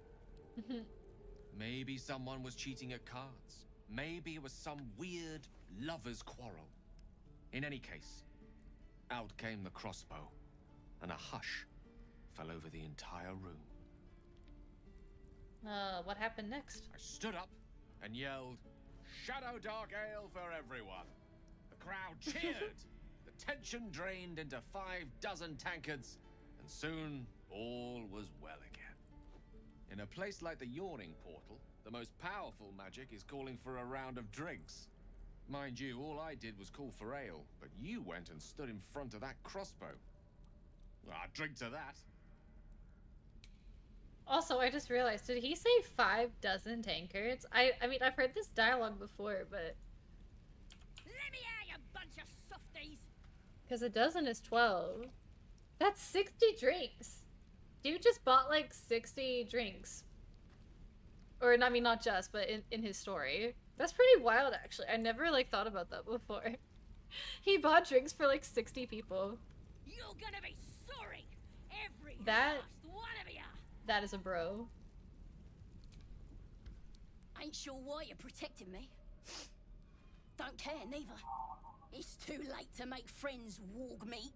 Maybe someone was cheating at cards. Maybe it was some weird lover's quarrel. In any case, out came the crossbow, and a hush fell over the entire room. What happened next? I stood up and yelled, "Shadow Dark Ale for everyone!" The crowd cheered. The tension drained into 6 tankards, and soon all was well again. In a place like the Yawning Portal, the most powerful magic is calling for a round of drinks. Mind you, all I did was call for ale, but you went and stood in front of that crossbow. Well, I'd drink to that. Also, I just realized, did he say 5 dozen tankards? I mean, I've heard this dialogue before, but... Let me out, you bunch of softies! Because a dozen is 12. That's 60 drinks! Dude just bought, like, 60 drinks. Or, I mean, not just, but in his story. That's pretty wild, actually. I never, like, thought about that before. He bought drinks for, like, 60 people. You're gonna be sorry! Every That... last one of you! That is a bro. Ain't sure why you're protecting me. Don't care, neither. It's too late to make friends, warg meat.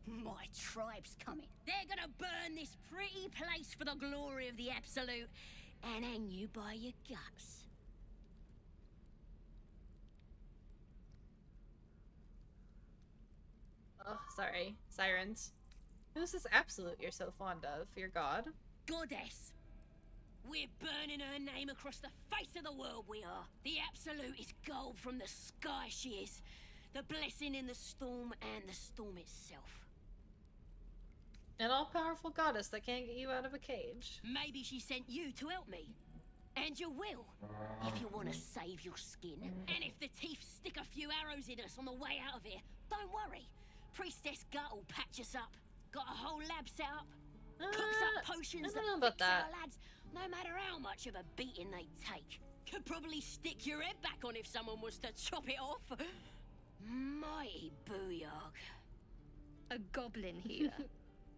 My tribe's coming. They're gonna burn this pretty place for the glory of the Absolute and hang you by your guts. Oh, sorry. Sirens. Who's this Absolute you're so fond of? Your god? Goddess. We're burning her name across the face of the world, we are. The Absolute is gold from the sky, she is. The blessing in the storm and the storm itself. An all-powerful goddess that can't get you out of a cage. Maybe she sent you to help me. And you will, if you want to save your skin. And if the teeth stick a few arrows in us on the way out of here, don't worry. Priestess Gut will patch us up. Got a whole lab set up. Cooks up potions that fix our lads, no matter how much of a beating they take. Could probably stick your head back on if someone was to chop it off. Mighty booyog. A goblin healer.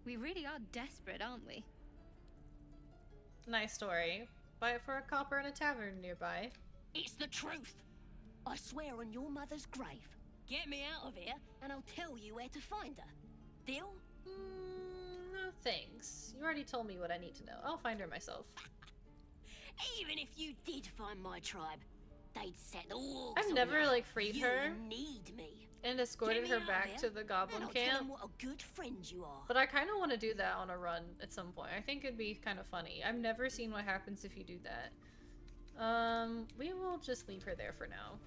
We really are desperate, aren't we? Nice story. Buy it for a copper in a tavern nearby. It's the truth. I swear on your mother's grave. Get me out of here, and I'll tell you where to find her. Deal? No thanks. You already told me what I need to know. I'll find her myself. Even if you did find my tribe, they'd set the walls. I've never, like, freed her. You need me. And escorted her back to the goblin camp. What a good friend you are. But I kind of want to do that on a run at some point. I think it'd be kind of funny. I've never seen what happens if you do that. We will just leave her there for now.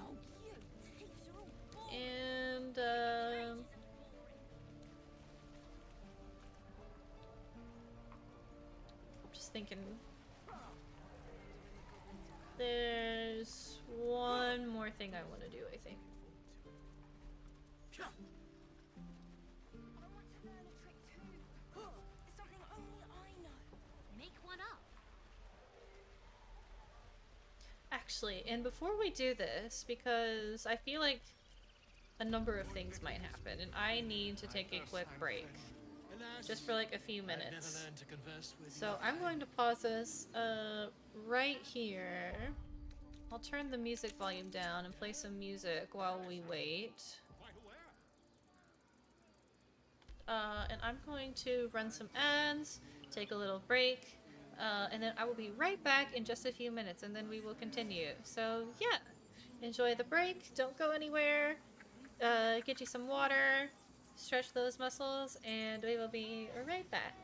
Oh, you thieves are all bored. And, I'm just thinking... There's one more thing I want to do, I think. I want to learn a trick too. Something only I know. Make one up. Actually, and before we do this, because I feel like a number of things might happen, and I need to take a quick break. Just for like a few minutes. So I'm going to pause this right here. I'll turn the music volume down and play some music while we wait. And I'm going to run some ads, take a little break, and then I will be right back in just a few minutes, and then we will continue. So yeah, enjoy the break, don't go anywhere, get you some water, stretch those muscles, and we will be right back.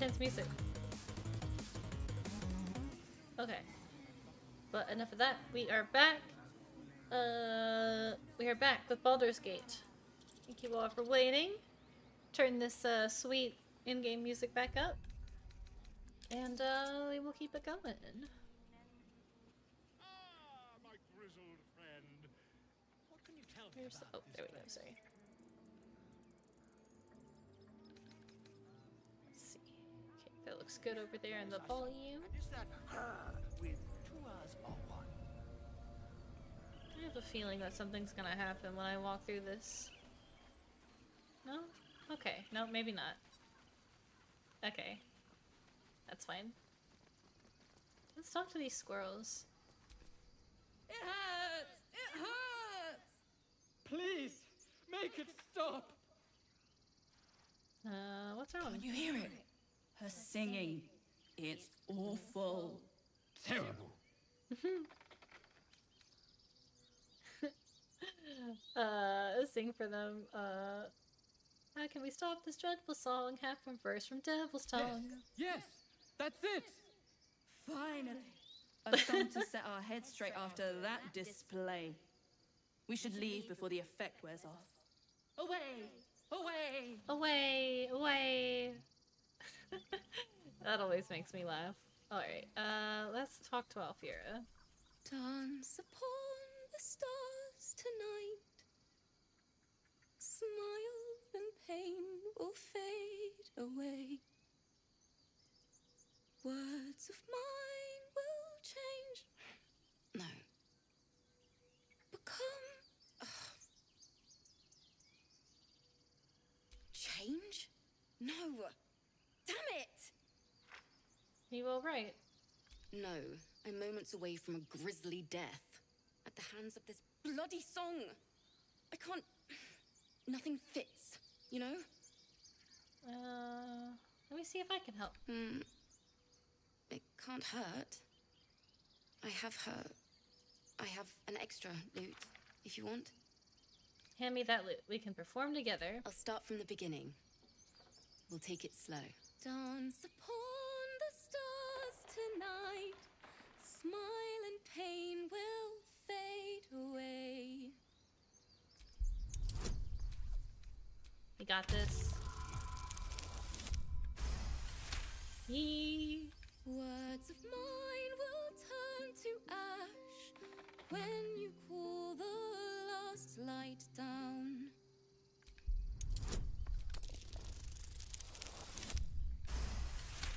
intense music. Okay. But enough of that. We are back. We are back with Baldur's Gate. Thank you all for waiting. Turn this sweet in-game music back up. And we will keep it going. My grizzled friend. What can you tell me Where's about oh, there we go, place? sorry. Let's see. Okay, that looks good over there in the volume. And is that her with 2 R's or 1? I have a feeling that something's gonna happen when I walk through this. No? Okay. No, maybe not. Okay. That's fine. Let's talk to these squirrels. It hurts! It hurts! Please, make it stop! What's wrong? Can you hear it? Her singing. It's awful. Terrible. Sing for them. How can we stop this dreadful song? Half one verse from Devil's Tongue. Yes, that's it! Finally. A song to set our heads straight after that display. We should leave before the effect wears off. Away! Away! Away! Away! That always makes me laugh. Alright, let's talk to Alfira. Dance upon the stars tonight. Smile and pain will fade away. Words of mine will change. No. Become. Change? No. Damn it! You all right? No. I'm moments away from a grisly death. At the hands of this bloody song. I can't. Nothing fits, you know? Let me see if I can help. It can't hurt. I have an extra loot, if you want. Hand me that loot. We can perform together. I'll start from the beginning. We'll take it slow. Dance upon the stars tonight. Smile and pain will fade away. We got this. Yee. Words of mine will turn to ash when you cool the last light down.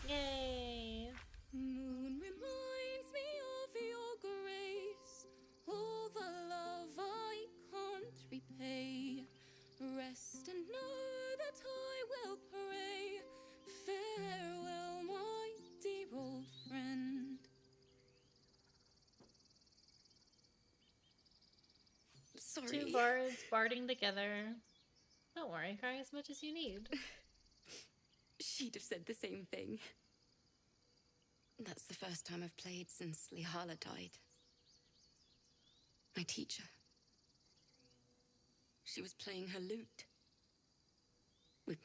Yay! Moon reminds me of your grace, all the love I can't repay. Rest and know that I will pray. Farewell, my dear old friend. Sorry. Two bards barding together. Don't worry, cry as much as you need. She'd have said the same thing. That's the first time I've played since Lihala died. My teacher. She was playing her lute. We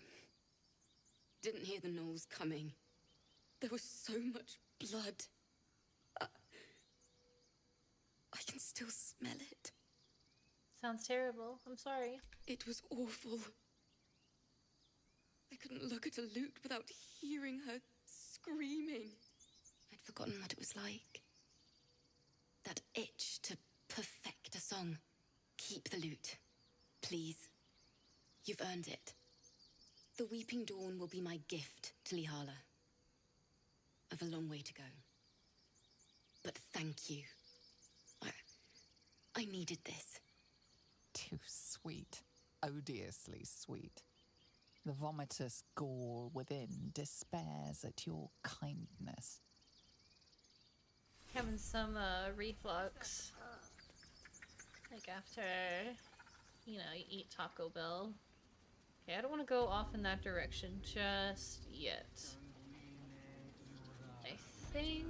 didn't hear the gnolls coming. There was so much blood. I can still smell it. Sounds terrible. I'm sorry. It was awful. I couldn't look at a lute without hearing her screaming. I'd forgotten what it was like. That itch to perfect a song. Keep the lute. Please. You've earned it. The Weeping Dawn will be my gift to Lihala. I've a long way to go. But thank you. I needed this. Too sweet. Odiously sweet. The vomitous gall within despairs at your kindness. Having some reflux. Like after, you know, you eat Taco Bell. Okay, I don't want to go off in that direction just yet. I think...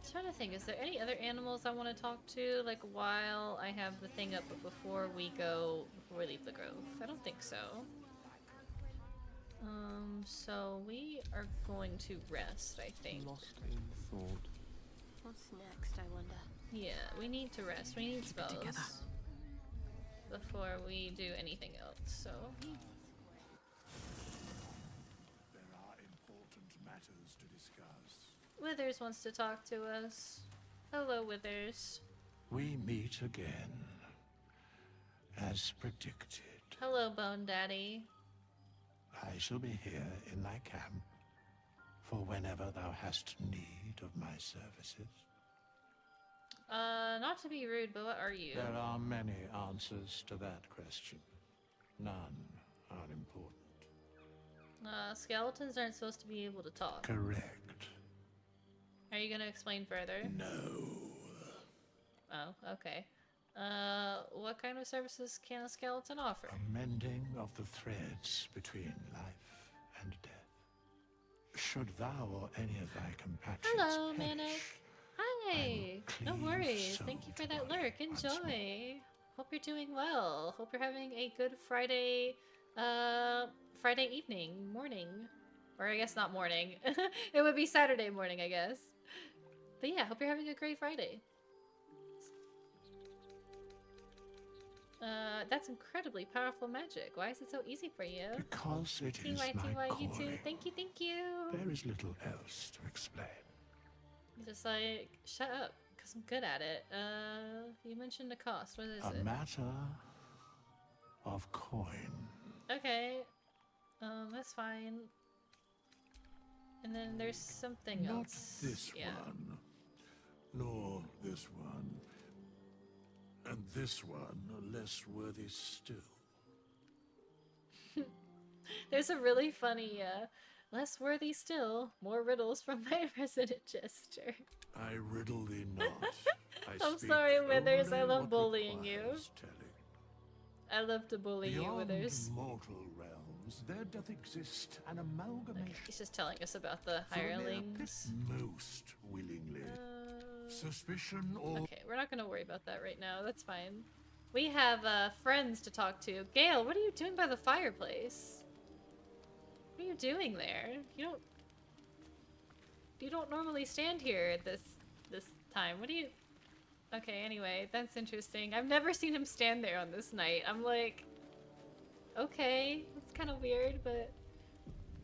I'm trying to think, is there any other animals I want to talk to, like, while I have the thing up, but before we leave the grove? I don't think so. So we are going to rest, I think. Lost in thought. What's next, I wonder? Yeah, we need to rest. We need spells before we do anything else, so... There are important matters to discuss. Withers wants to talk to us. Hello, Withers. We meet again, as predicted. Hello, Bone Daddy. I shall be here in thy camp, for whenever thou hast need of my services. Not to be rude, but what are you? There are many answers to that question. None are important. Skeletons aren't supposed to be able to talk. Correct. Are you gonna explain further? No. Oh, okay. What kind of services can a skeleton offer? A mending of the threads between life and death. Should thou or any of thy compatriots Hello, perish, Manic. Hi. No worries. Thank you for that lurk. Enjoy. Hope you're doing well. Hope you're having a good Friday, Friday evening, morning. Or I guess not morning. It would be Saturday morning, I guess. But yeah, hope you're having a great Friday. That's incredibly powerful magic. Why is it so easy for you? Because it is my you too. calling. Thank you, thank you. There is little else to explain. Just like, shut up, because I'm good at it. You mentioned the cost. What is A it? matter of coin. Okay. That's fine. And then there's something Not else. this one, nor this one. And this one are less worthy still. There's a really funny, less worthy still, more riddles from my resident jester. I riddle thee not. I'm sorry, Withers. I love bullying you. I love to bully you, Beyond Withers. mortal realms, there doth exist an amalgamation. Okay, he's just telling us about the hirelings. Most willingly. Suspicion or... Okay, we're not gonna worry about that right now. That's fine. We have friends to talk to. Gale, what are you doing by the fireplace? What are you doing there? You don't normally stand here at this time. What do you... Okay, anyway, that's interesting. I've never seen him stand there on this night. I'm like, okay, it's kind of weird, but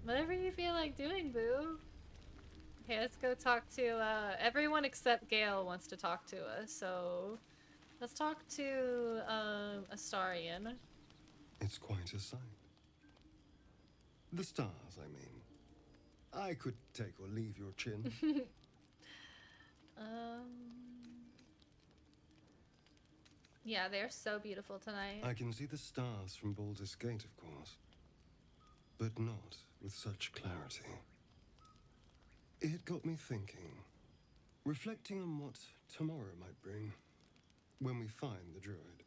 whatever you feel like doing, boo. Okay, let's go talk to, everyone except Gale wants to talk to us, so let's talk to, Astarion. It's quite a sight. The stars, I mean. I could take or leave your chin. Yeah, they're so beautiful tonight. I can see the stars from Baldur's Gate, of course. But not with such clarity. It got me thinking, reflecting on what tomorrow might bring. When we find the druid,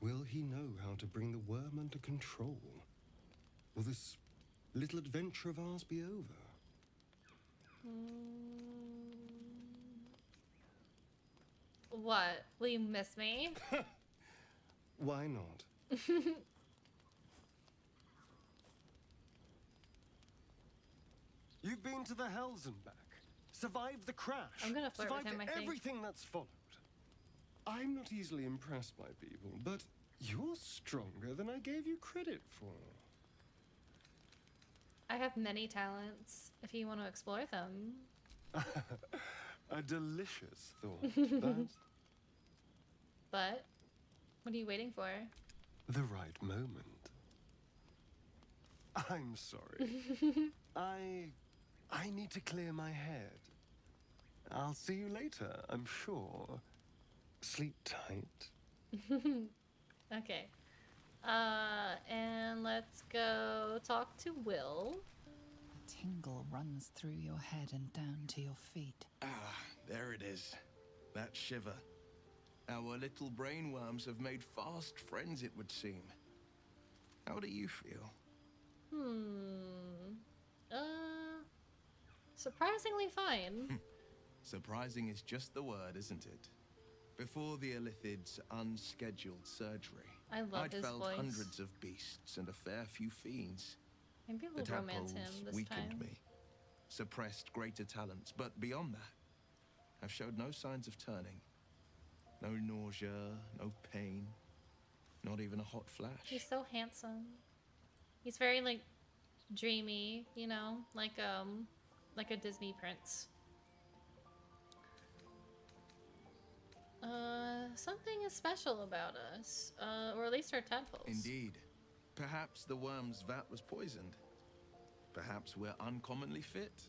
will he know how to bring the worm under control? Will this little adventure of ours be over? What? Will you miss me? Why not? You've been to the Hells and back, survived the crash, I'm gonna flirt with survived him, I think. everything that's followed. I'm not easily impressed by people, but you're stronger than I gave you credit for. I have many talents, if you want to explore them. A delicious thought, that. But, what are you waiting for? The right moment. I'm sorry. I need to clear my head. I'll see you later, I'm sure. Sleep tight. Okay. And let's go talk to Will. A tingle runs through your head and down to your feet. Ah, there it is. That shiver. Our little brainworms have made fast friends, it would seem. How do you feel? Surprisingly fine. Surprising is just the word, isn't it? Before the Illithid's unscheduled surgery, I love I'd his felled voice. hundreds of beasts and a fair few fiends. Maybe The we'll romance tadpoles him this weakened time. me, suppressed greater talents, but beyond that, have showed no signs of turning. No nausea, no pain, not even a hot flash. He's so handsome. He's very like dreamy, you know, like a Disney prince. Something is special about us, or at least our tadpoles. Indeed. Perhaps the worm's vat was poisoned. Perhaps we're uncommonly fit.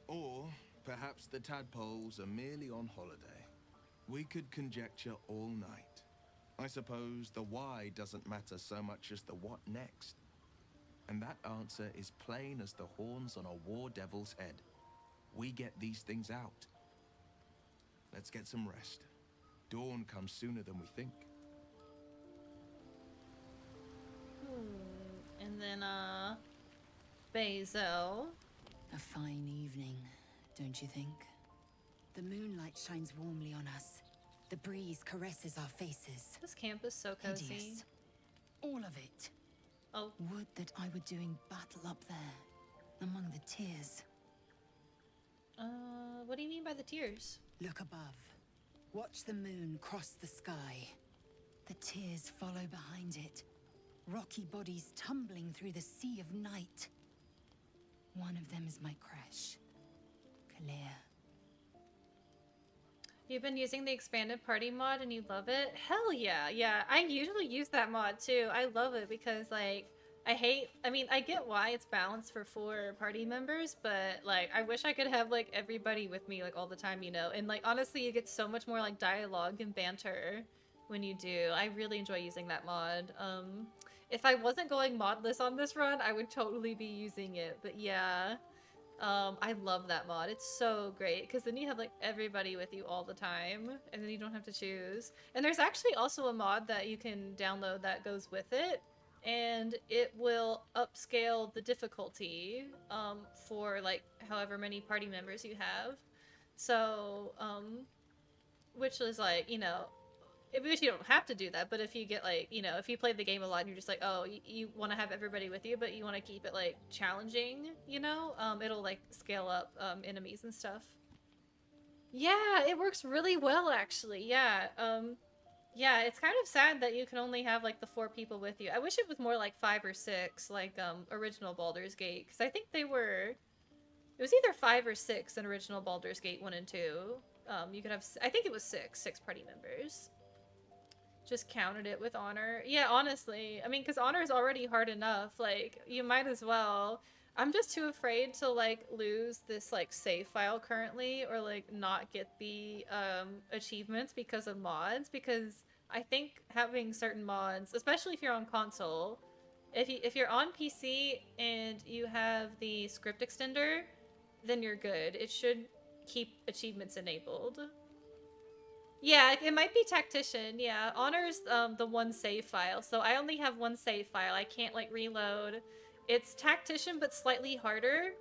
Or perhaps the tadpoles are merely on holiday. We could conjecture all night. I suppose the why doesn't matter so much as the what next. And that answer is plain as the horns on a war devil's head. We get these things out. Let's get some rest. Dawn comes sooner than we think. And then, Basil. A fine evening, don't you think? The moonlight shines warmly on us. The breeze caresses our faces. This camp is so cozy. Hideous. All of it. Oh. Would that I were doing battle up there, among the tears. What do you mean by the tears? Look above. Watch the moon cross the sky. The tears follow behind it. Rocky bodies tumbling through the sea of night. One of them is my crush, Kalia. You've been using the expanded party mod and you love it? Hell yeah, yeah. I usually use that mod too. I love it because like, I get why it's balanced for 4 party members, but like, I wish I could have like everybody with me like all the time, you know? And like, honestly, you get so much more like dialogue and banter when you do. I really enjoy using that mod. If I wasn't going modless on this run, I would totally be using it, but yeah. I love that mod. It's so great because then you have like everybody with you all the time and then you don't have to choose. And there's actually also a mod that you can download that goes with it and it will upscale the difficulty for like however many party members you have. So, which is like, you know, which you don't have to do that, but if you get like, you know, if you play the game a lot and you're just like, oh, you want to have everybody with you, but you want to keep it like challenging, you know, it'll like scale up enemies and stuff. Yeah, it works really well actually. Yeah. Yeah, it's kind of sad that you can only have like the 4 people with you. I wish it was more like 5 or 6, like original Baldur's Gate, because I think it was either 5 or 6 in original Baldur's Gate 1 and 2. You could have, I think it was 6 party members. Just counted it with honor. Yeah, honestly. I mean, because honor is already hard enough. Like, you might as well. I'm just too afraid to, like, lose this, like, save file currently or, like, not get the achievements because of mods. Because I think having certain mods, especially if you're on console, if you're on PC and you have the script extender, then you're good. It should keep achievements enabled. Yeah, it might be Tactician, yeah. Honor's the 1 save file, so I only have 1 save file. I can't, like, reload. It's Tactician, but slightly harder.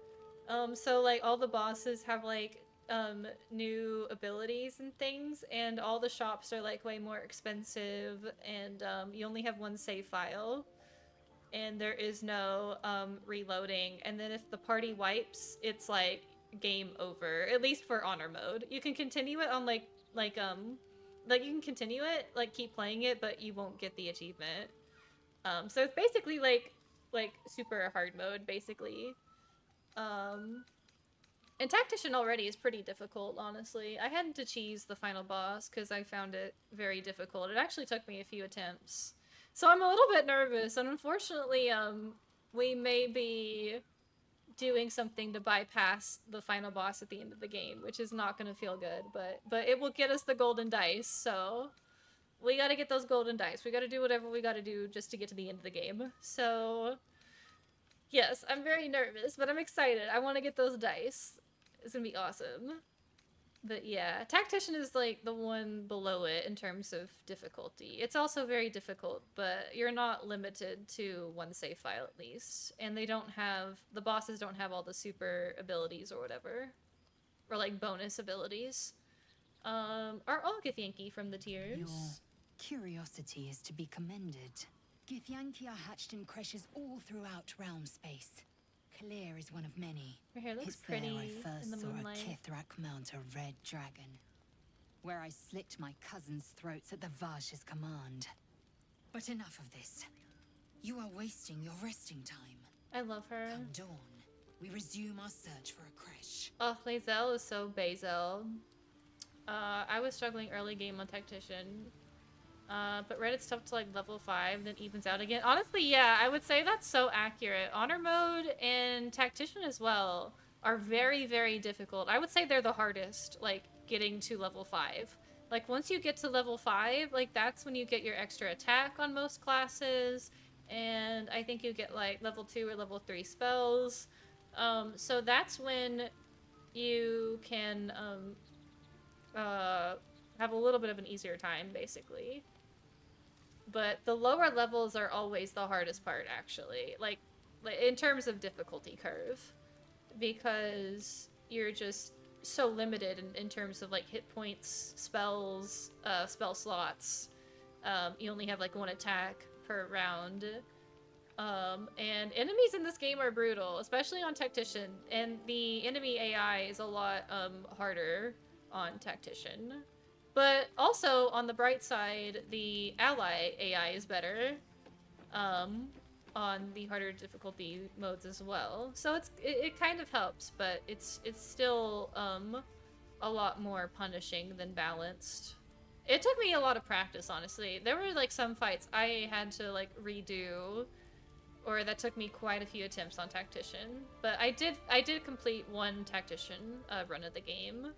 So, like, all the bosses have, like, new abilities and things, and all the shops are, like, way more expensive, and you only have 1 save file. And there is no reloading, and then if the party wipes, it's, like, game over. At least for Honor mode. You can continue it on, like you can continue it, like keep playing it, but you won't get the achievement. So it's basically like super hard mode, basically. And Tactician already is pretty difficult, honestly. I had to cheese the final boss because I found it very difficult. It actually took me a few attempts. So I'm a little bit nervous, and unfortunately, we may be doing something to bypass the final boss at the end of the game, which is not going to feel good, but it will get us the golden dice, so we got to get those golden dice. We got to do whatever we got to do just to get to the end of the game. So yes, I'm very nervous, but I'm excited. I want to get those dice. It's gonna be awesome. But yeah, Tactician is like the one below it in terms of difficulty. It's also very difficult, but you're not limited to 1 save file at least. And they don't have, the bosses don't have all the super abilities or whatever. Or like bonus abilities. I'll get Yankee from the tiers. Your curiosity is to be commended. Githyanki are hatched in creches all throughout realm space. Kalir is one of many. Her hair looks It's pretty there I first in the saw moonlight. a Kithrak mount a red dragon, where I slit my cousins' throats at the Vaj's command. But enough of this. You are wasting your resting time. I love her. Come dawn, we resume our search for a creche. Oh, Lae'zel is so Bazel. I was struggling early game on Tactician. But Reddit's tough to like level 5, then evens out again. Honestly, yeah, I would say that's so accurate. Honor mode and Tactician as well are very, very difficult. I would say they're the hardest, like, getting to level 5. Like, once you get to level 5, like, that's when you get your extra attack on most classes, and I think you get, like, level 2 or level 3 spells. So that's when you can, have a little bit of an easier time, basically. But the lower levels are always the hardest part, actually. Like in terms of difficulty curve. Because you're just so limited in terms of, like, hit points, spells, spell slots. You only have, like, 1 attack per round. And enemies in this game are brutal, especially on Tactician. And the enemy AI is a lot, harder on Tactician. But also, on the bright side, the ally AI is better on the harder difficulty modes as well. So it kind of helps, but it's still a lot more punishing than balanced. It took me a lot of practice, honestly. There were, like, some fights I had to, like, redo, or that took me quite a few attempts on Tactician. But I did complete 1 Tactician run of the game.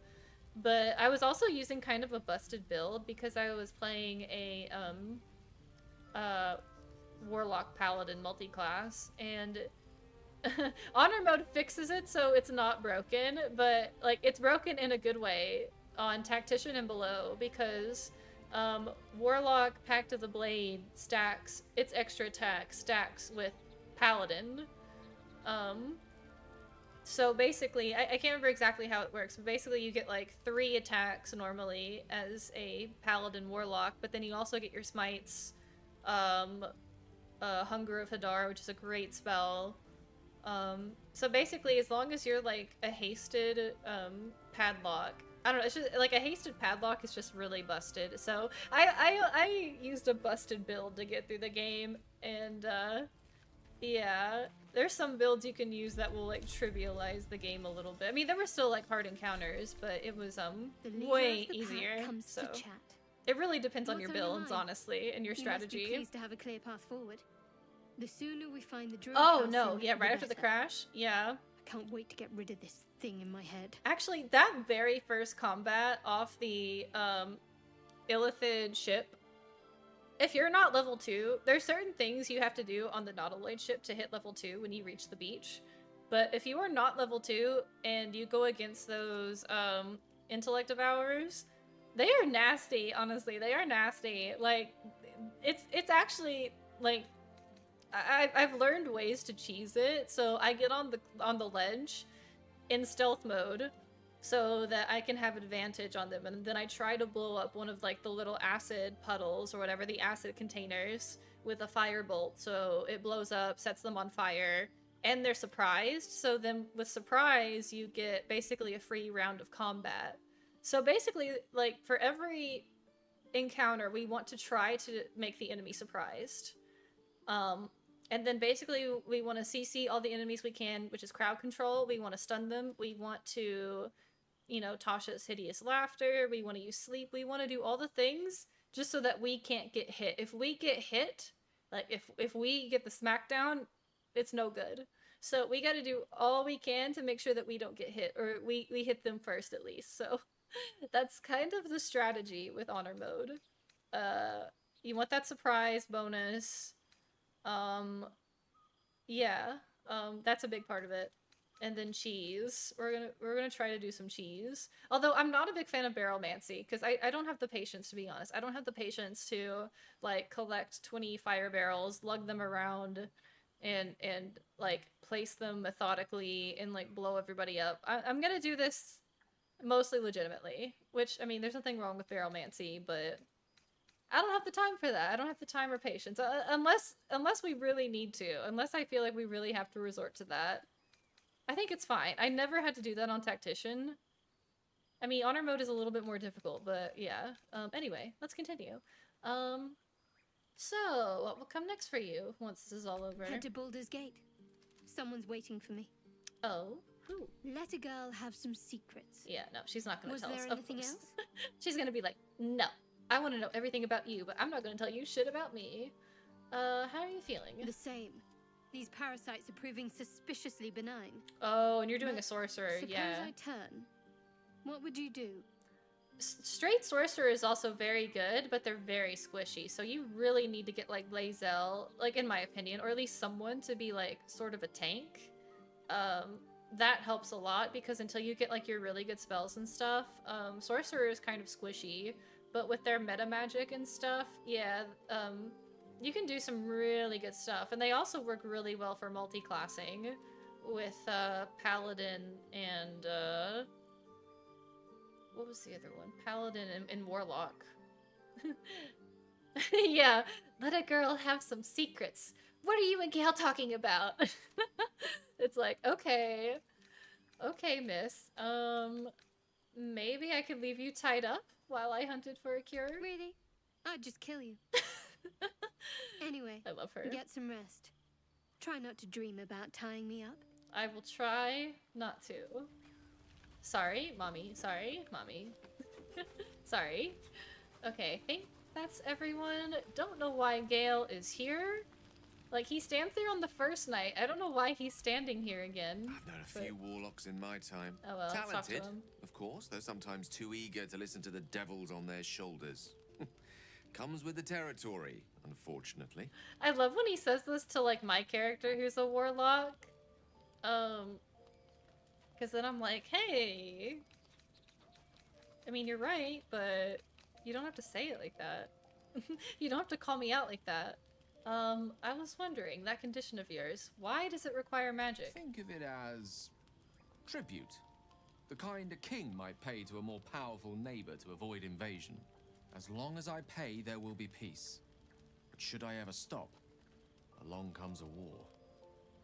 But I was also using kind of a busted build because I was playing a Warlock Paladin multi-class, and Honor mode fixes it so it's not broken, but, like, it's broken in a good way on Tactician and below because Warlock Pact of the Blade stacks its extra attack stacks with Paladin. So basically, I can't remember exactly how it works, but basically you get, like, 3 attacks normally as a Paladin Warlock, but then you also get your smites, Hunger of Hadar, which is a great spell. So basically, as long as you're, like, a hasted, Padlock, I don't know, it's just, like, a hasted Padlock is just really busted. So I used a busted build to get through the game, and, yeah, there's some builds you can use that will, like, trivialize the game a little bit. I mean, there were still, like, hard encounters, but it was, way easier, so. It really depends on your builds, honestly, and your strategy. You must be pleased to have a clear path forward. The sooner we find the druid Oh, house no, in, yeah, right after the better. crash, yeah. I can't wait to get rid of this thing in my head. Actually, that very first combat off the, Illithid ship, if you're not level 2, there's certain things you have to do on the Nautilus ship to hit level 2 when you reach the beach. But if you are not level 2 and you go against those intellect devourers, they are nasty, honestly. They are nasty. Like, it's actually, like, I've learned ways to cheese it. So I get on the ledge in stealth mode so that I can have advantage on them, and then I try to blow up one of, like, the little acid puddles or whatever, the acid containers, with a firebolt, so it blows up, sets them on fire, and they're surprised. So then with surprise, you get basically a free round of combat. So basically, like, for every encounter, we want to try to make the enemy surprised. And then basically we want to CC all the enemies we can, which is crowd control. We want to stun them. We want to, you know, Tasha's hideous laughter. We want to use sleep. We want to do all the things just so that we can't get hit. If we get hit, like, if we get the smackdown, it's no good. So we got to do all we can to make sure that we don't get hit, or we hit them first at least. So that's kind of the strategy with honor mode. You want that surprise bonus. Yeah, that's a big part of it. And then cheese. We're gonna try to do some cheese. Although I'm not a big fan of barrelmancy, because I don't have the patience, to be honest. I don't have the patience to, like, collect 20 fire barrels, lug them around, and like, place them methodically and, like, blow everybody up. I'm gonna do this mostly legitimately, which, I mean, there's nothing wrong with barrelmancy, but I don't have the time for that. I don't have the time or patience. Unless we really need to. Unless I feel like we really have to resort to that. I think it's fine. I never had to do that on Tactician. I mean, honor mode is a little bit more difficult, but yeah. Anyway, let's continue. So, what will come next for you once this is all over? Head to Baldur's Gate. Someone's waiting for me. Oh, who? Let a girl have some secrets. Yeah, no, she's not gonna tell us. Was there anything else? She's gonna be like, no, I want to know everything about you, but I'm not gonna tell you shit about me. How are you feeling? The same. These parasites are proving suspiciously benign. Oh, and you're doing a sorcerer, Suppose yeah. I turn. What would you do? Straight sorcerer is also very good, but they're very squishy, so you really need to get like Lae'zel, like in my opinion, or at least someone to be like sort of a tank. That helps a lot because until you get like your really good spells and stuff, sorcerer is kind of squishy, but with their meta magic and stuff, yeah, you can do some really good stuff, and they also work really well for multi-classing with paladin and what was the other one? Paladin and warlock. Yeah, let a girl have some secrets. What are you and Gale talking about? It's like, okay, miss. Maybe I could leave you tied up while I hunted for a cure. Really? I'd just kill you. Anyway, I love her. Get some rest. Try not to dream about tying me up. I will try not to. Sorry, mommy. Sorry, mommy. Sorry. Okay, I think that's everyone. Don't know why Gale is here. Like, he stands there on the first night. I don't know why he's standing here again. I've known a few warlocks in my time. Oh well, let's talk to Talented, him. of course, though sometimes too eager to listen to the devils on their shoulders. Comes with the territory, unfortunately. I love when he says this to, like, my character who's a warlock. Because then I'm like, hey. I mean, you're right, but you don't have to say it like that. You don't have to call me out like that. I was wondering, that condition of yours, why does it require magic? Think of it as tribute. The kind a king might pay to a more powerful neighbor to avoid invasion. As long as I pay, there will be peace. But should I ever stop, along comes a war.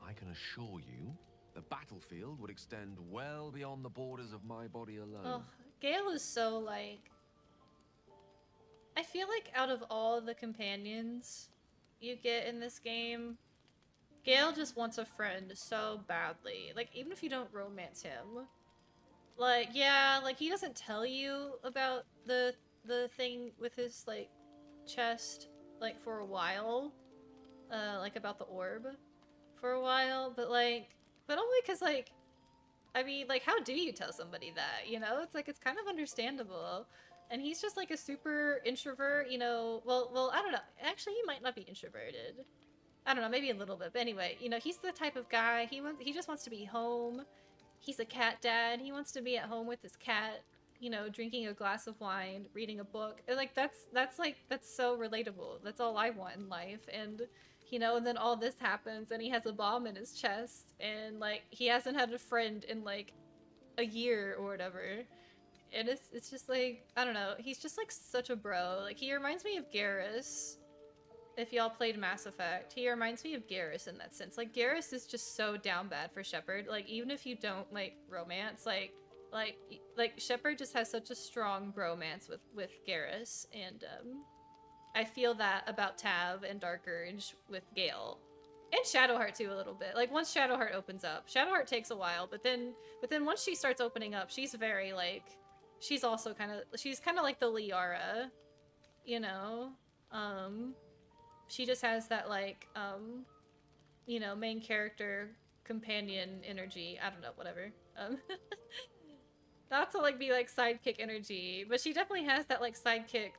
I can assure you, the battlefield would extend well beyond the borders of my body alone. Oh, Gale is so, like... I feel like out of all the companions you get in this game, Gale just wants a friend so badly. Like, even if you don't romance him. Like, yeah, like, he doesn't tell you about the thing with his, like, chest, like, for a while. Like, about the orb for a while, but only because, like, I mean, like, how do you tell somebody that, you know? It's like, it's kind of understandable. And he's just, like, a super introvert, you know? Well, I don't know. Actually, he might not be introverted. I don't know, maybe a little bit. But anyway, you know, he's the type of guy, he just wants to be home. He's a cat dad. He wants to be at home with his cat, you know, drinking a glass of wine, reading a book. And, like, that's so relatable. That's all I want in life. And, you know, and then all this happens, and he has a bomb in his chest, and, like, he hasn't had a friend in, like, a year or whatever. And it's just, like, I don't know, he's just, like, such a bro. Like, he reminds me of Garrus. If y'all played Mass Effect, he reminds me of Garrus in that sense. Like, Garrus is just so down bad for Shepard. Like, even if you don't, like, romance, like Shepard just has such a strong bromance with Garrus, and, I feel that about Tav and Dark Urge with Gale. And Shadowheart too, a little bit. Like, once Shadowheart opens up, Shadowheart takes a while, but then once she starts opening up, she's very, like, she's also she's kind of like the Liara, you know? She just has that, like, you know, main character companion energy. I don't know, whatever. Not to, like, be, like, sidekick energy, but she definitely has that, like, sidekick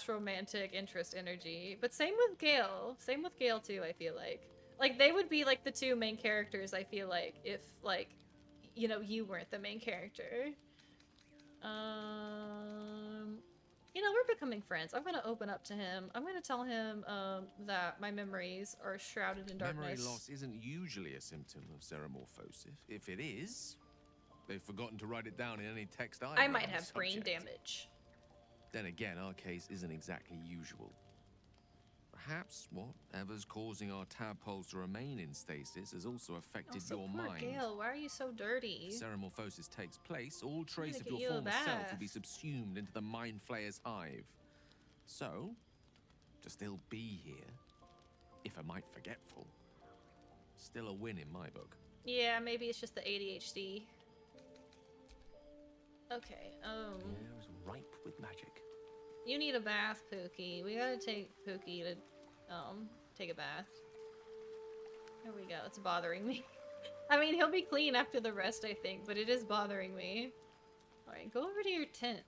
/ romantic interest energy. But same with Gale. Same with Gale, too, I feel like. Like, they would be, like, the two main characters, I feel like, if, like, you know, you weren't the main character. You know, we're becoming friends. I'm gonna open up to him. I'm gonna tell him, that my memories are shrouded in darkness. Memory loss isn't usually a symptom of xeromorphosis. If it is, they've forgotten to write it down in any text I might have brain damage. Then again, our case isn't exactly usual. Perhaps whatever's causing our tadpoles to remain in stasis has also affected your poor mind. Gale, why are you so dirty? If ceremorphosis takes place, all trace of get your you a former self will bath. be subsumed into the Mind Flayer's hive. So, to still be here, if a mite forgetful, still a win in my book. Yeah, maybe it's just the ADHD. Okay, Air is ripe with magic. you need a bath, Pookie. We gotta take Pookie to, take a bath. There we go. It's bothering me. I mean, he'll be clean after the rest, I think, but it is bothering me. Alright, go over to your tent.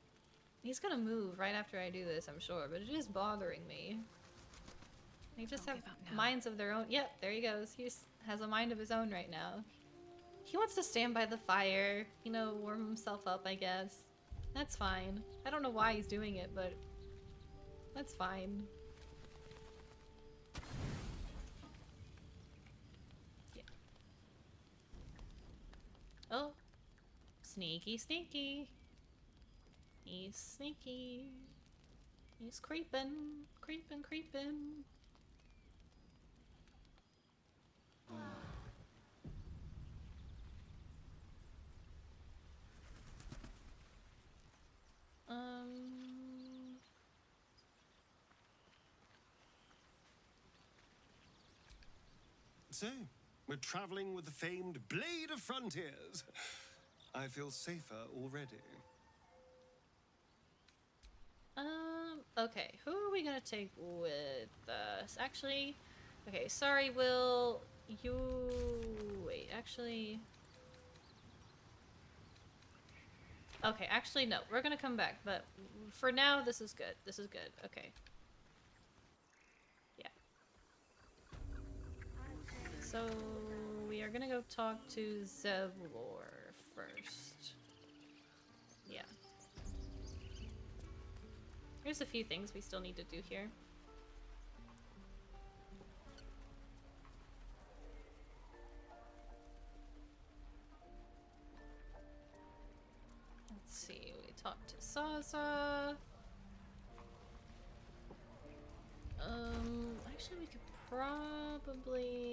He's gonna move right after I do this, I'm sure, but it is bothering me. They just have minds of their own. Yep, there he goes. He has a mind of his own right now. He wants to stand by the fire, you know, warm himself up, I guess. That's fine. I don't know why he's doing it, but that's fine. Yeah. Oh. Sneaky, sneaky. He's sneaky. He's creeping, creeping, creeping. So, we're traveling with the famed Blade of Frontiers. I feel safer already. Okay, who are we gonna take with us? Actually, okay, sorry, Will, you... Wait, actually... Okay, actually, no, we're gonna come back, but for now, this is good. This is good, okay. Yeah. So, we are gonna go talk to Zevlor first. Yeah. Here's a few things we still need to do here. Let's see, we talked to Saza. Actually we could probably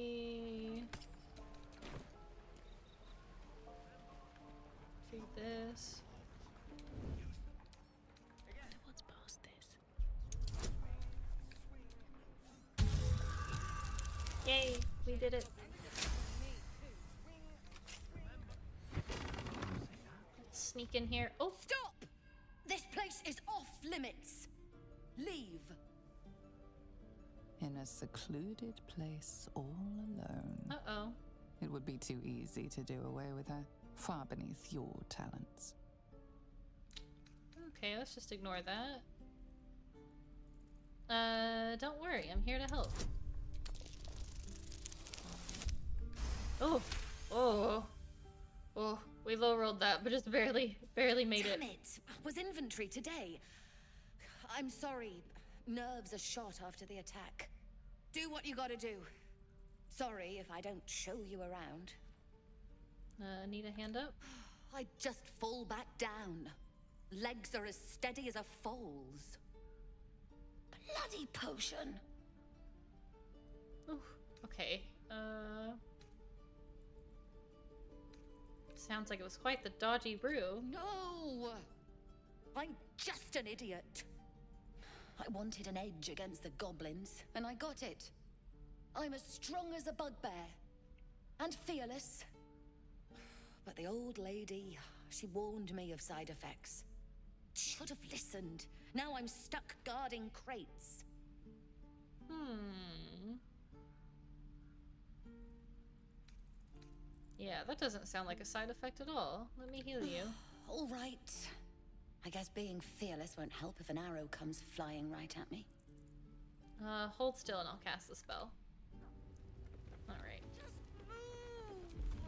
do this. What's past this? Yay, we did it. Let's sneak in here. Oh, stop! This place is off limits. Leave. In a secluded place all alone. Uh-oh. It would be too easy to do away with her. Far beneath your talents. Okay, let's just ignore that. Don't worry, I'm here to help. Oh, oh, oh, we low rolled that, but just barely made it. Damn it! Was inventory today. I'm sorry. Nerves are shot after the attack. Do what you gotta do. Sorry if I don't show you around. Need a hand up? I just fall back down. Legs are as steady as a foal's. Bloody potion. Ooh, okay. Sounds like it was quite the dodgy brew. No! I'm just an idiot. I wanted an edge against the goblins, and I got it. I'm as strong as a bugbear. And fearless. But the old lady, she warned me of side effects. Should have listened. Now I'm stuck guarding crates. Yeah, that doesn't sound like a side effect at all. Let me heal you. All right. I guess being fearless won't help if an arrow comes flying right at me. Hold still and I'll cast the spell. Alright.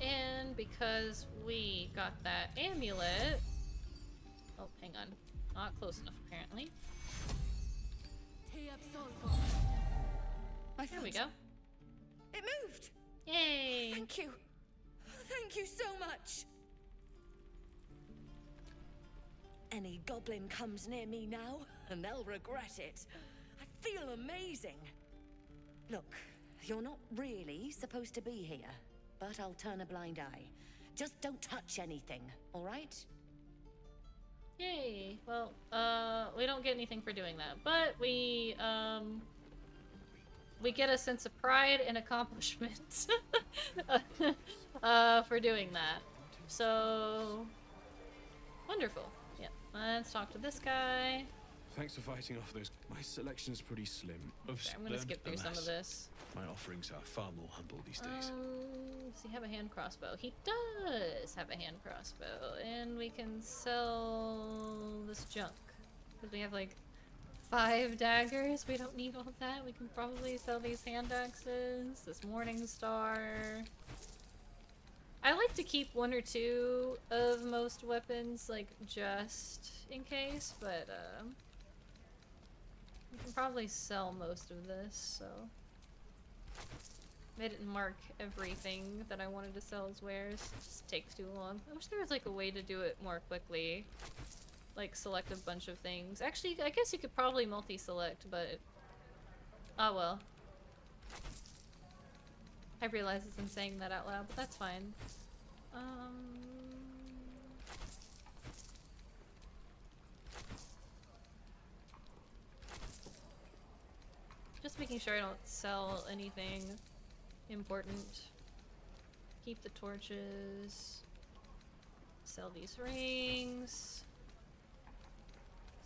And because we got that amulet... Oh, hang on. Not close enough, apparently. There we go. It moved! Yay! Thank you. Thank you so much. Any goblin comes near me now, and they'll regret it. I feel amazing. Look, you're not really supposed to be here, but I'll turn a blind eye. Just don't touch anything, all right? Yay. Well, we don't get anything for doing that, but we get a sense of pride and accomplishment for doing that. So, wonderful. Yeah, let's talk to this guy. Thanks for fighting off those. My selection's pretty slim. Okay, I'm gonna skip through some of this. My offerings are far more humble these days. Does he have a hand crossbow? He does have a hand crossbow, and we can sell this junk because we have like 5 daggers. We don't need all that. We can probably sell these hand axes, this morning star. I like to keep 1 or 2 of most weapons, like just in case, but we can probably sell most of this, so. I didn't mark everything that I wanted to sell as wares. It just takes too long. I wish there was like a way to do it more quickly. Like select a bunch of things. Actually, I guess you could probably multi-select, but... oh well. I realize as I'm saying that out loud, but that's fine. Just making sure I don't sell anything important. Keep the torches. Sell these rings.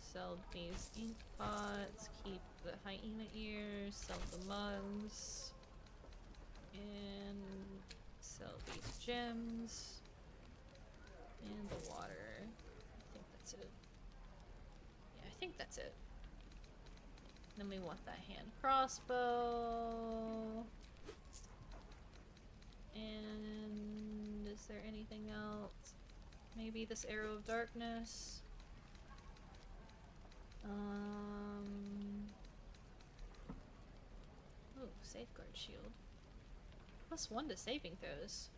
Sell these ink pots. Keep the hyena ears. Sell the mugs. And sell these gems. And the water. I think that's it. Yeah, I think that's it. Then we want that hand crossbow. And is there anything else? Maybe this arrow of darkness. Ooh, safeguard shield. +1 to saving throws.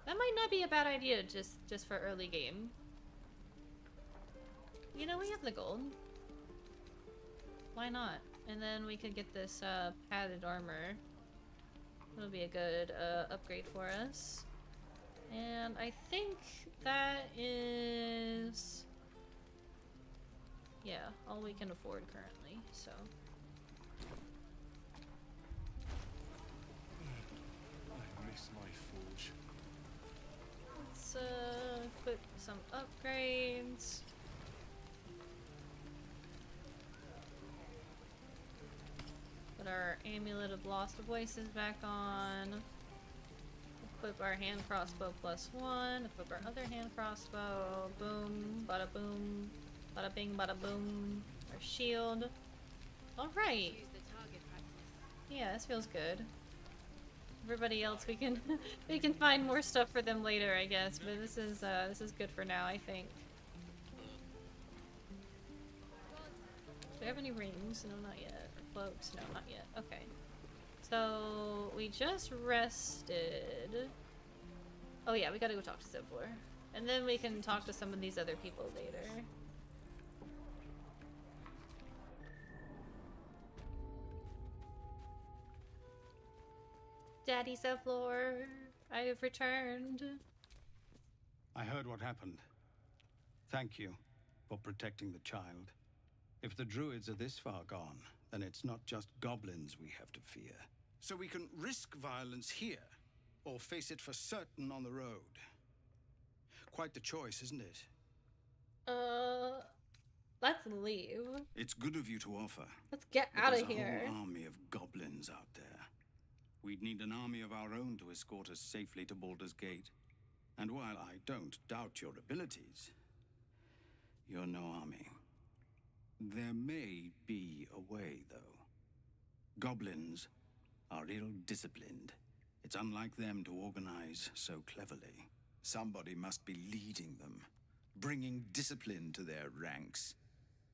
That might not be a bad idea just for early game. You know, we have the gold. Why not? And then we could get this padded armor. That'll be a good upgrade for us. And I think that is... yeah, all we can afford currently, so... I miss my forge. Let's equip some upgrades. Put our Amulet of Lost Voices back on. Equip our hand crossbow +1. Equip our other hand crossbow. Boom, bada boom, bada bing, bada boom. Our shield. Alright. Yeah, this feels good. Everybody else, we can we can find more stuff for them later, I guess. But this is good for now, I think. Do we have any rings? No, not yet. Or cloaks? No, not yet. Okay. So we just rested. Oh yeah, we gotta go talk to Zivlor. And then we can talk to some of these other people later. Daddy Zivlor, I have returned. I heard what happened. Thank you for protecting the child. If the druids are this far gone, then it's not just goblins we have to fear. So we can risk violence here, or face it for certain on the road. Quite the choice, isn't it? Let's leave. It's good of you to offer. Let's get but out of there's a here. whole army of goblins out there. We'd need an army of our own to escort us safely to Baldur's Gate. And while I don't doubt your abilities, you're no army. There may be a way, though. Goblins are ill-disciplined. It's unlike them to organize so cleverly. Somebody must be leading them, bringing discipline to their ranks.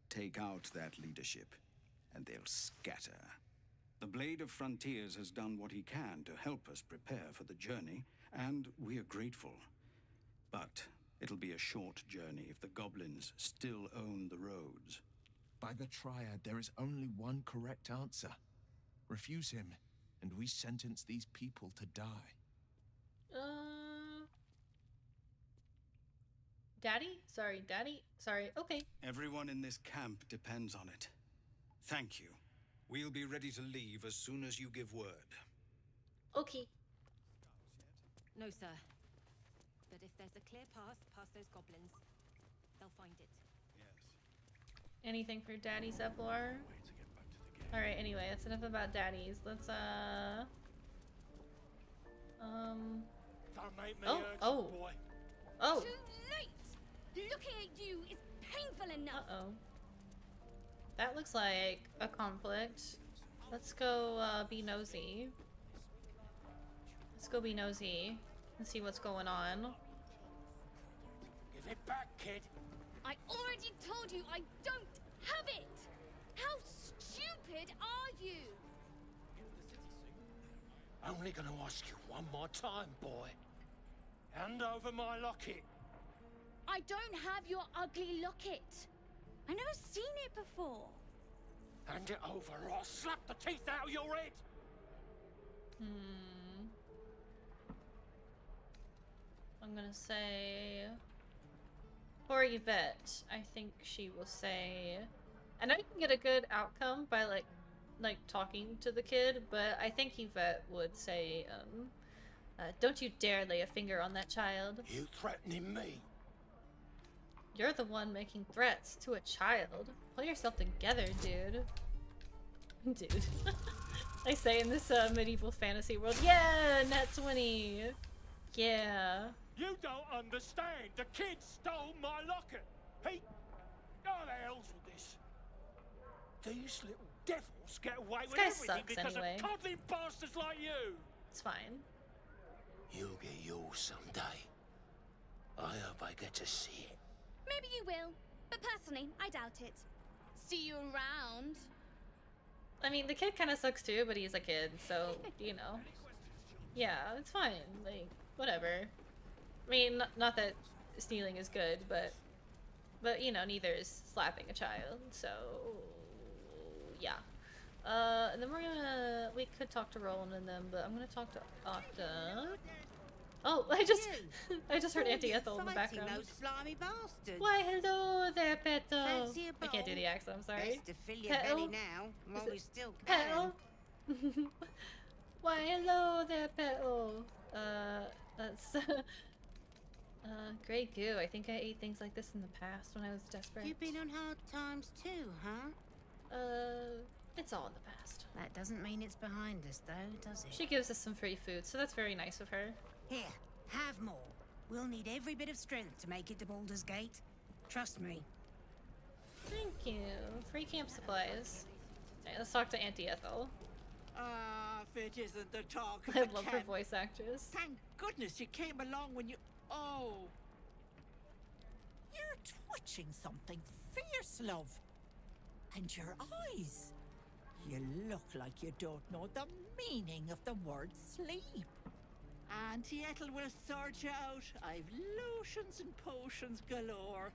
Take out that leadership, and they'll scatter. The Blade of Frontiers has done what he can to help us prepare for the journey, and we are grateful. But It'll be a short journey if the goblins still own the roads. By the Triad, there is only one correct answer. Refuse him, and we sentence these people to die. Daddy? Sorry, Daddy? Sorry, okay. Everyone in this camp depends on it. Thank you. We'll be ready to leave as soon as you give word. Okay. No, sir. But if there's a clear path past those goblins, they'll find it. Anything for Daddy Zephyr? Alright, anyway, that's enough about daddies. Let's, Don't make me Oh, urgent, oh. boy. Oh! Too late! Looking at you is painful enough! Uh-oh. That looks like a conflict. Let's go, be nosy. Let's go be nosy and see what's going on. Give it back, kid. I already told you I don't have it! How stupid are you? Only gonna ask you one more time, boy. Hand over my locket. I don't have your ugly locket. I've never seen it before. Hand it over or I'll slap the teeth out of your head. I'm gonna say... Poor Yvette. I think she will say... I know you can get a good outcome by, like talking to the kid, but I think Yvette would say, don't you dare lay a finger on that child. You threatening me? You're the one making threats to a child. Pull yourself together, dude. Dude. I say in this medieval fantasy world, yeah, nat 20. Yeah. You don't understand. The kid stole my locket. He... Oh, the hell's with this? These little devils get away with guy everything sucks because anyway. of coddling bastards like you. It's fine. You'll get yours someday. I hope I get to see it. Maybe you will, but personally, I doubt it. See you around. I mean, the kid kind of sucks too, but he's a kid, so, you know. Yeah, it's fine. Like, whatever. I mean, not that stealing is good, but you know, neither is slapping a child, so yeah. And then we could talk to Roland and them, but I'm gonna talk to Octa. Oh, I just heard Auntie Ethel in the background. Those slimy bastards. Why, hello there, Petal. Fancy a I can't do bowl? the accent, I'm sorry. Best to fill your Petal? belly now, while Is we it still can. Petal? Why, hello there, Petal. That's Grey Goo. I think I ate things like this in the past when I was desperate. You've been on hard times too, huh? It's all in the past. That doesn't mean it's behind us, though, does it? She gives us some free food, so that's very nice of her. Here, have more. We'll need every bit of strength to make it to Baldur's Gate. Trust me. Thank you. Free camp supplies. Okay, let's talk to Auntie Ethel. If it isn't the talk of I the love her camp. voice actress. Thank goodness you came along when you... Oh. You're twitching something fierce, love. And your eyes. You look like you don't know the meaning of the word sleep. Auntie Ethel will sort you out. I've lotions and potions galore.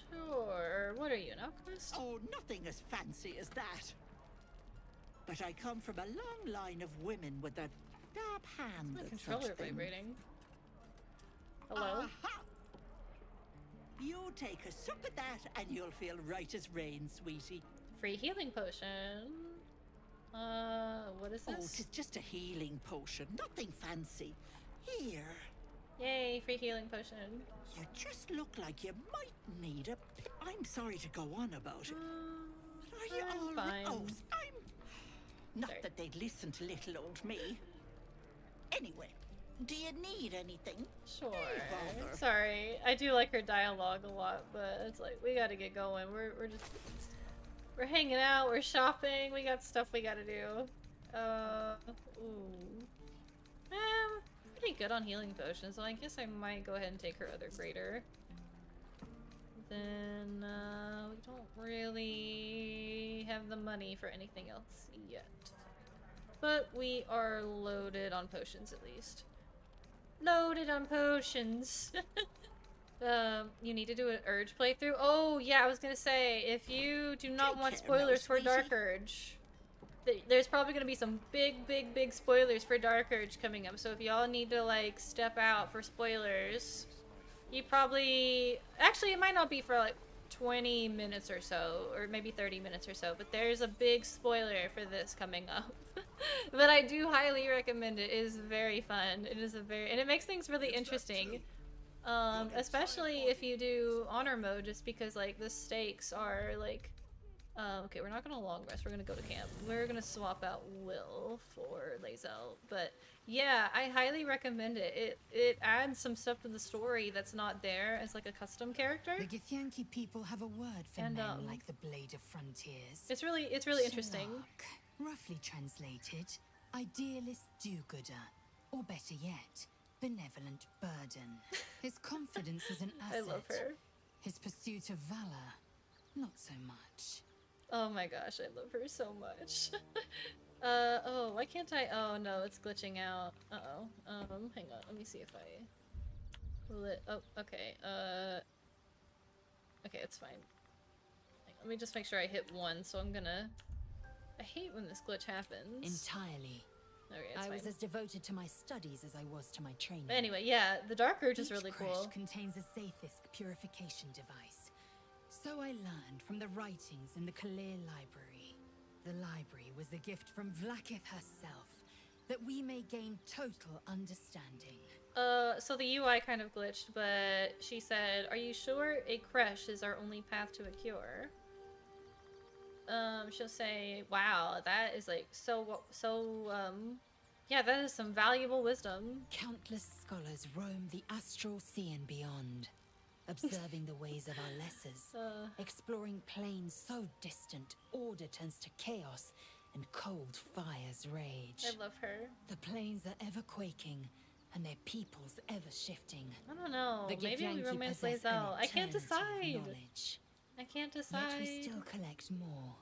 Sure. What are you, an alchemist? Oh, nothing as fancy as that. But I come from a long line of women with a dab hand My at controller such things. vibrating. Hello? Aha! You take a sup at that and you'll feel right as rain, sweetie. Free healing potion. What is Oh, this? it's just a healing potion, nothing fancy. Here. Yay, free healing potion. You just look like you might need a... I'm sorry to go on about it. But are you I'm all fine. Oh, I'm... Not Sorry. that they'd listen to little old me. Anyway, do you need anything? Sure. bother. Sorry. I do like her dialogue a lot, but it's like, we gotta get going. We're just... We're hanging out, we're shopping, we got stuff we gotta do. Ooh. Pretty good on healing potions, so I guess I might go ahead and take her other greater. Then, we don't really have the money for anything else yet. But we are loaded on potions at least. Loaded on potions. You need to do an Urge playthrough. Oh yeah, I was gonna say, if you do not want spoilers for Dark Urge, there's probably gonna be some big spoilers for Dark Urge coming up. So if y'all need to like step out for spoilers, you probably actually it might not be for like 20 minutes or so, or maybe 30 minutes or so, but there's a big spoiler for this coming up. But I do highly recommend it. It is very fun. It is and it makes things really interesting. Especially if you do honor mode, just because like the stakes are like, okay, we're not gonna long rest, we're gonna go to camp. We're gonna swap out Will for Lae'zel, but yeah, I highly recommend it. It adds some stuff to the story that's not there as like a custom character. The Githyanki people have a word for men like the Blade of Frontiers. It's really interesting. Roughly translated, idealist do-gooder, or better yet, benevolent burden. His confidence is an asset. I love her. His pursuit of valor, not so much. Oh my gosh, I love her so much. Oh, why can't I? Oh no, it's glitching out. Uh-oh. Hang on, let me see if I... Oh, okay. Okay, it's fine. Let me just make sure I hit 1, so I'm gonna... I hate when this glitch happens. Entirely. Okay, it's I fine. was as devoted to my studies as I was to my training. But anyway, yeah, the Dark Urge is really cool. Each contains a Zaithisk purification device. So I learned from the writings in the Kalir Library. The library was a gift from Vlaakith herself, that we may gain total understanding. So the UI kind of glitched, but she said, "Are you sure a creche is our only path to a cure?" She'll say, "Wow, that is like yeah, that is some valuable wisdom." Countless scholars roam the astral sea and beyond, observing the ways of our lessers, exploring planes so distant, order turns to chaos, and cold fires rage. I love her. The planes are ever quaking, and their peoples ever shifting. I don't know. The Maybe we Githyanki romance possess Lae'zel. an I can't eternity of decide. knowledge. I can't decide. Yet we still collect more.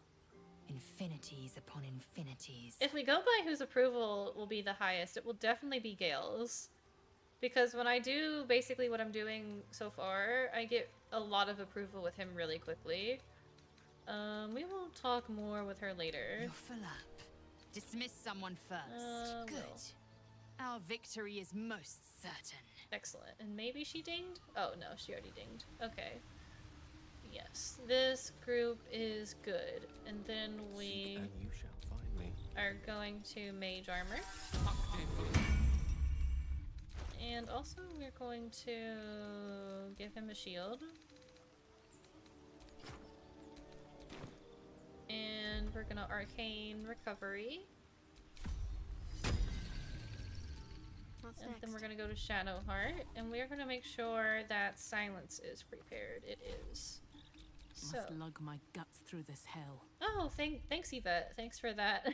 Infinities upon infinities. If we go by whose approval will be the highest, it will definitely be Gale's. Because when I do basically what I'm doing so far, I get a lot of approval with him really quickly. We will talk more with her later. You're full up. Dismiss someone first. Good. Will. Our victory is most certain. Excellent. And maybe she dinged? Oh no, she already dinged. Okay. Yes, this group is good. And then we And you shall find me. are going to Mage Armor. And also we're going to give him a shield. And we're gonna Arcane Recovery. What's And next? then we're gonna go to Shadowheart, and we're gonna make sure that Silence is prepared. It is. So. Must lug my guts through this hell. Oh, thanks, Yvette. Thanks for that.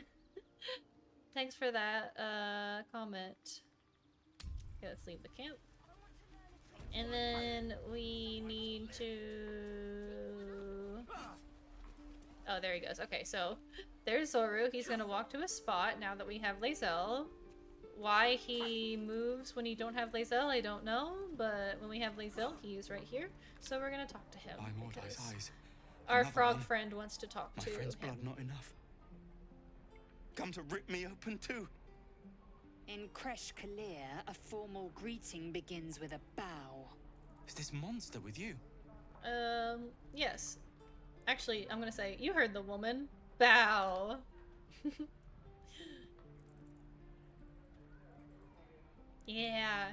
Thanks for that comment. Okay, let's leave the camp. And then we need to... Oh, there he goes. Okay, so there's Zoru. He's gonna walk to a spot now that we have Lae'zel. Why he moves when you don't have Lae'zel, I don't know, but when we have Lae'zel, he is right here. So we're gonna talk to him. By Mordai's eyes. Our Another frog one. friend wants to talk My to friend's him. blood not enough. Come to rip me open too. In Kresh Kalir, a formal greeting begins with a bow. Is this monster with you? Yes. Actually, I'm gonna say, you heard the woman. Bow. Yeah.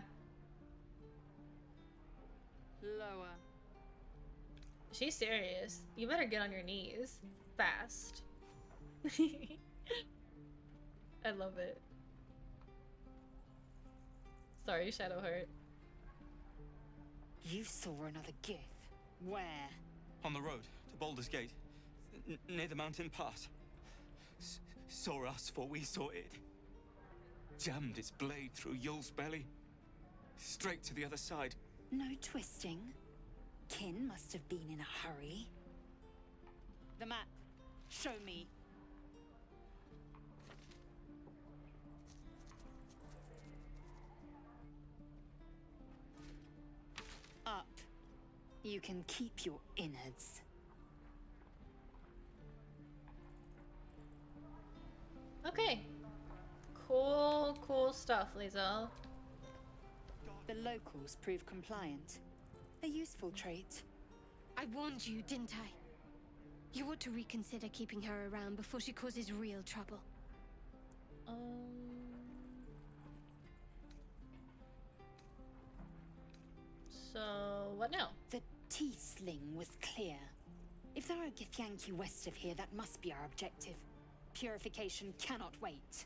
Lower. She's serious. You better get on your knees. Fast. I love it. Sorry, Shadowheart. You saw another Gith. Where? On the road to Baldur's Gate, near the mountain pass. Saw us, for we saw it. Jammed its blade through Yul's belly, straight to the other side. No twisting. Kin must have been in a hurry. The map. Show me. You can keep your innards. Okay. Cool stuff, Liesel. The locals prove compliant. A useful trait. I warned you, didn't I? You ought to reconsider keeping her around before she causes real trouble. So, what now? The teeth sling was clear. If there are Githyanki west of here, that must be our objective. Purification cannot wait.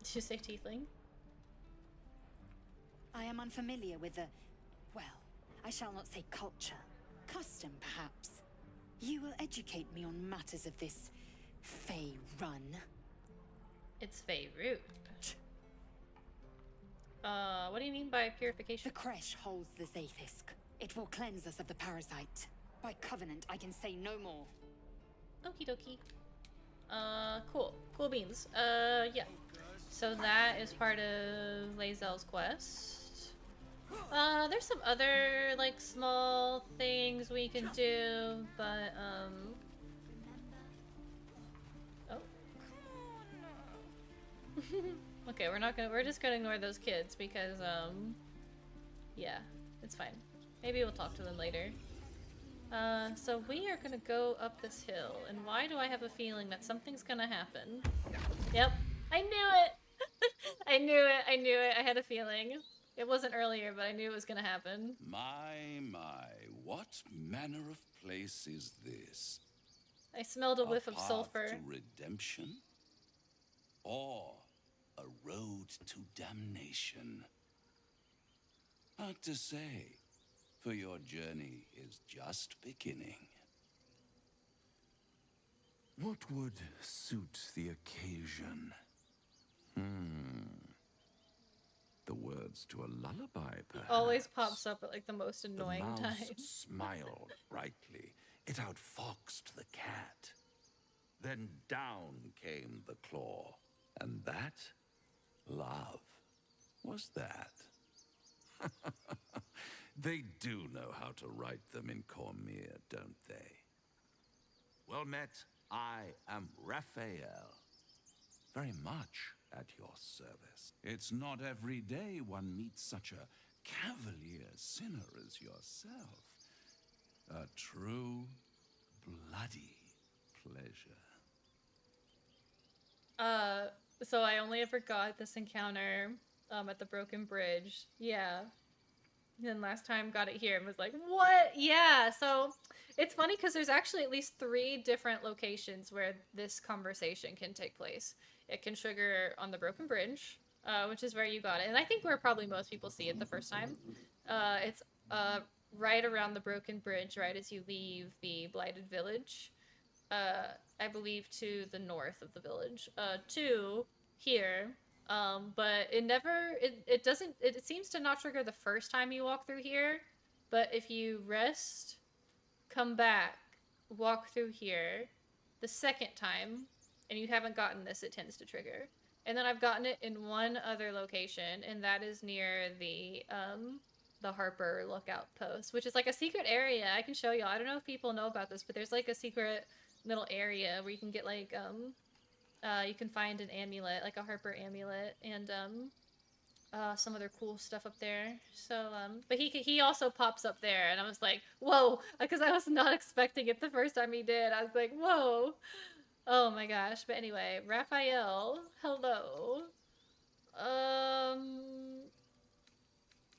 Did you say tiefling? I am unfamiliar with the... well, I shall not say culture. Custom, perhaps. You will educate me on matters of this Fey run. It's Fey root. What do you mean by purification? The creche holds the Zaithisk. It will cleanse us of the parasite. By covenant, I can say no more. Okie dokie. Cool. Cool beans. Yeah. So that is part of Liesel's quest. There's some other, like, small things we can do, but, oh. Okay, we're just gonna ignore those kids because, yeah, it's fine. Maybe we'll talk to them later. So we are gonna go up this hill, and why do I have a feeling that something's gonna happen? Yep, I knew it! I knew it, I had a feeling. It wasn't earlier, but I knew it was gonna happen. My, what manner of place is this? I smelled a whiff of sulfur. To redemption? Or a road to damnation? Hard to say, for your journey is just beginning. What would suit the occasion? The words to a lullaby, perhaps. Always pops up at like the most annoying the mouse times. smiled brightly. It outfoxed the cat. Then down came the claw. And that, love, was that. They do know how to write them in Cormier, don't they? Well met, I am Raphael. Very much at your service. It's not every day one meets such a cavalier sinner as yourself. A true, bloody pleasure. So I only ever got this encounter, at the Broken Bridge. Yeah. And last time got it here and was like, what? Yeah, so it's funny because there's actually at least 3 different locations where this conversation can take place. It can trigger on the Broken Bridge, which is where you got it. And I think where probably most people see it the first time. It's right around the Broken Bridge, right as you leave the Blighted Village. I believe to the north of the village. 2 here. But it seems to not trigger the first time you walk through here, but if you rest, come back, walk through here, the second time, and you haven't gotten this, it tends to trigger. And then I've gotten it in one other location, and that is near the Harper lookout post, which is like a secret area. I can show y'all. I don't know if people know about this, but there's like a secret little area where you can get like, you can find an amulet, like a Harper amulet, and some other cool stuff up there. So, but he also pops up there, and I was like, whoa, because I was not expecting it the first time he did. I was like, whoa, oh my gosh. But anyway, Raphael, hello.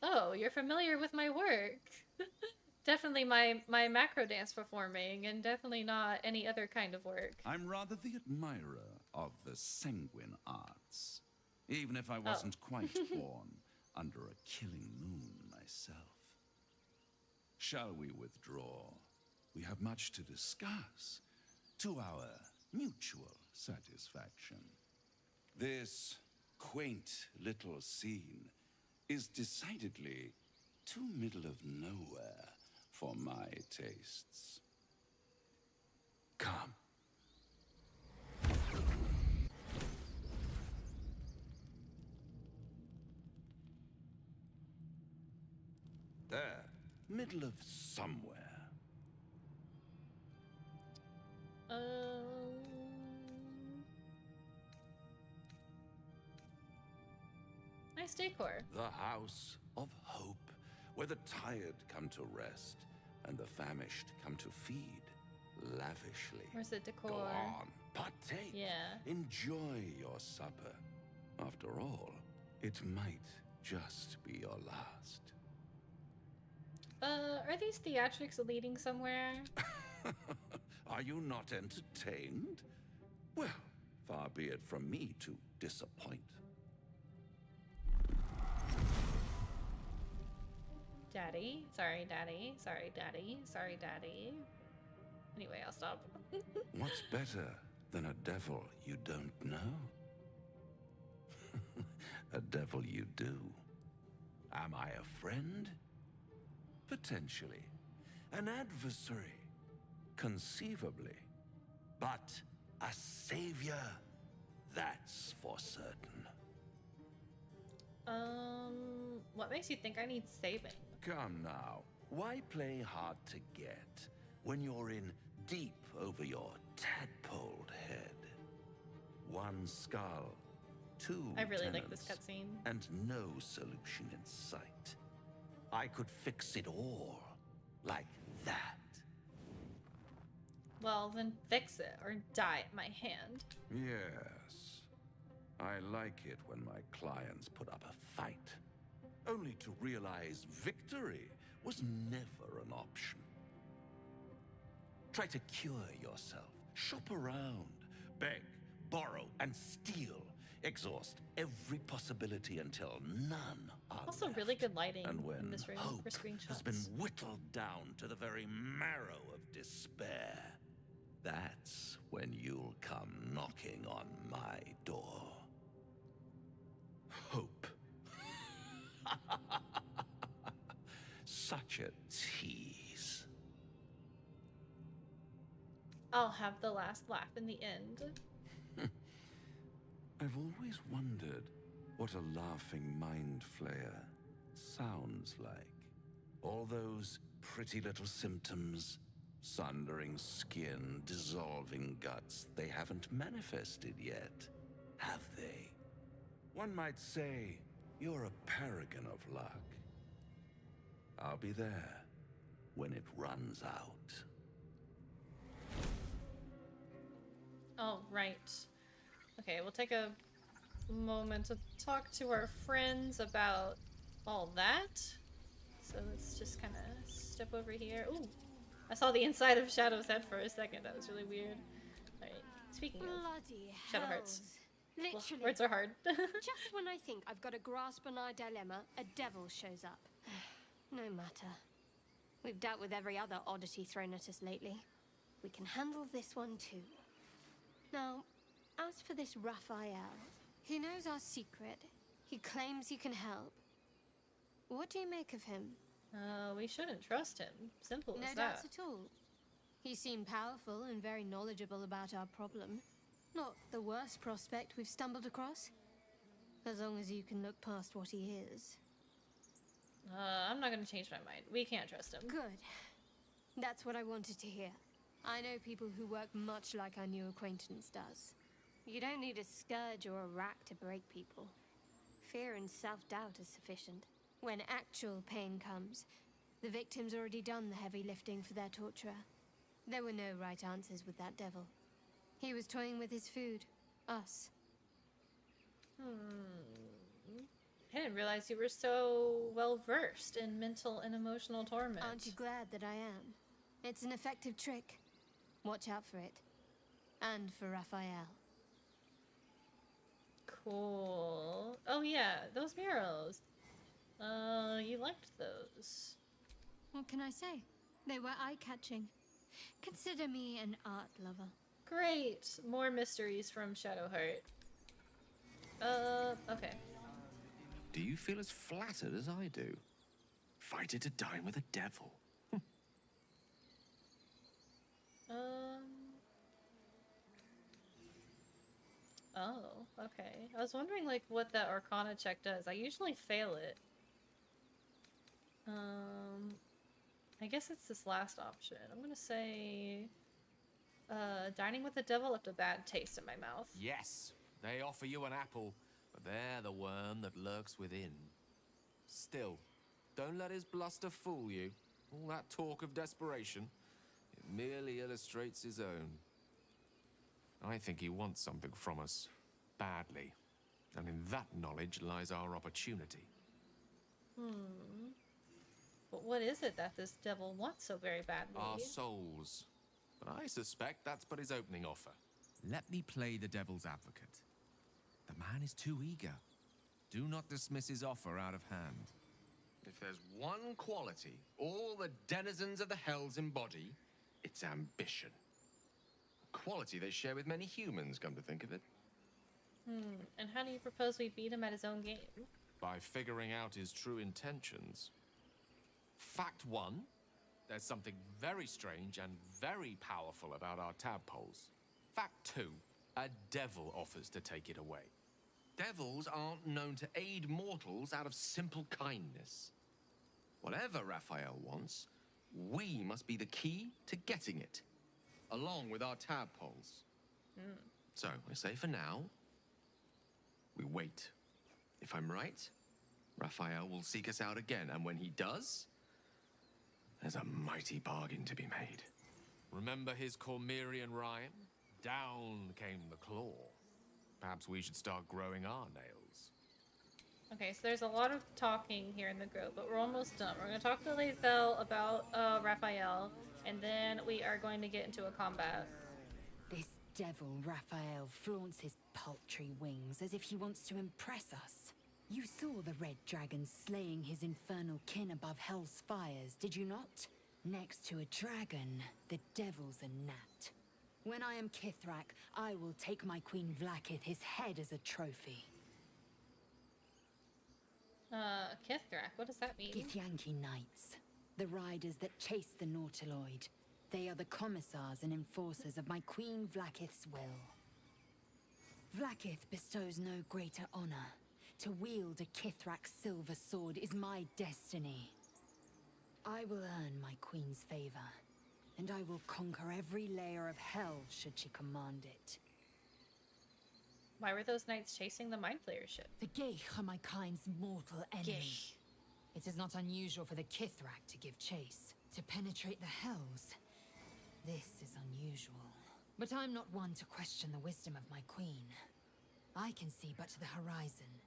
Oh, you're familiar with my work. Definitely my macro dance performing, and definitely not any other kind of work. I'm rather the admirer of the sanguine arts, even if I wasn't quite born under a killing moon myself. Shall we withdraw? We have much to discuss, to our mutual satisfaction. This quaint little scene is decidedly too middle of nowhere for my tastes. Come. There. Middle of somewhere. Nice decor. The House of Hope, where the tired come to rest and the famished come to feed lavishly. Where's the decor? Go on, partake. Yeah. Enjoy your supper. After all, it might just be your last. Are these theatrics leading somewhere? Are you not entertained? Well, far be it from me to disappoint. Daddy. Sorry, Daddy. Sorry, Daddy. Sorry, Daddy. Anyway, I'll stop. What's better than a devil you don't know? A devil you do. Am I a friend? Potentially. An adversary? Conceivably. But a savior? That's for certain. What makes you think I need saving? Come now. Why play hard to get when you're in deep over your tadpoled head? One skull, two I really like tenants, this cutscene. and no solution in sight. I could fix it all like that. Well, then fix it or die at my hand. Yes. I like it when my clients put up a fight, only to realize victory was never an option. Try to cure yourself, shop around, beg, borrow, and steal. Exhaust every possibility until none are Also, left. really good lighting And when in this room hope for screenshots. has been whittled down to the very marrow of despair, that's when you'll come knocking on my door. Hope. Such a tease. I'll have the last laugh in the end. I've always wondered what a laughing mind flayer sounds like. All those pretty little symptoms, sundering skin, dissolving guts, they haven't manifested yet, have they? One might say you're a paragon of luck. I'll be there when it runs out. Oh, right. Okay, we'll take a moment to talk to our friends about all that. So let's just kind of step over here. Ooh, I saw the inside of Shadow's head for a second. That was really weird. Alright, speaking of Bloody Shadow hells. Hearts. Literally. Words are hard. Just when I think I've got a grasp on our dilemma, a devil shows up. No matter. We've dealt with every other oddity thrown at us lately. We can handle this one too. Now, as for this Raphael, he knows our secret. He claims he can help. What do you make of him? We shouldn't trust him. Simple No as that. doubts at all. He seemed powerful and very knowledgeable about our problem. Not the worst prospect we've stumbled across. As long as you can look past what he is. I'm not gonna change my mind. We can't trust him. Good. That's what I wanted to hear. I know people who work much like our new acquaintance does. You don't need a scourge or a rack to break people. Fear and self-doubt is sufficient. When actual pain comes, the victim's already done the heavy lifting for their torturer. There were no right answers with that devil. He was toying with his food. Us. I didn't realize you were so well versed in mental and emotional torment. Aren't you glad that I am? It's an effective trick. Watch out for it. And for Raphael. Cool. Oh yeah, those murals. You liked those. What can I say? They were eye-catching. Consider me an art lover. Great! More mysteries from Shadowheart. Okay. Do you feel as flattered as I do? Invited to dine with a devil. Oh, okay. I was wondering, like, what that Arcana check does. I usually fail it. I guess it's this last option. I'm gonna say... dining with the devil left a bad taste in my mouth. Yes, they offer you an apple, but they're the worm that lurks within. Still, don't let his bluster fool you. All that talk of desperation, it merely illustrates his own. I think he wants something from us, badly. And in that knowledge lies our opportunity. But what is it that this devil wants so very badly? Our souls. But I suspect that's but his opening offer. Let me play the devil's advocate. The man is too eager. Do not dismiss his offer out of hand. If there's one quality all the denizens of the hells embody, it's ambition. A quality they share with many humans, come to think of it. And how do you propose we beat him at his own game? By figuring out his true intentions. Fact 1, there's something very strange and very powerful about our tadpoles. Fact 2, a devil offers to take it away. Devils aren't known to aid mortals out of simple kindness. Whatever Raphael wants, we must be the key to getting it, along with our tadpoles. So, I say for now, we wait. If I'm right, Raphael will seek us out again, and when he does, there's a mighty bargain to be made. Remember his Cormyrean rhyme? Down came the claw. Perhaps we should start growing our nails. Okay, so there's a lot of talking here in the grove, but we're almost done. We're going to talk to Lae'zel about Raphael, and then we are going to get into a combat. This devil Raphael flaunts his paltry wings as if he wants to impress us. You saw the red dragon slaying his infernal kin above hell's fires, did you not? Next to a dragon, the devil's a gnat. When I am Kithrak, I will take my Queen Vlaakith his head as a trophy. Kithrak, what does that mean? Githyanki Knights, the riders that chase the Nautiloid. They are the commissars and enforcers of my Queen Vlaakith's will. Vlaakith bestows no greater honor. To wield a Kithrak's silver sword is my destiny. I will earn my Queen's favor, and I will conquer every layer of hell should she command it. Why were those knights chasing the Mind Flayer ship? The Geich are my kind's mortal enemy. Geich. It is not unusual for the Kithrak to give chase, to penetrate the hells. This is unusual. But I'm not one to question the wisdom of my queen. I can see but to the horizon.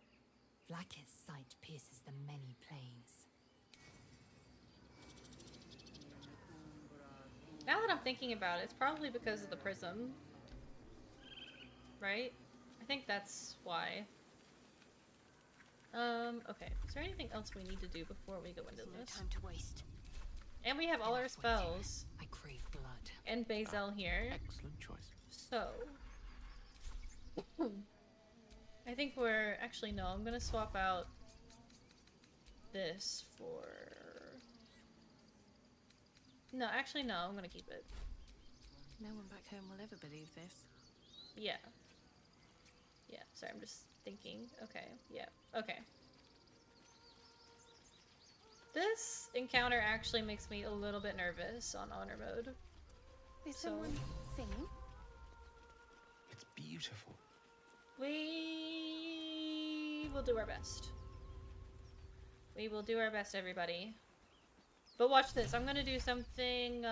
Vlaakith's sight pierces the many planes. Now that I'm thinking about it, it's probably because of the prism. Right? I think that's why. Okay. Is there anything else we need to do before we go into this? No time to waste. And we have all our spells. I crave blood. And Bazel here. Excellent choice. So... I think we're... Actually, no. I'm gonna swap out this for... No, actually, no. I'm gonna keep it. No one back home will ever believe this. Yeah. Yeah, sorry, I'm just thinking. Okay, yeah, okay. This encounter actually makes me a little bit nervous on honor mode. Is someone singing? It's beautiful. We will do our best. We will do our best, everybody. But watch this. I'm gonna do something,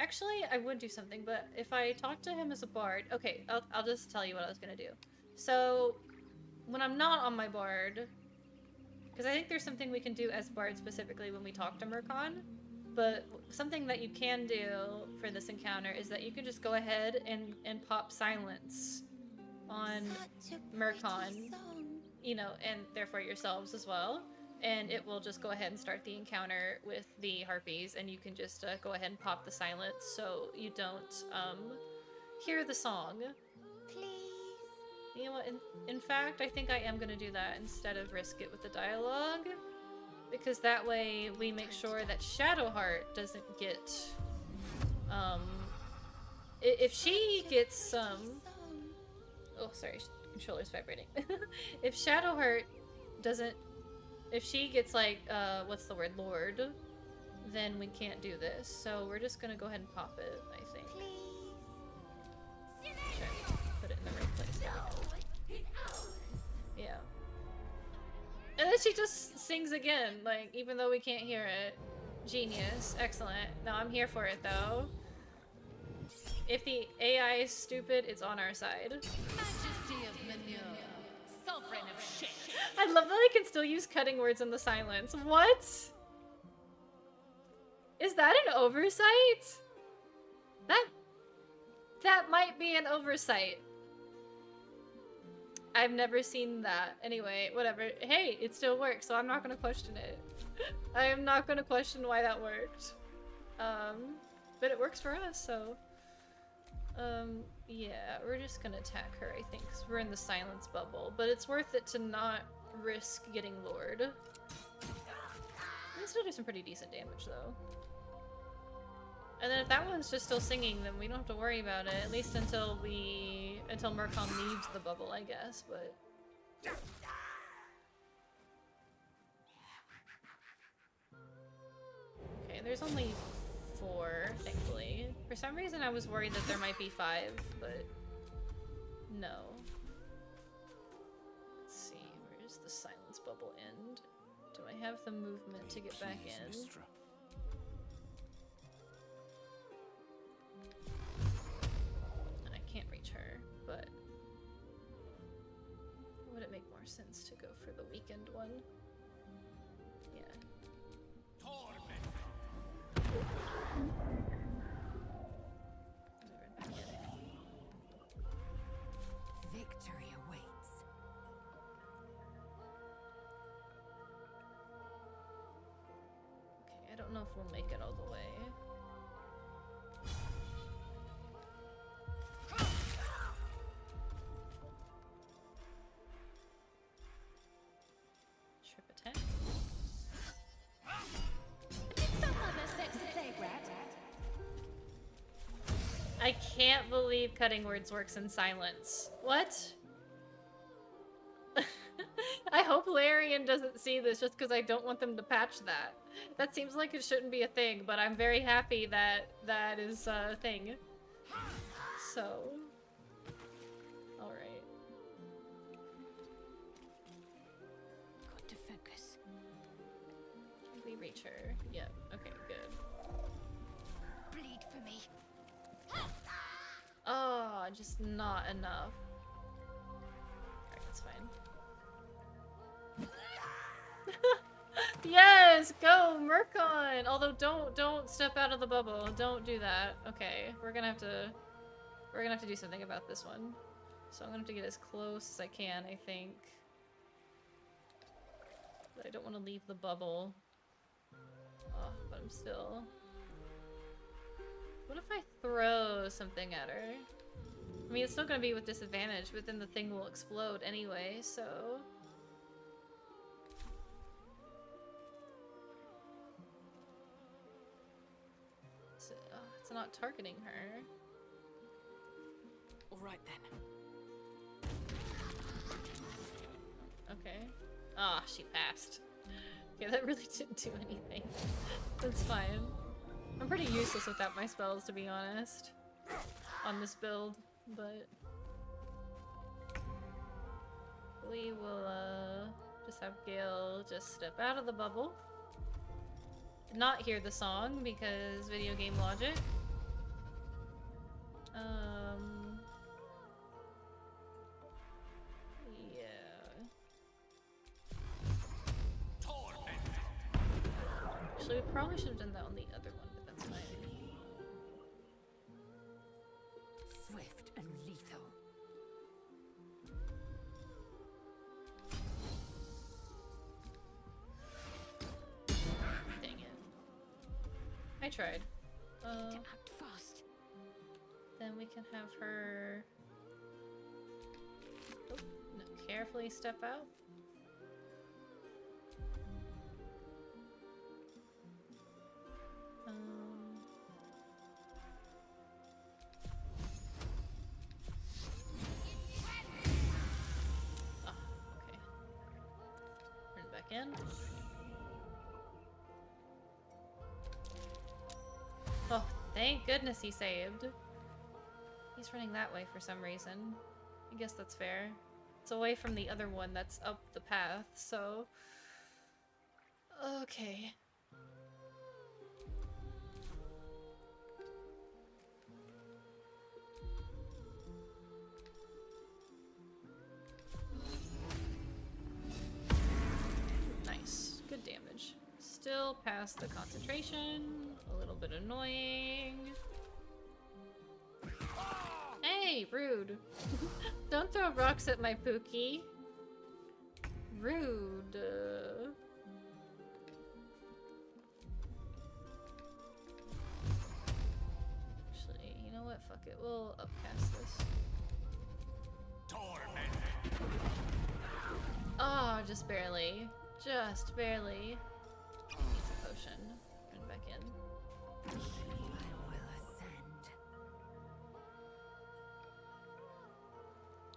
Actually, I would do something, but if I talk to him as a bard... Okay, I'll just tell you what I was gonna do. So, when I'm not on my bard... Because I think there's something we can do as bard specifically when we talk to Murkon. But something that you can do for this encounter is that you can just go ahead and pop silence on Murkon. You know, and therefore yourselves as well. And it will just go ahead and start the encounter with the harpies, and you can just go ahead and pop the silence so you don't hear the song. Please. You know what? In fact, I think I am going to do that instead of risk it with the dialogue, because that way we make sure that Shadowheart doesn't get if she gets some oh sorry, controller's vibrating. If Shadowheart doesn't, if she gets like, what's the word, Lord, then we can't do this. So we're just gonna go ahead and pop it, I think. Try to put it in the right place. There we go. Yeah. And then she just sings again, like, even though we can't hear it. Genius. Excellent. No, I'm here for it, though. If the AI is stupid, it's on our side. Majesty of manure, sovereign of shit. I love that I can still use cutting words in the silence. What? Is that an oversight? That might be an oversight. I've never seen that. Anyway, whatever. Hey, it still works, so I'm not gonna question it. I am not gonna question why that worked. But it works for us, so... yeah, we're just gonna attack her, I think, because we're in the silence bubble. But it's worth it to not risk getting lured. We can still do some pretty decent damage, though. And then if that one's just still singing, then we don't have to worry about it, at least until Murkon leaves the bubble, I guess, but... Okay, there's only 4, thankfully. For some reason I was worried that there might be 5, but... no. Let's see, where does the silence bubble end? Do I have the movement to get back in? Mistra. I can't reach her, but... would it make more sense to go for the weakened one? Yeah. Victory awaits. Okay, I don't know if we'll make it all the way. Trip attack. I can't believe cutting words works in silence. What? I hope Larian doesn't see this just because I don't want them to patch that. That seems like it shouldn't be a thing, but I'm very happy that that is a thing. So... alright. Got to focus. Can we reach her? Yep. Okay, good. Bleed for me. Oh, just not enough. Alright, that's fine. Yes! Go, Murkon! Although don't step out of the bubble. Don't do that. Okay, we're gonna have to do something about this one. So I'm gonna have to get as close as I can, I think. But I don't want to leave the bubble. Oh, but I'm still... What if I throw something at her? I mean, it's still gonna be with disadvantage, but then the thing will explode anyway, so... It's not targeting her. Alright then. Okay. Ah, she passed. Okay, that really didn't do anything. That's fine. I'm pretty useless without my spells, to be honest, on this build, but we will just have Gale just step out of the bubble, not hear the song because video game logic. Yeah. Actually, we probably should have done that on the other one, but that's fine. Swift and lethal. Dang it. I tried. Need to act fast. Then we can have her... Oh, no, carefully step out. Oh, okay. Run back in. Oh, thank goodness he saved. He's running that way for some reason. I guess that's fair. It's away from the other one that's up the path, so... Okay. Nice. Good damage. Still past the concentration. A little bit annoying. Hey, rude. Don't throw rocks at my Pookie. Rude. Actually, you know what? Fuck it. We'll upcast this. Oh, just barely. Just barely. Needs a potion. Run back in.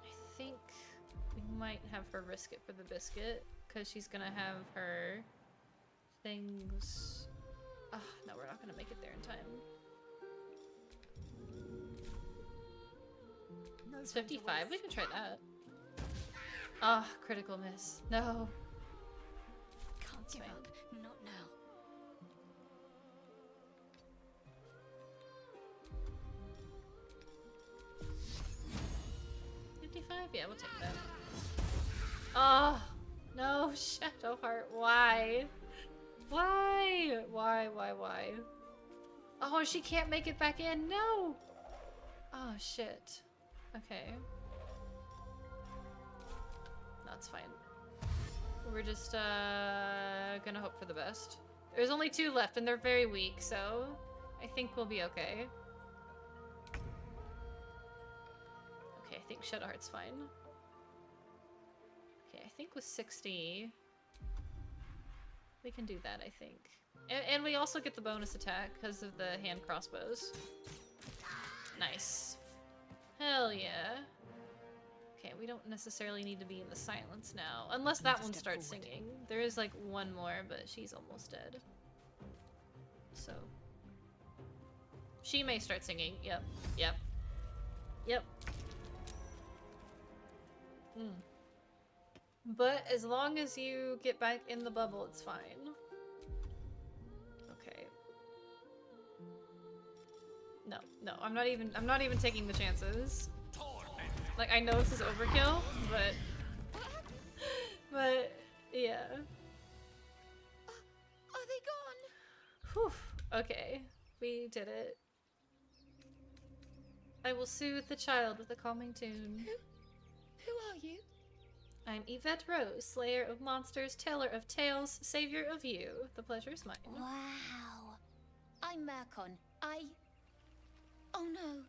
I think we might have her risk it for the biscuit, because she's gonna have her things. Ah, no, we're not gonna make it there in time. It's 55. We can try that. Ah, critical miss. No. Can't give up. Not now. Yeah, we'll take that. Oh, no, Shadowheart, why? Why? Why? Oh, she can't make it back in, no! Oh, shit. Okay. That's fine. We're just, gonna hope for the best. There's only 2 left, and they're very weak, so I think we'll be okay. Okay, I think Shadowheart's fine. Okay, I think with 60... we can do that, I think. And we also get the bonus attack because of the hand crossbows. Nice. Hell yeah. Okay, we don't necessarily need to be in the silence now. Unless that one starts singing. There is like 1 more, but she's almost dead. So. She may start singing. Yep. But as long as you get back in the bubble, it's fine. Okay. No, I'm not even taking the chances. Like, I know this is overkill, but yeah. Are they gone? Whew. Okay, we did it. I will soothe the child with a calming tune. Who are you? I'm Yvette Rose, slayer of monsters, teller of tales, savior of you. The pleasure's mine. Wow. I'm Mercon. Oh no.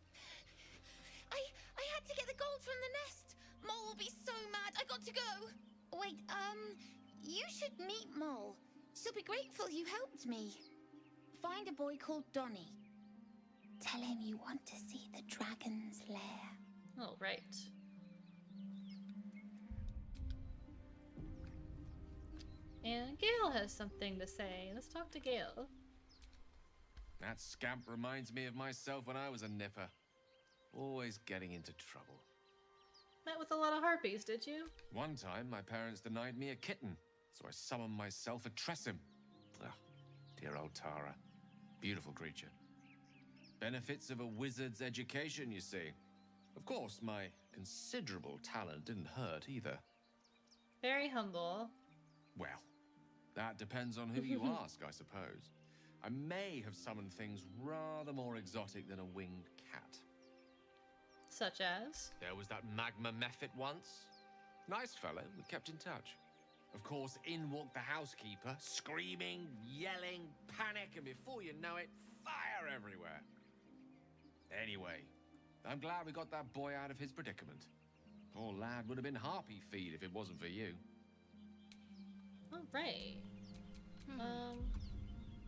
I had to get the gold from the nest. Mole will be so mad. I got to go. Wait, you should meet Mole. She'll be grateful you helped me. Find a boy called Donny. Tell him you want to see the dragon's lair. All right. And Gale has something to say. Let's talk to Gale. That scamp reminds me of myself when I was a nipper. Always getting into trouble. Met with a lot of harpies, did you? One time, my parents denied me a kitten, so I summoned myself a Tressim. Ah, dear old Tara. Beautiful creature. Benefits of a wizard's education, you see. Of course, my considerable talent didn't hurt either. Very humble. Well, that depends on who you ask, I suppose. I may have summoned things rather more exotic than a winged cat. Such as? There was that magma mephit once. Nice fellow, we kept in touch. Of course, in walked the housekeeper, screaming, yelling, panic, and before you know it, fire everywhere. Anyway, I'm glad we got that boy out of his predicament. Poor lad would have been harpy feed if it wasn't for you. All right.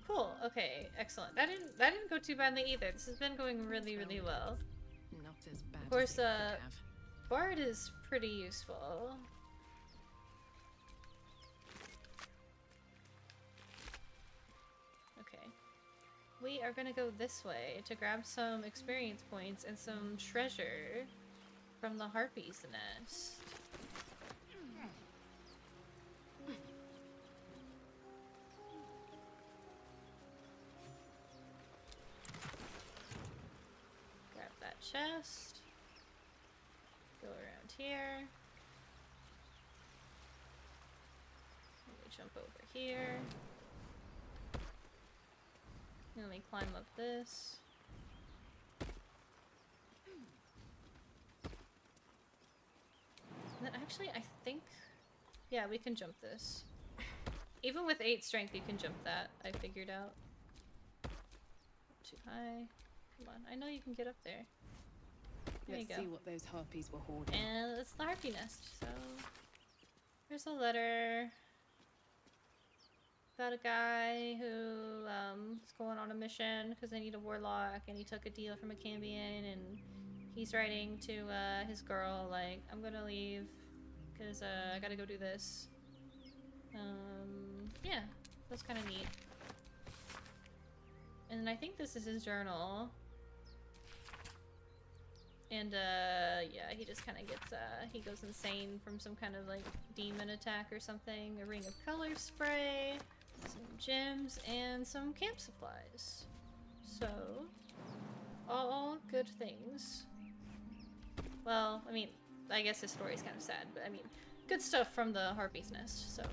Cool. Okay. Excellent. That didn't go too badly either. This has been going really, really well. Not as bad. Of course, as it could have. Bard is pretty useful. Okay. we are gonna go this way to grab some experience points and some treasure from the Harpy's nest. Grab that chest. Go around here. Let me jump over here. Let me climb up this. And then actually, I think... Yeah, we can jump this. Even with 8 strength, you can jump that, I figured out. Too high. Come on, I know you can get up there. There Let's you go. see what those harpies were hoarding. And it's the harpy nest, so... Here's a letter. About a guy who is going on a mission because they need a warlock, and he took a deal from a Cambion, and he's writing to his girl like, I'm gonna leave because I gotta go do this. Yeah, that's kind of neat. And I think this is his journal. And yeah, he just kind of gets he goes insane from some kind of like demon attack or something. A ring of color spray, some gems, and some camp supplies. So, all good things. Well, I mean, I guess his story's kind of sad, but I mean, good stuff from the Harpy's Nest, so.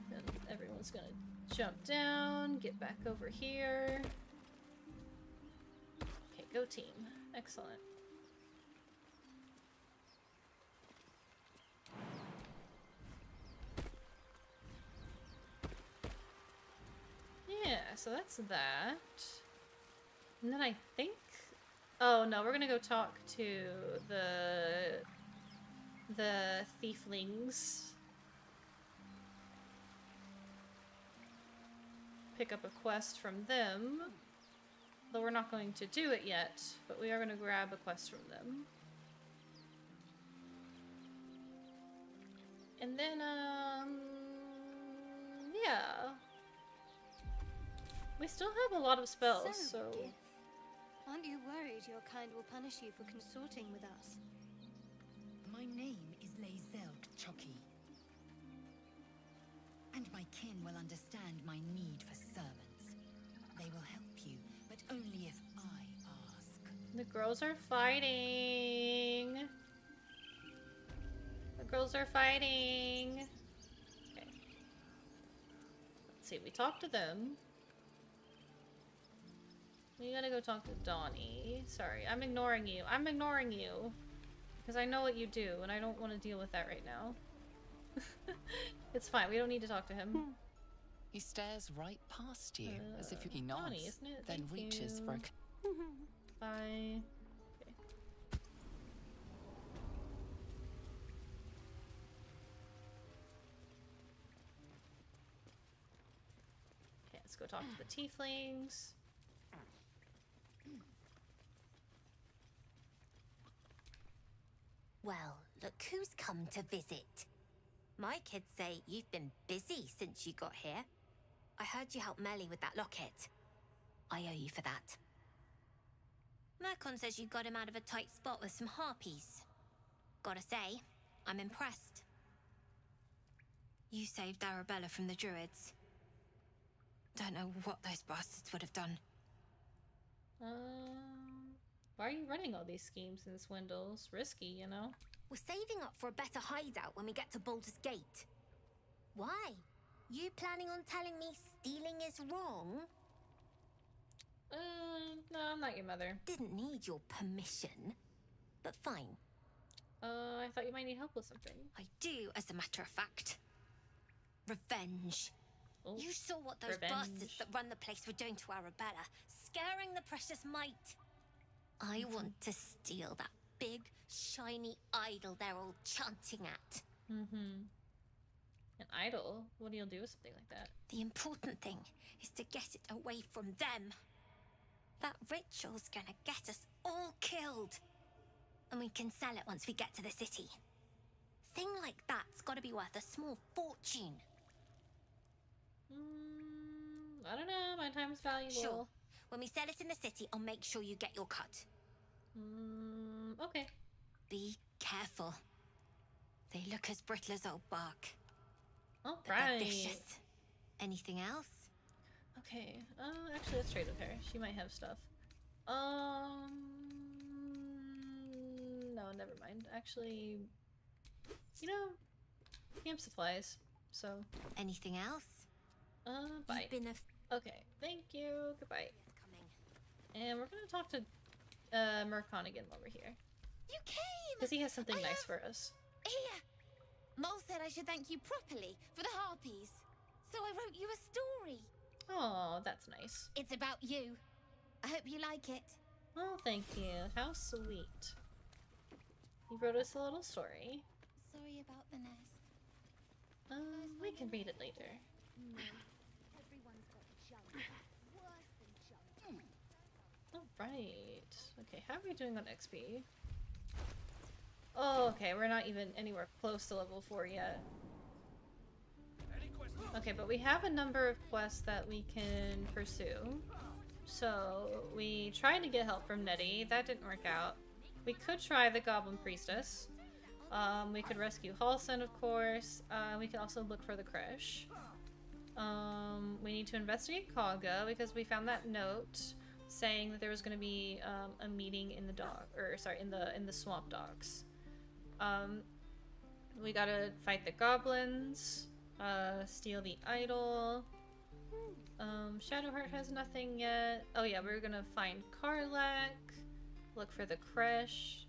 Then everyone's gonna jump down, get back over here. Okay, go team. Excellent. Yeah, so that's that. And then I think... Oh no, we're gonna go talk to the thieflings. Pick up a quest from them. Though we're not going to do it yet, but we are gonna grab a quest from them. And then, yeah. We still have a lot of spells, so... Gith, aren't you worried your kind will punish you for consorting with us? My name is Lae'zel K'Choki. And my kin will understand my need for servants. They will help you, but only if I ask. The girls are fighting. The girls are fighting. Okay. Let's see, we talked to them. We gotta go talk to Donnie. Sorry, I'm ignoring you. I'm ignoring you. Because I know what you do, and I don't want to deal with that right now. It's fine, we don't need to talk to him. He stares right past you, as if he nods, Donnie, isn't it? then Thank reaches you. for a... Bye. Okay. Okay, let's go talk to the tieflings. Well, look who's come to visit. My kids say you've been busy since you got here. I heard you helped Melly with that locket. I owe you for that. Mercon says you got him out of a tight spot with some harpies. Gotta say, I'm impressed. You saved Arabella from the druids. Don't know what those bastards would have done. Why are you running all these schemes and swindles? Risky, you know? We're saving up for a better hideout when we get to Baldur's Gate. Why? You planning on telling me stealing is wrong? No, I'm not your mother. Didn't need your permission, but fine. I thought you might need help with something. I do, as a matter of fact. Revenge. Oh, you saw what those bastards that run the place were doing to Arabella, scaring the precious mite. I want to steal that big, shiny idol they're all chanting at. Mm-hmm. An idol? What do you do with something like that? The important thing is to get it away from them. That ritual's gonna get us all killed. And we can sell it once we get to the city. Thing like that's gotta be worth a small fortune. I don't know, my time's valuable. Sure. When we sell it in the city, I'll make sure you get your cut. Okay. Be careful. They look as brittle as old bark. All But right. they're vicious. Anything else? Okay. Actually, let's trade with her. She might have stuff. No, never mind. Actually, you know, camp supplies. So. Anything else? Bye. You've been Okay. Thank you. Goodbye. And we're gonna talk to Mercon again while we're here. You came! Because he has something nice for us. Here! Mole said I should thank you properly for the harpies. So I wrote you a story. Oh, that's nice. It's about you. I hope you like it. Oh, thank you. How sweet. You wrote us a little story. Sorry about the nest. We can read it later. No. Everyone's got junk. Worse than junk. Alright. Okay, how are we doing on XP? Oh, okay, we're not even anywhere close to level 4 yet. Okay, but we have a number of quests that we can pursue. So, we tried to get help from Nettie. That didn't work out. We could try the Goblin Priestess. We could rescue Halson, of course. We could also look for the Kresh. We need to investigate Kaga because we found that note saying that there was going to be a meeting in the in the swamp docks. We gotta fight the goblins, steal the idol. Shadowheart has nothing yet. Oh yeah, we're gonna find Karlak, look for the Kresh.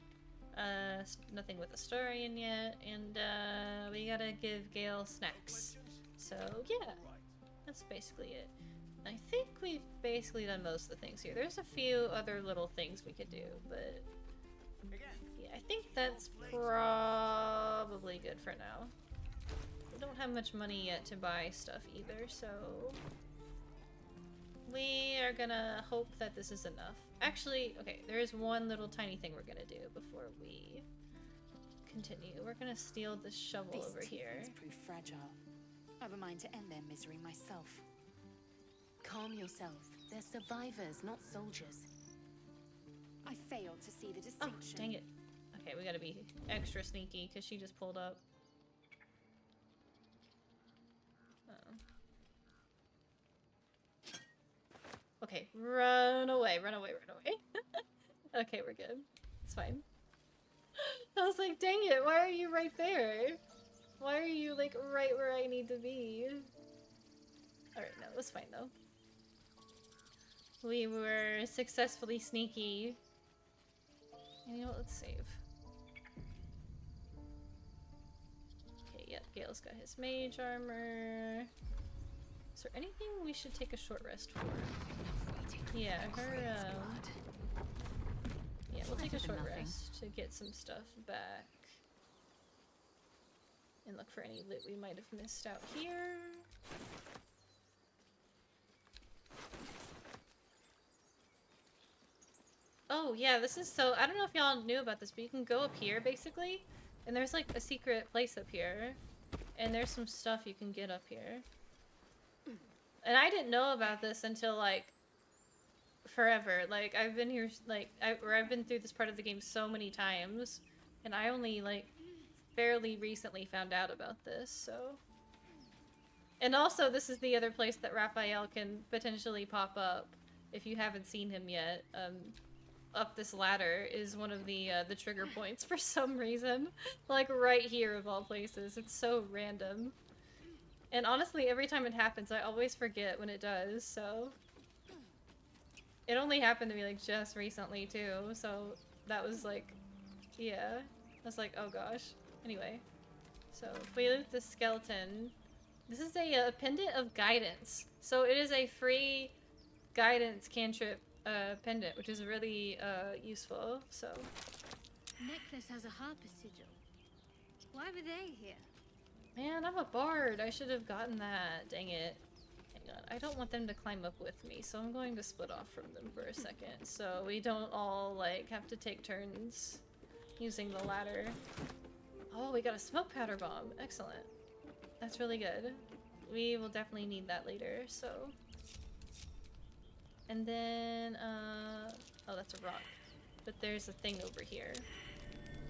Nothing with Astarion yet, and we gotta give Gale snacks. So yeah, that's basically it. I think we've basically done most of the things here. There's a few other little things we could do, but yeah, I think that's probably good for now. We don't have much money yet to buy stuff either, so we are gonna hope that this is enough. Actually, okay, there is one little tiny thing we're gonna do before we continue. We're gonna steal this shovel over here. These prove fragile. I've a mind to end their misery myself. Calm yourself. They're survivors, not soldiers. I fail to see the Oh, distinction. dang it. Okay, we gotta be extra sneaky because she just pulled up. Uh-oh. Okay, run away, run away, run away. Okay, we're good. It's fine. I was like, dang it, why are you right there? Why are you, like, right where I need to be? Alright, no, it was fine, though. We were successfully sneaky. And you know what, let's save. Okay, yep, Gale's got his mage armor. Is there anything we should take a short rest for? Yeah, her, yeah, we'll take a short rest to get some stuff back. And look for any loot we might have missed out here. Oh yeah, this is so, I don't know if y'all knew about this, but you can go up here basically, and there's like a secret place up here, and there's some stuff you can get up here. And I didn't know about this until like forever. Like I've been here like I've been through this part of the game so many times, and I only like fairly recently found out about this. So, and also this is the other place that Raphael can potentially pop up if you haven't seen him yet. Up this ladder is one of the trigger points for some reason, like right here of all places. It's so random. And honestly, every time it happens, I always forget when it does, so... It only happened to me, like, just recently, too, so that was, like... Yeah. I was like, oh gosh. Anyway. So, if we loot the skeleton... This is a pendant of guidance. So it is a free guidance cantrip pendant, which is really useful, so... Necklace has a harper sigil. Why were they here? Man, I'm a bard. I should have gotten that. Dang it. Hang on. I don't want them to climb up with me, so I'm going to split off from them for a second, so we don't all, like, have to take turns using the ladder. Oh, we got a smoke powder bomb. Excellent. That's really good. We will definitely need that later, so... And then, oh, that's a rock. But there's a thing over here.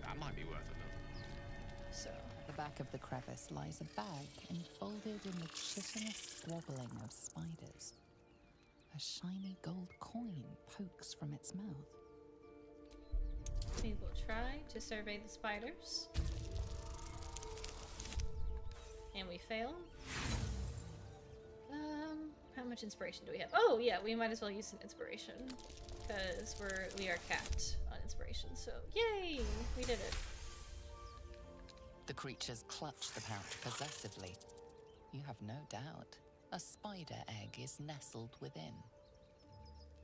That might be worth a look. So. At the back of the crevice lies a bag enfolded in the chitinous squabbling of spiders. A shiny gold coin pokes from its mouth. We will try to survey the spiders. And we fail. How much inspiration do we have? Oh yeah, we might as well use some inspiration. Because we are capped on inspiration, so yay! We did it. The creatures clutch the pouch possessively. You have no doubt. A spider egg is nestled within.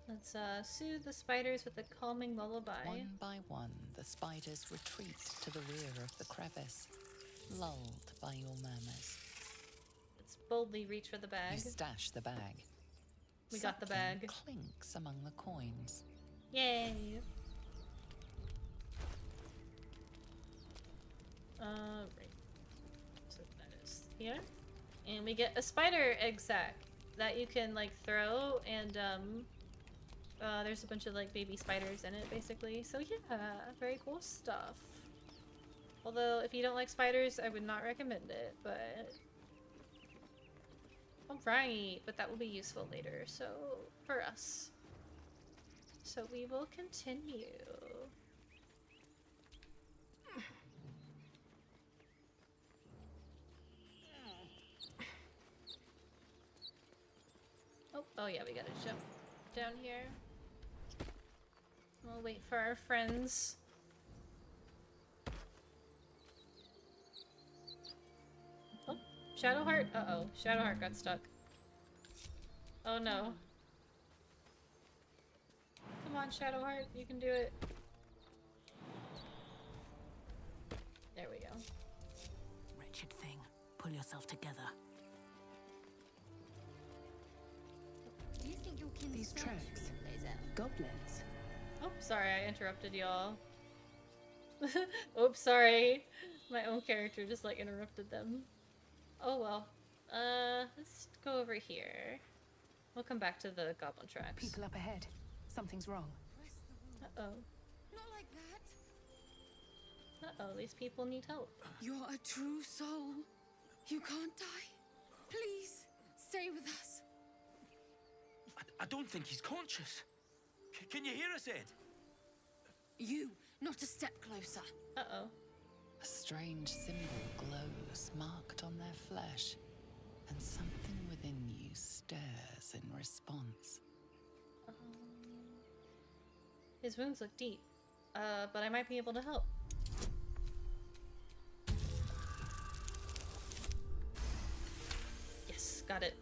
Let's soothe the spiders with a calming lullaby. One by one, the spiders retreat to the rear of the crevice, lulled by your murmurs. Let's boldly reach for the bag. You stash the bag. We got the bag. Something clinks among the coins. Yay! Right. So that is here. And we get a spider egg sack that you can like throw, and there's a bunch of like baby spiders in it basically. So yeah, very cool stuff. Although if you don't like spiders, I would not recommend it, but alright, but that will be useful later, so for us. So we will continue. Oh yeah, we gotta jump down here. We'll wait for our friends. Oh, Shadowheart? Uh-oh, Shadowheart got stuck. Oh no. Come on, Shadowheart, you can do it. There we go. Wretched thing, pull yourself together. Do you think you can These tracks, goblins. Oh, sorry, I interrupted y'all. Oops, sorry. My own character just like interrupted them. Oh well. Let's go over here. We'll come back to the goblin tracks. People up ahead. Something's wrong. Uh-oh. Not like that. Uh-oh, these people need help. You're a true soul. You can't die. Please, stay with us. I don't think he's conscious. Can you hear us, Ed? You, not a step closer. Uh-oh. A strange symbol glows, marked on their flesh, and something within you stirs in response. His wounds look deep, but I might be able to help. Yes, got it.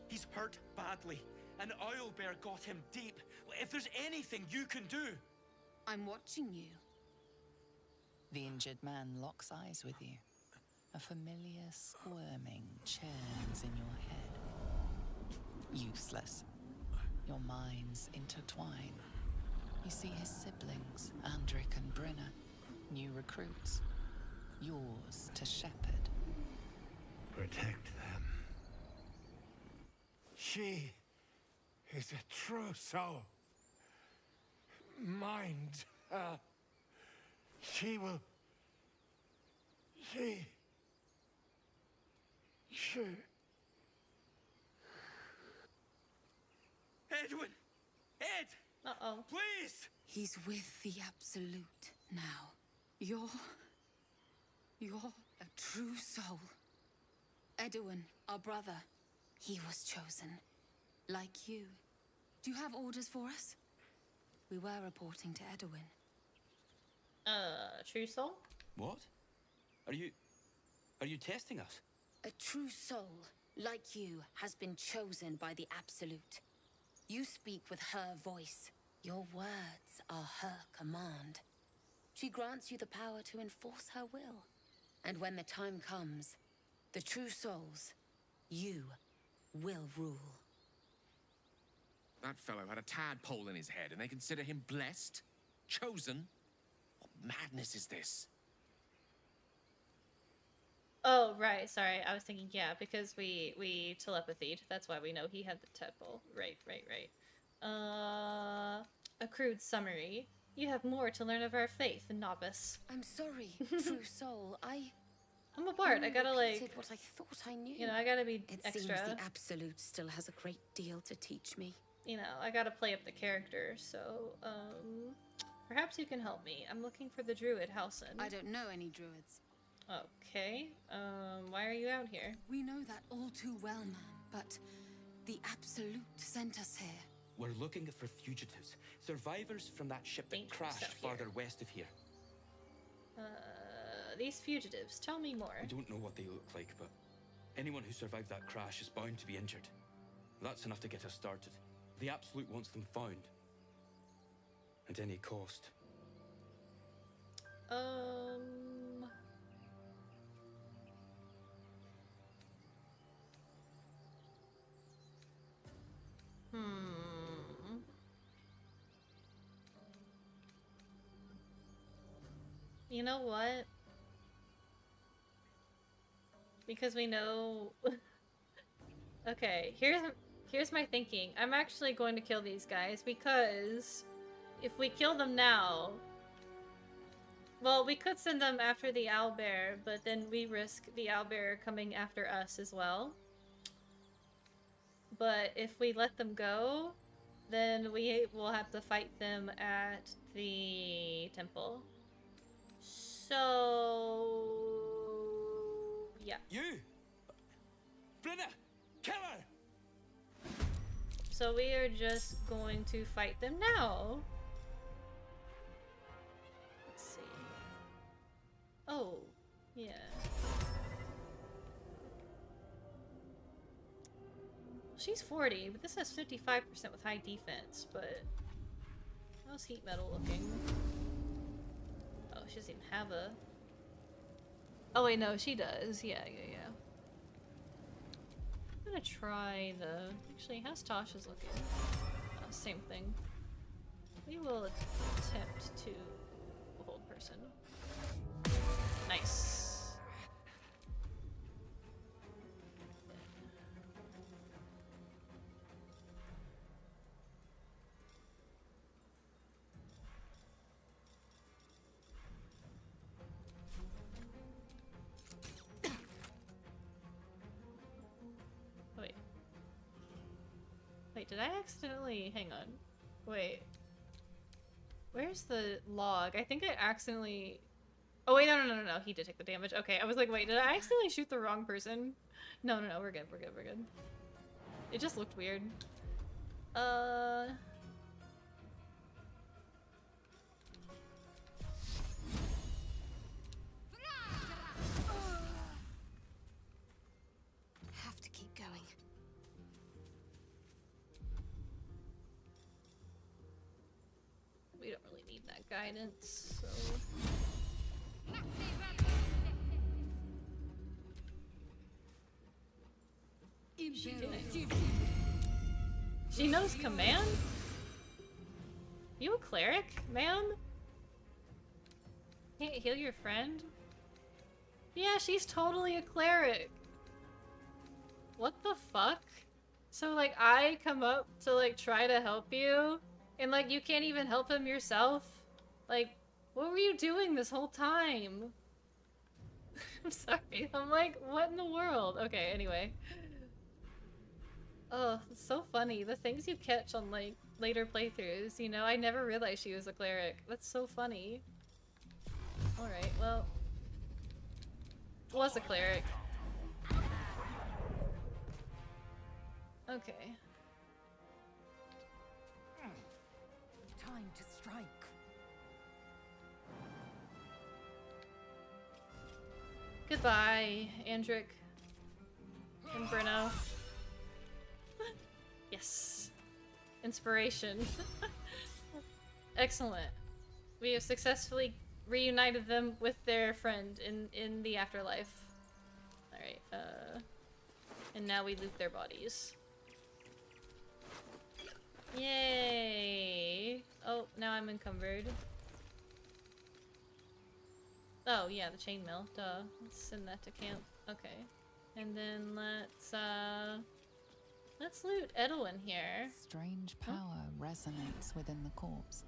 He's hurt badly. An owlbear got him deep. If there's anything you can do... I'm watching you. The injured man locks eyes with you. A familiar squirming churns in your head. Useless. Your minds intertwine. You see his siblings, Andric and Brynna, new recruits. Yours to shepherd. Protect them. She is a true soul. Mind her. She will... She... Edwin! Ed! Uh-oh. Please! He's with the Absolute now. You're a true soul. Edwin, our brother, he was chosen. Like you. Do you have orders for us? We were reporting to Edwin. True soul? What? Are you testing us? A true soul, like you, has been chosen by the Absolute. You speak with her voice. Your words are her command. She grants you the power to enforce her will. And when the time comes, the true souls, you, will rule. That fellow had a tadpole in his head, and they consider him blessed? Chosen? What madness is this? Oh, right, sorry. I was thinking, yeah, because we telepathied. That's why we know he had the tadpole. Right. A crude summary. You have more to learn of our faith, novice. I'm sorry, true soul. I'm a bard. I gotta repeated what I thought I knew. you know, I gotta be It extra. seems the Absolute still has a great deal to teach me. You know, I gotta play up the character, so, perhaps you can help me. I'm looking for the druid Halson. I don't know any druids. Okay, why are you out here? We know that all too well, ma'am, but the Absolute sent us here. We're looking for fugitives, survivors from that ship that crashed farther west of here. These fugitives, tell me more. We don't know what they look like, but anyone who survived that crash is bound to be injured. That's enough to get us started. The Absolute wants them found. At any cost. You know what? Because we know... Okay, here's my thinking. I'm actually going to kill these guys because if we kill them now... Well, we could send them after the owlbear, but then we risk the owlbear coming after us as well. But if we let them go, then we will have to fight them at the temple. So... yeah. You! Brenna! Kill her! So we are just going to fight them now. Let's see. Oh, yeah. She's 40, but this has 55% with high defense, but... how's heat metal looking? Oh, she doesn't even have a... oh wait, no, she does. Yeah. I'm gonna try the... actually, how's Tasha's looking? Oh, same thing. We will attempt to hold person. Nice. Wait, did I accidentally... hang on. Wait. Where's the log? I think I accidentally... oh wait, no, he did take the damage. Okay, I was like, wait, did I accidentally shoot the wrong person? No, we're good. It just looked weird. Have to keep going. We don't really need that guidance, so... She knows command? You a cleric, ma'am? Can't heal your friend? Yeah, she's totally a cleric. What the fuck? So like I come up to like try to help you and like you can't even help him yourself? Like, what were you doing this whole time? I'm sorry. I'm like, what in the world? Okay, anyway. Oh, it's so funny. The things you catch on like later playthroughs, you know? I never realized she was a cleric. That's so funny. Alright, well. Was a cleric. Okay. Time to strike. Goodbye, Andric and Bruno. Yes. Inspiration. Excellent. We have successfully reunited them with their friend in the afterlife. Alright, and now we loot their bodies. Yay! Oh, now I'm encumbered. Oh, yeah, the chainmail. Duh. Let's send that to camp. Okay. And then let's loot Edwin here. Strange power resonates within the corpse.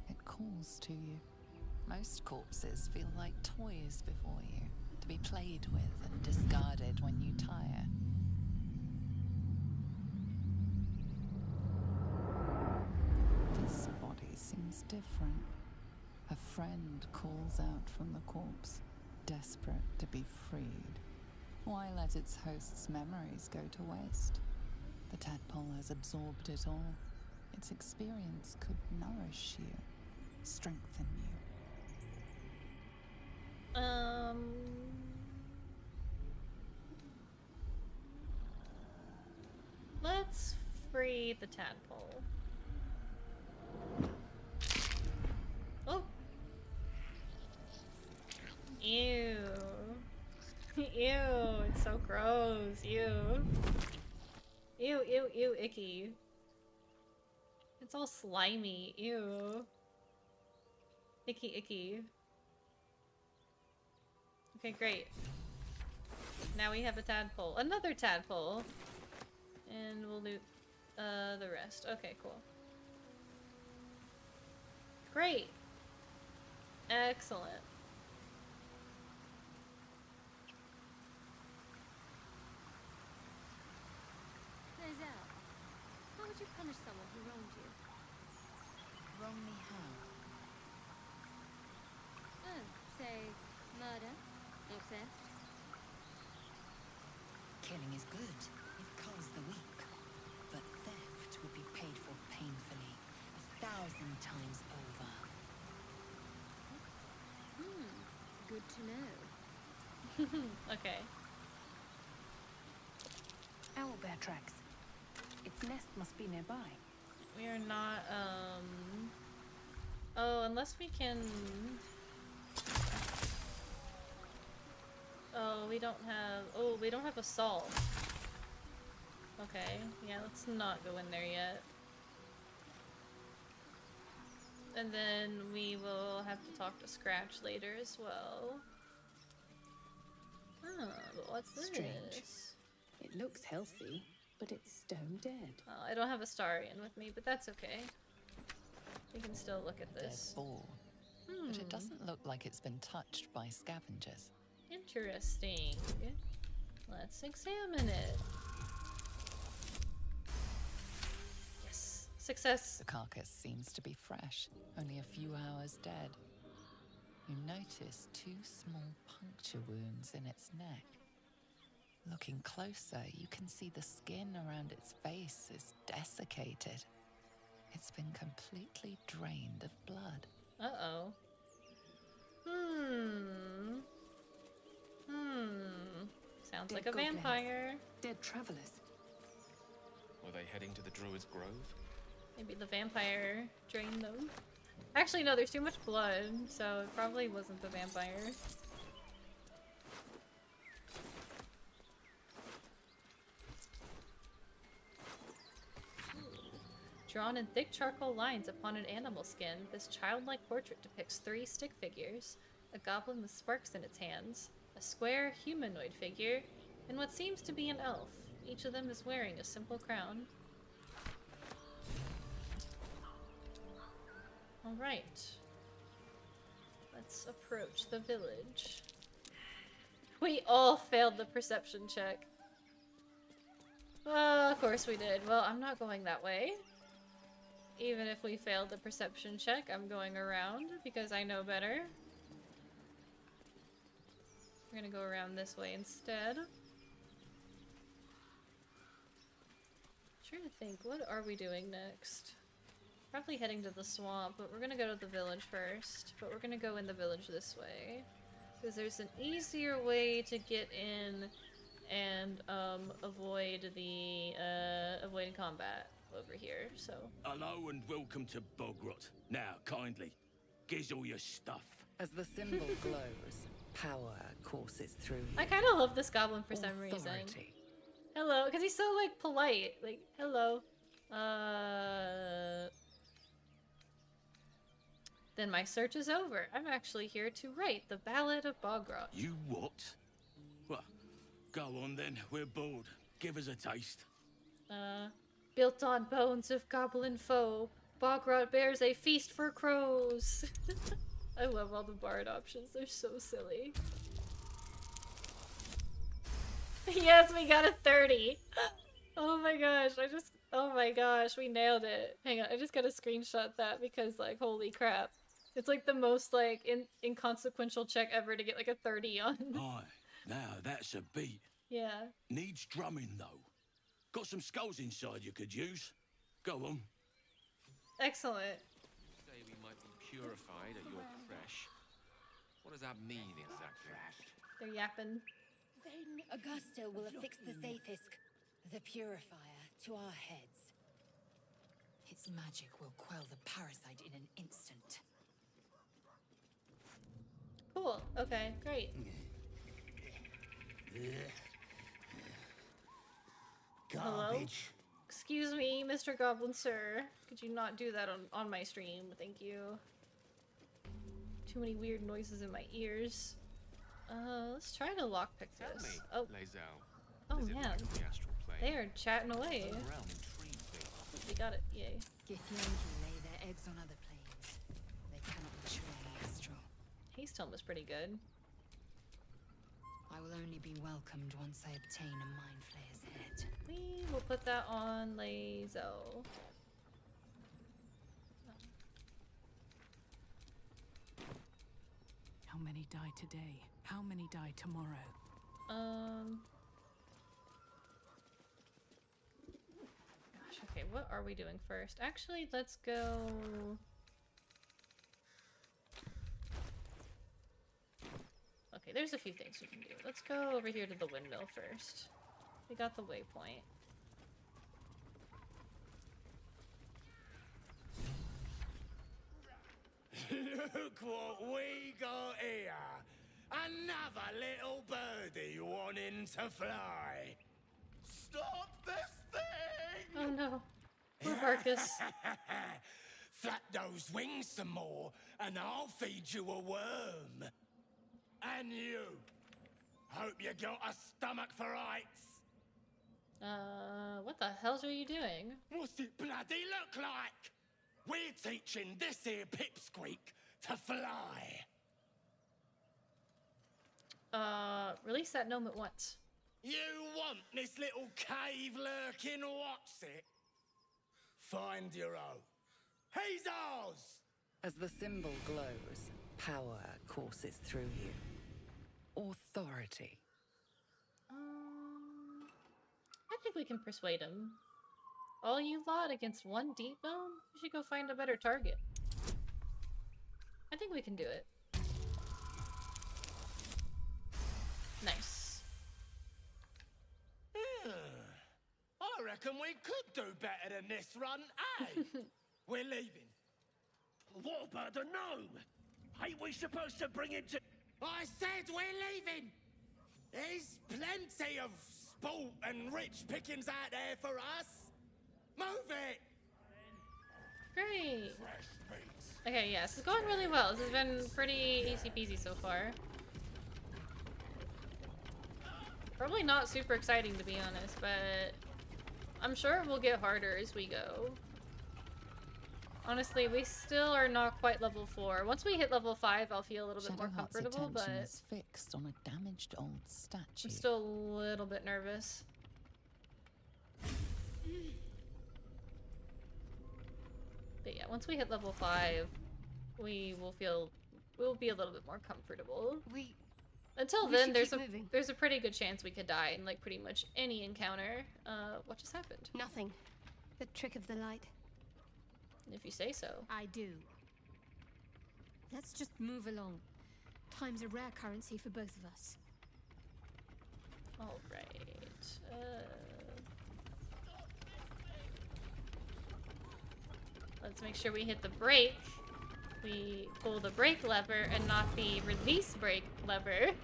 It calls to you. Most corpses feel like toys before you, to be played with and discarded when you tire. This body seems different. A friend calls out from the corpse, desperate to be freed. Why let its host's memories go to waste? The tadpole has absorbed it all. Its experience could nourish you, strengthen you. Let's free the tadpole. Oh! Ew. Ew, it's so gross. Ew. Ew, ew, ew, icky. It's all slimy. Ew. Icky, icky. Okay, great. Now we have a tadpole. Another tadpole! And we'll loot the rest. Okay, cool. Great! Excellent. Lae'zel, how would you punish someone who wronged you? Wrong me how? Oh, say, murder or theft? Killing is good. It culls the weak. But theft would be paid for painfully, 1,000 times over. Good to know. Okay. Owlbear tracks. Its nest must be nearby. We are not, Oh, unless we can... Oh, we don't have... Oh, we don't have assault. Okay, yeah, let's not go in there yet. And then we will have to talk to Scratch later as well. Oh, but what's this? Strange. It looks healthy, but it's stone dead. Oh, I don't have a Starian with me, but that's okay. We can still look at this. Dead boar. But it doesn't look like it's been touched by scavengers. Interesting. Let's examine it. Yes, success. The carcass seems to be fresh, only a few hours dead. You notice 2 small puncture wounds in its neck. Looking closer, you can see the skin around its face is desiccated. It's been completely drained of blood. Uh-oh. Sounds Dead like a goblins. vampire. Dead travelers. Were they heading to the Druid's Grove? Maybe the vampire drained them. Actually, no, there's too much blood, so it probably wasn't the vampire. Drawn in thick charcoal lines upon an animal skin, this childlike portrait depicts 3 stick figures, a goblin with sparks in its hands, a square humanoid figure, and what seems to be an elf. Each of them is wearing a simple crown. Alright. Let's approach the village. We all failed the perception check. Of course we did. Well, I'm not going that way. Even if we failed the perception check, I'm going around because I know better. We're gonna go around this way instead. Trying to think, what are we doing next? Probably heading to the swamp, but we're gonna go to the village first. But we're gonna go in the village this way. Because there's an easier way to get in and avoid the avoid combat over here, so. Hello and welcome to Bogrot. Now, kindly, giz all your stuff. As the symbol glows, power courses through you. I kind of love this goblin for some reason. Hello, because he's so, like, polite. Like, hello. Then my search is over. I'm actually here to write the Ballad of Bogrot. You what? Well, go on then. We're bored. Give us a taste. Built on bones of goblin foe, Bogrot bears a feast for crows. I love all the bard options, they're so silly. Yes, we got a 30! Oh my gosh, oh my gosh, we nailed it. Hang on, I just gotta screenshot that because, like, holy crap. It's like the most, like, inconsequential check ever to get, like, a 30 on. Aye, now that's a beat. Yeah. Needs drumming, though. Got some skulls inside you could use. Go on. Excellent. Say we might be purified at your creche. What does that mean exactly? They're yapping. Then Augusta will affix the Zafisk, the purifier, to our heads. Its magic will quell the parasite in an instant. Cool. Okay, great. Hello? Excuse me, Mr. Goblin Sir. Could you not do that on my stream? Thank you. Too many weird noises in my ears. Let's try to lockpick this. Oh. Oh man. They are chatting away. They got it. Yay. Githyanki lay their eggs on other planes. They cannot mature in the astral. Hazeltone was pretty good. I will only be welcomed once I obtain a mind flayer's head. We will put that on Lazo. How many die today? How many die tomorrow? Gosh, okay, what are we doing first? Actually, let's go... Okay, there's a few things we can do. Let's go over here to the windmill first. We got the waypoint. Look what we got here. Another little birdie wanting to fly. Stop this thing! Oh no. Poor Barkus. Flap those wings some more, and I'll feed you a worm. And you. Hope you got a stomach for heights. What the hells are you doing? What's it bloody look like? We're teaching this here pipsqueak to fly. Release that gnome at once. You want this little cave lurking what's it? Find your own. He's ours! As the symbol glows, power courses through you. Authority. I think we can persuade him. All you lot against one deep gnome? We should go find a better target. I think we can do it. Nice. I reckon we could do better than this run, eh? We're leaving. What about the gnome? Ain't we supposed to bring him to... I said we're leaving! There's plenty of sport and rich pickings out there for us. Move it! Great. Okay, yeah, this is going really well. This has been pretty easy peasy so far. Probably not super exciting to be honest, but I'm sure it will get harder as we go. Honestly, we still are not quite level 4. Once we hit level 5, I'll feel a little bit more comfortable, but is fixed on a damaged old statue. I'm still a little bit nervous. But yeah, once we hit level 5, we'll be a little bit more comfortable. Until then, there's a pretty good chance we could die in like pretty much any encounter. What just happened? Nothing. The trick of the light. If you say so. I do. Let's just move along. Time's a rare currency for both of us. All right. Let's make sure we hit the brake. We pull the brake lever and not the release brake lever.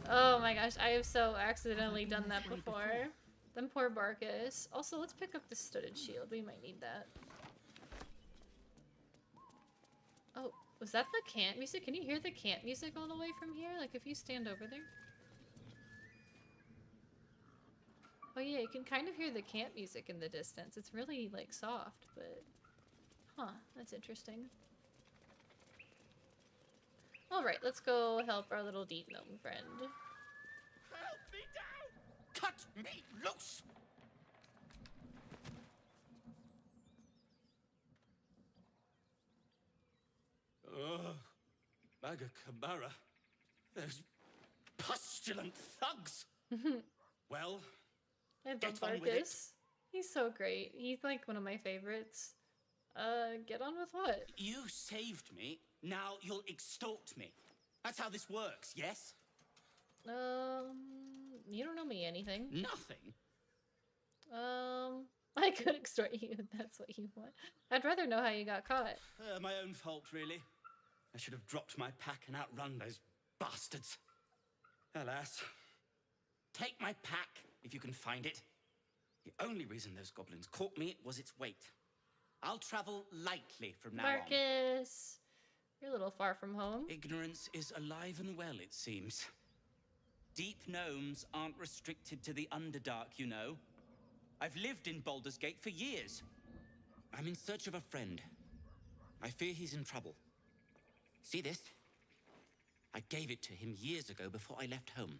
Oh my gosh, I have so accidentally done that before. Then poor Barkus. Also, let's pick up the studded shield. We might need that. Oh, was that the cant music? Can you hear the cant music all the way from here? Like if you stand over there? Oh yeah, you can kind of hear the camp music in the distance. It's really, like, soft, but... Huh, that's interesting. Alright, let's go help our little deep gnome friend. Help me down! Cut me loose! Ugh. Maga Kamara. Those pustulant thugs. Well, I love get on with it. Marcus. He's so great. He's like one of my favorites. Get on with what? You saved me. Now you'll extort me. That's how this works, yes? You don't know me anything. Nothing. I could extort you if that's what you want. I'd rather know how you got caught. My own fault, really. I should have dropped my pack and outrun those bastards. Alas. Take my pack, if you can find it. The only reason those goblins caught me was its weight. I'll travel lightly from now on. Marcus! You're a little far from home. Ignorance is alive and well, it seems. Deep gnomes aren't restricted to the Underdark, you know. I've lived in Baldur's Gate for years. I'm in search of a friend. I fear he's in trouble. See this? I gave it to him years ago before I left home.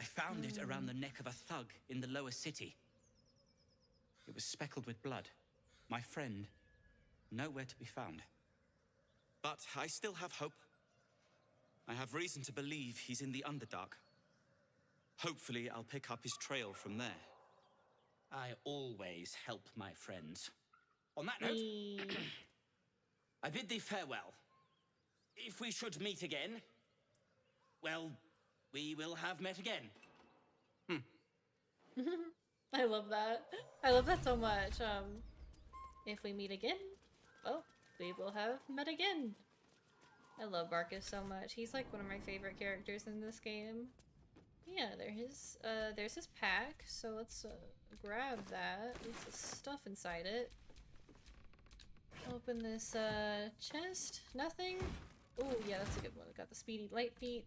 I found it around the neck of a thug in the lower city. It was speckled with blood. My friend, nowhere to be found. But I still have hope. I have reason to believe he's in the Underdark. Hopefully, I'll pick up his trail from there. I always help my friends. On that note, I bid thee farewell. If we should meet again, well, we will have met again. I love that. I love that so much. If we meet again, oh, we will have met again. I love Marcus so much. He's like one of my favorite characters in this game. Yeah, there's his pack, so let's grab that. There's the stuff inside it. Open this chest. Nothing? Oh, yeah, that's a good one. Got the speedy light feet.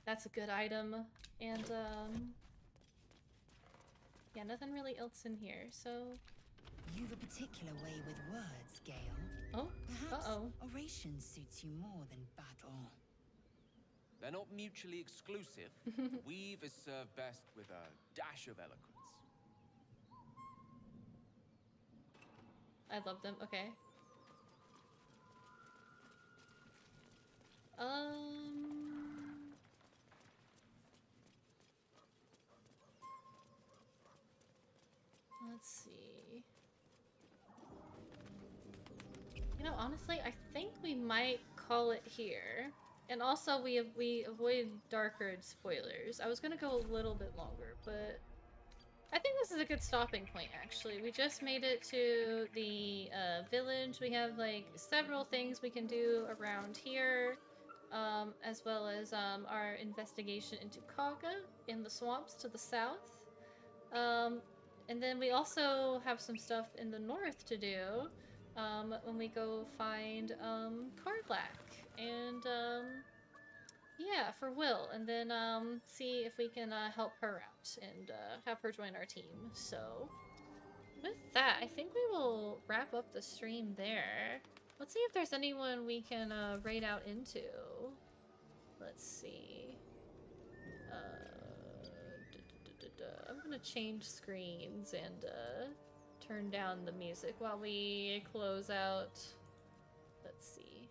That's a good item. And, yeah, nothing really else in here, so... You've a particular way with words, Gale. Oh, perhaps oration suits you more than battle. They're not mutually exclusive. Weave is served best with a dash of eloquence. I love them. Okay. Let's see. You know, honestly, I think we might call it here. And also, we avoid Darkard spoilers. I was gonna go a little bit longer, but I think this is a good stopping point, actually. We just made it to the village. We have, like, several things we can do around here, as well as our investigation into Kaga in the swamps to the south. And then we also have some stuff in the north to do when we go find Karlak. And, yeah, for Will. And then see if we can help her out and have her join our team. So, with that, I think we will wrap up the stream there. Let's see if there's anyone we can raid out into. Let's see. I'm gonna change screens and turn down the music while we close out. Let's see.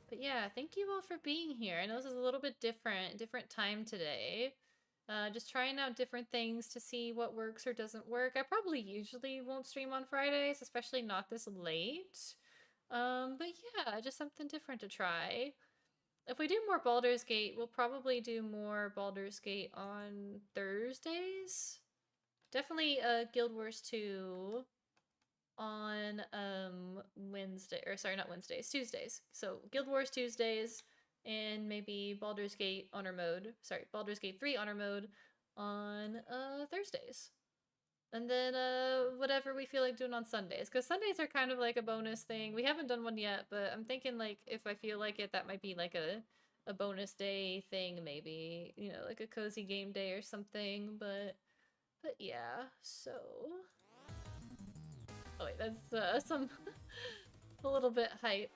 But yeah, thank you all for being here. I know this is a little bit different time today. Just trying out different things to see what works or doesn't work. I probably usually won't stream on Fridays, especially not this late. But yeah, just something different to try. If we do more Baldur's Gate, we'll probably do more Baldur's Gate on Thursdays. Definitely Guild Wars 2 on Wednesday, or sorry, not Wednesdays, Tuesdays. So Guild Wars Tuesdays, and maybe Baldur's Gate Honor Mode, sorry, Baldur's Gate 3 Honor Mode on Thursdays. And then whatever we feel like doing on Sundays, because Sundays are kind of like a bonus thing. We haven't done one yet, but I'm thinking like if I feel like it, that might be like a bonus day thing, maybe, you know, like a cozy game day or something. But But yeah, so... Oh wait, that's some... a little bit hype.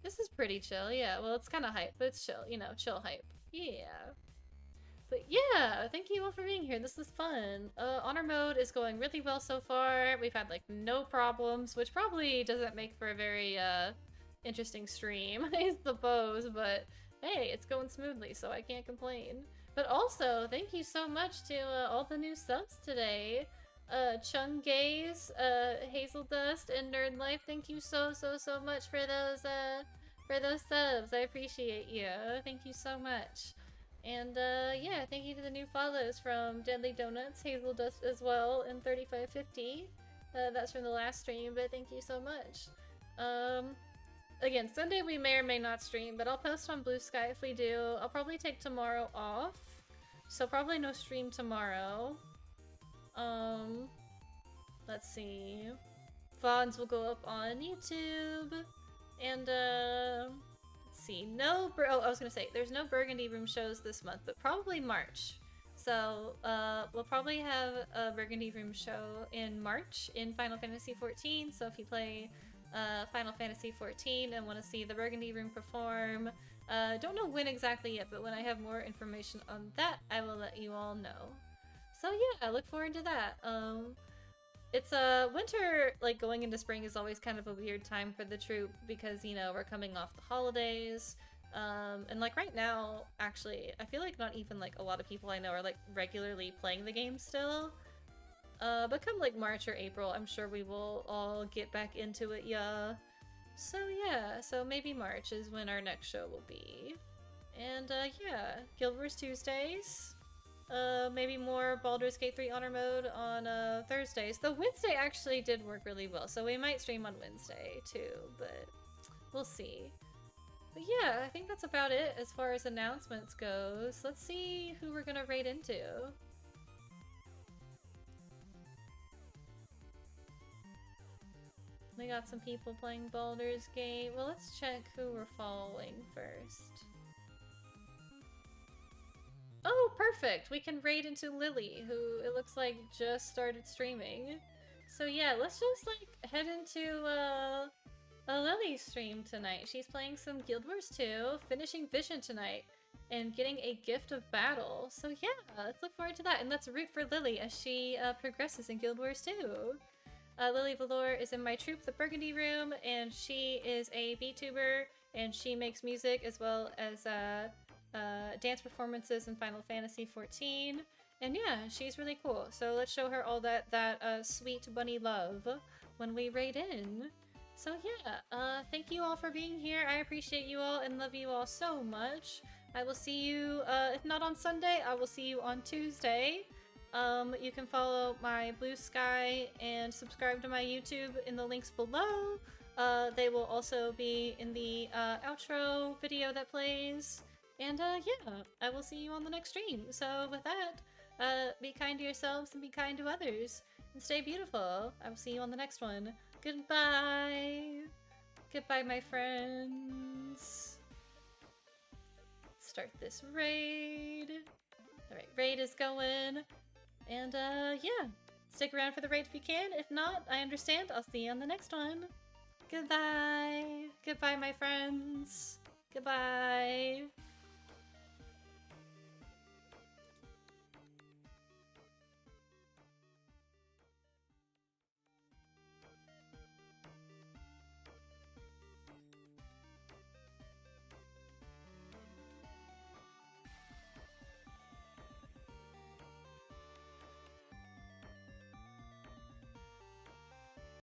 This is pretty chill, yeah. Well, it's kind of hype, but it's chill, you know, chill hype. Yeah. But yeah, thank you all for being here. This was fun. Honor mode is going really well so far. We've had like no problems, which probably doesn't make for a very interesting stream. I suppose, but hey, it's going smoothly, so I can't complain. But also, thank you so much to all the new subs today. Chung Gaze, Hazel Dust, and Nerd Life. Thank you so much for those subs. I appreciate you. Thank you so much. And yeah, thank you to the new follows from Deadly Donuts, Hazel Dust as well, and 3550. That's from the last stream, but thank you so much. Again, Sunday we may or may not stream, but I'll post on Blue Sky if we do. I'll probably take tomorrow off, so probably no stream tomorrow. Let's see. VODs will go up on YouTube, and let's see. I was gonna say there's no Burgundy Room shows this month, but probably March. So we'll probably have a Burgundy Room show in March in Final Fantasy XIV. So if you play Final Fantasy XIV and want to see the Burgundy Room perform, don't know when exactly yet, but when I have more information on that, I will let you all know. So yeah, I look forward to that. It's winter, like going into spring is always kind of a weird time for the troupe because, you know, we're coming off the holidays. And like right now, actually, I feel like not even like a lot of people I know are like regularly playing the game still. But come like March or April, I'm sure we will all get back into it, yeah. So yeah, so maybe March is when our next show will be. And yeah, Guild Wars Tuesdays. Maybe more Baldur's Gate 3 Honor Mode on Thursdays. The Wednesday actually did work really well, so we might stream on Wednesday too, but we'll see. But yeah, I think that's about it as far as announcements goes. Let's see who we're gonna raid into. We got some people playing Baldur's Gate. Well, let's check who we're following first. Oh, perfect! We can raid into Lily, who it looks like just started streaming. So yeah, let's just like head into a Lily stream tonight. She's playing some Guild Wars 2, finishing Vision tonight, and getting a gift of battle. So yeah, let's look forward to that, and let's root for Lily as she progresses in Guild Wars 2. Lily Valor is in my troupe, the Burgundy Room, and she is a VTuber, and she makes music as well as dance performances in Final Fantasy XIV. And yeah, she's really cool. So let's show her all that sweet bunny love when we raid in. So yeah, thank you all for being here. I appreciate you all and love you all so much. I will see you, if not on Sunday, I will see you on Tuesday. You can follow my Blue Sky and subscribe to my YouTube in the links below. They will also be in the outro video that plays. And yeah, I will see you on the next stream. So with that, be kind to yourselves and be kind to others. And stay beautiful. I will see you on the next one. Goodbye. Goodbye, my friends. Let's start this raid. Alright, raid is going. And yeah, stick around for the raid if you can. If not, I understand. I'll see you on the next one. Goodbye. Goodbye, my friends. Goodbye.